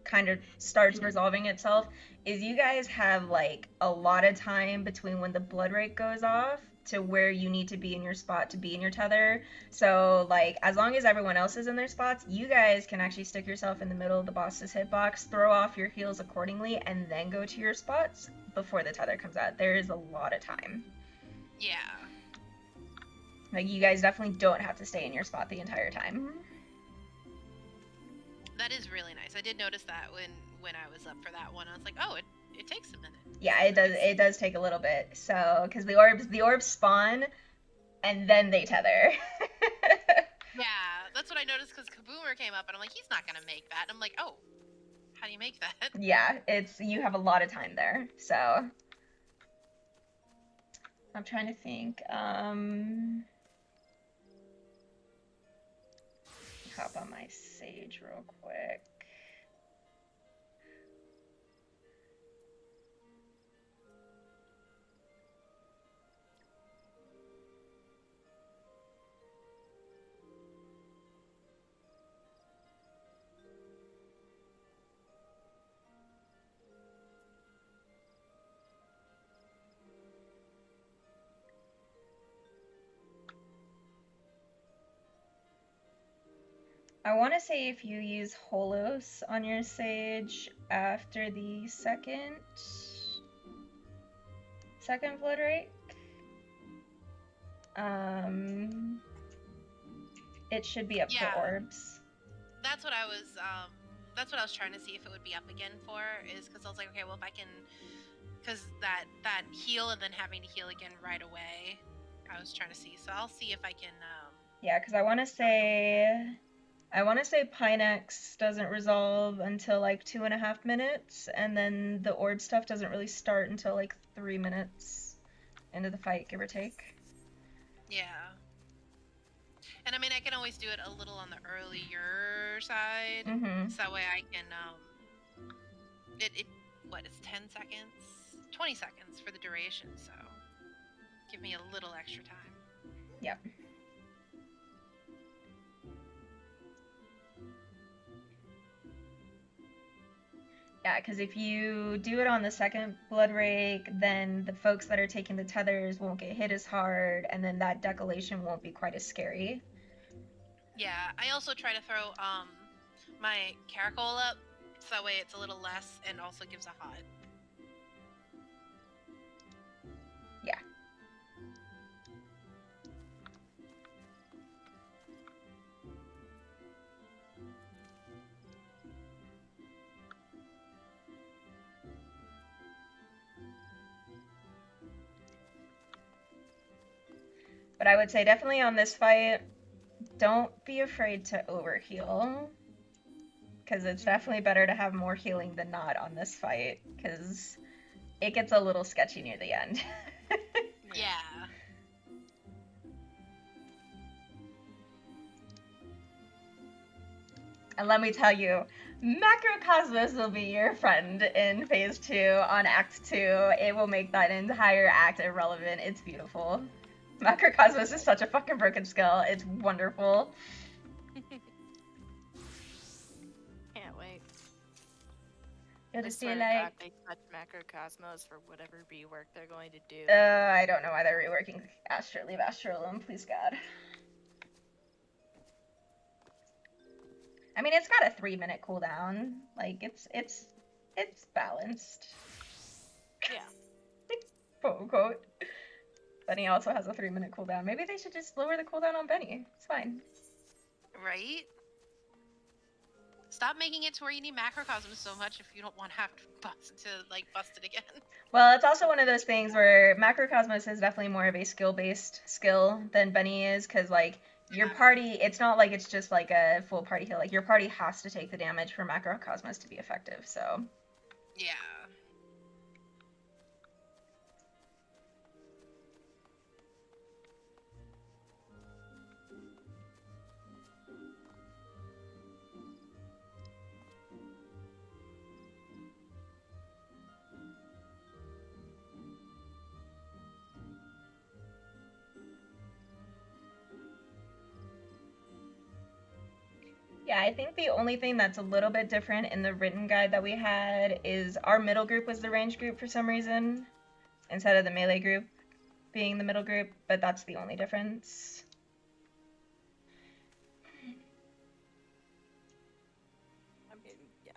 kind of starts resolving itself is you guys have like a lot of time between when the blood rate goes off to where you need to be in your spot to be in your tether. So like as long as everyone else is in their spots, you guys can actually stick yourself in the middle of the boss's hitbox, throw off your heals accordingly, and then go to your spots before the tether comes out. There is a lot of time. Yeah. Like you guys definitely don't have to stay in your spot the entire time. That is really nice. I did notice that when I was up for that one. I was like, oh, it takes a minute. Yeah, it does. It does take a little bit. So, because the orbs spawn, and then they tether. Yeah, that's what I noticed because Kaboomer came up, and I'm like, he's not gonna make that. And I'm like, oh, how do you make that? Yeah, you have a lot of time there. So, I'm trying to think. Hop on my Sage real quick. I want to say if you use Holos on your Sage after the second blood rate, it should be up for orbs. That's what I was trying to see if it would be up again for, is because I was like, okay, well, if I can, because that heal and then having to heal again right away, I was trying to see. So I'll see if I can. Yeah, because I want to say Pinex doesn't resolve until like 2.5 minutes, and then the orb stuff doesn't really start until like 3 minutes into the fight, give or take. Yeah. And I mean, I can always do it a little on the earlier side, so that way I can, it's 10 seconds? 20 seconds for the duration, so give me a little extra time. Yep. Yeah, because if you do it on the second blood rake, then the folks that are taking the tethers won't get hit as hard, and then that decolation won't be quite as scary. Yeah, I also try to throw my caracol up, so that way it's a little less and also gives a hot. Yeah. But I would say definitely on this fight, don't be afraid to overheal. Because it's definitely better to have more healing than not on this fight. Because it gets a little sketchy near the end. Yeah. And let me tell you, Macrocosmos will be your friend in Phase 2 on Act 2. It will make that entire act irrelevant. It's beautiful. Macrocosmos is such a fucking broken skill. It's wonderful. Can't wait. I I just swear feel to God, like... they touch Macrocosmos for whatever rework they're going to do. I don't know why they're reworking Leave Astro alone, please God. I mean, it's got a 3-minute cooldown. Like, it's balanced. Yeah. Quote unquote. Benny also has a 3-minute cooldown. Maybe they should just lower the cooldown on Benny. It's fine. Right? Stop making it to where you need macrocosm so much if you don't want to have to bust it again. Well, it's also one of those things where Macrocosmos is definitely more of a skill-based skill than Benny is, because, like, your party, it's not like it's just, like, a full party heal. Like, your party has to take the damage for Macrocosmos to be effective, so... Yeah. Yeah, I think the only thing that's a little bit different in the written guide that we had is our middle group was the range group for some reason, instead of the melee group being the middle group, but that's the only difference. I mean, yeah.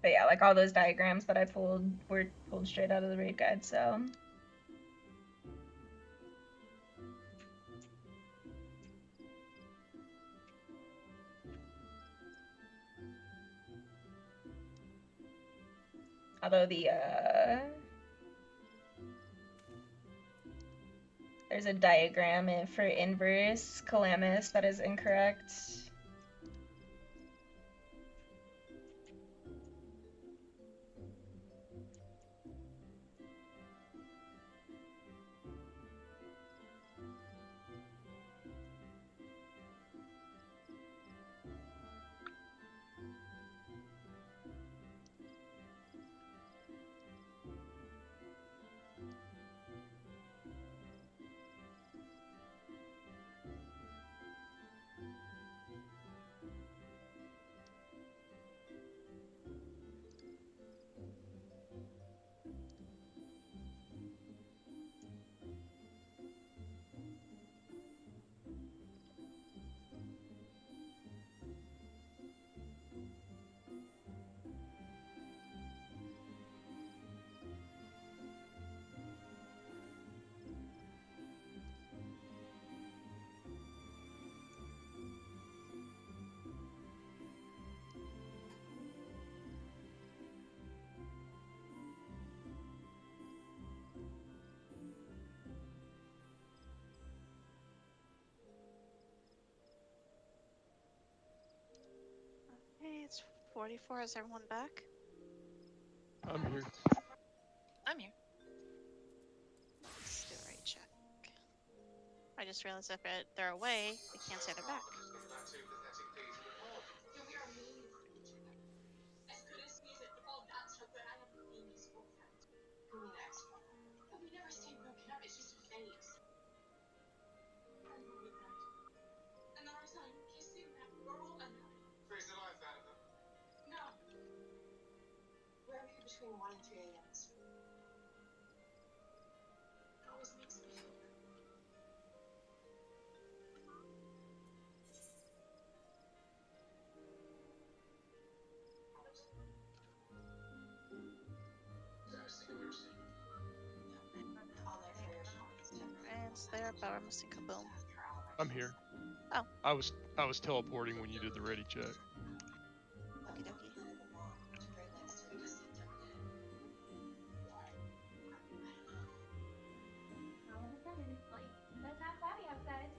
But yeah, like all those diagrams that I pulled were pulled straight out of the raid guide, so... Although there's a diagram for inverse Calamus that is incorrect. Okay, it's 44. Is everyone back? I'm here. I'm here. Let's do a rate check. I just realized if they're away, we can't say they're back. there, but we're missing Kaboom. I'm here. Oh. I was teleporting when you did the ready check. Okie dokie. All of a sudden, it's like, that's not cloudy outside.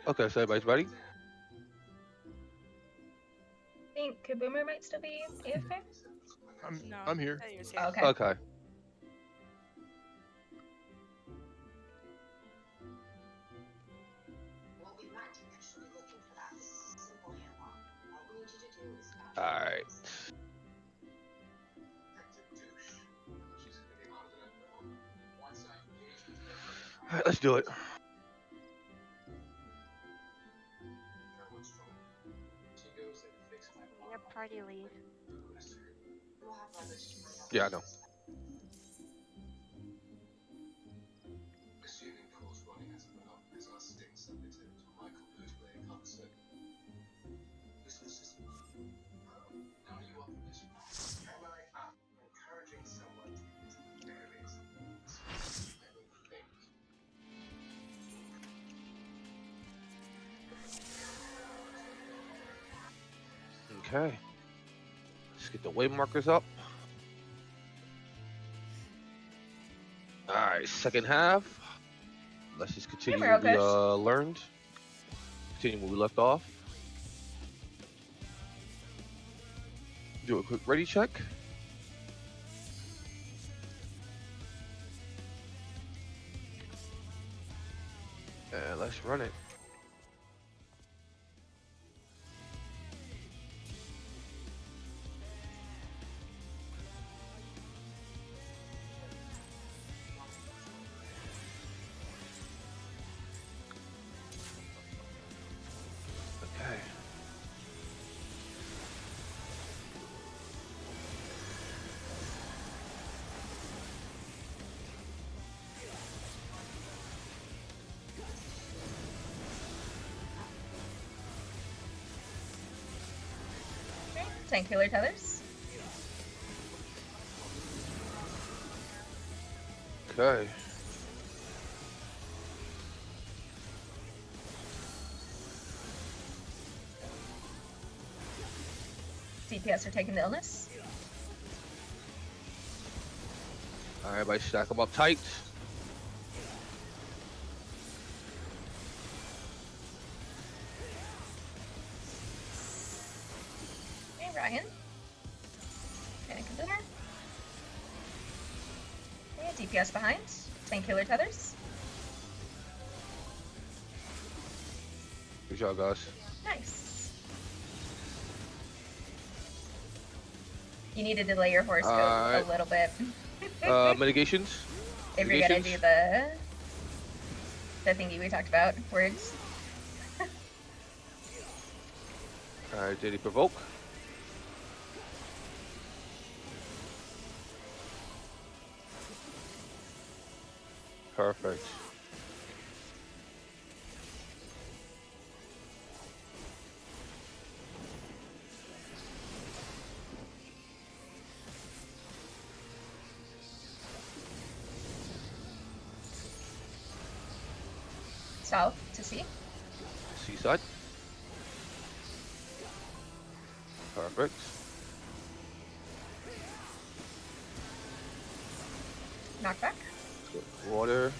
Okay, so everybody's ready? I think Kaboomer might still be AFK. I'm here. Hey, yours here. Okay. Okay. Alright. Alright, let's do it. Your party lead. Yeah, I know. Okay. Let's get the wave markers up. Alright, second half. Let's just continue what we Marocos. learned. Continue where we left off. Do a quick ready check. And let's run it. Okay. Tank healer tethers. Okay. DPS are taking the illness. Alright, everybody stack them up tight. Hey, Ryan. Okay, Kaboomer. Okay, DPS behind. Tank healer tethers. Good job, guys. Nice. You need to delay your horse go Alright. a little bit. Mitigations? If you're gonna do Mitigations? the thingy we talked about, words. Alright, did he provoke? Perfect. South to sea. Seaside. Perfect. Knockback. Let's go water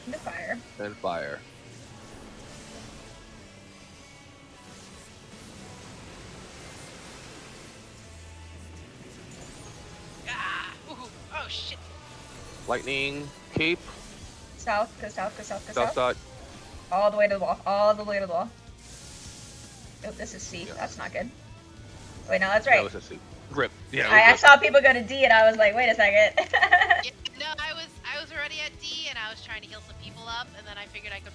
Into fire. and fire. Ah! Ooh, oh shit! Lightning, cape, South, go south, go south, go south south. side. All the way to the wall. All the way to the wall. Oh, this is C. Yeah. That's not good. Wait, no, that's That right. was a C. Grip. Yeah. I saw people go to D, and I was like, wait a second. Yeah, no, I was already at D, and I was trying to heal some people up, and then I figured I could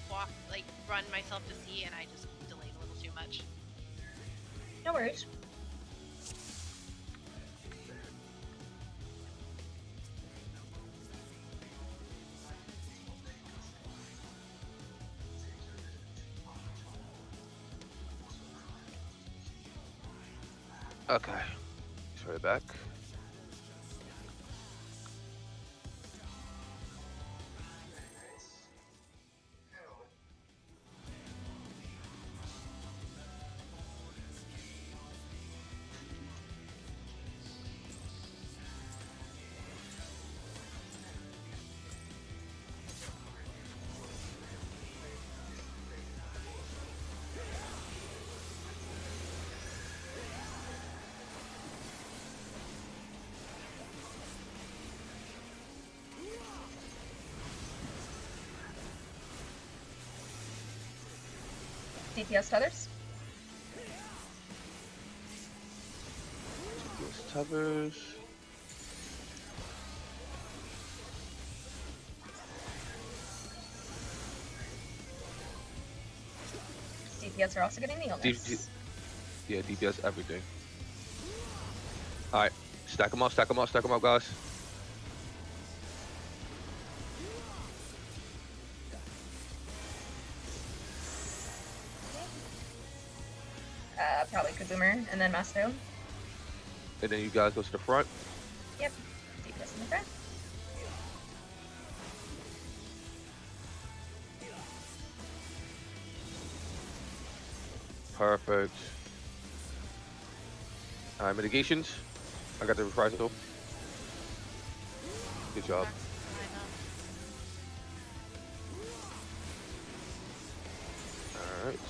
run myself to C, and I just delayed a little too much. No worries. Okay. Sorry, back. DPS feathers. DPS tethers. DPS are also getting the illness. Yeah, DPS everything. All right, stack them up, stack them up, stack them up, guys. Probably Kaboomer, and then Masto. And then you guys go to the front. Yep. DPS in the front. Perfect. All right, mitigations. I got the reprisal. Good job. All right.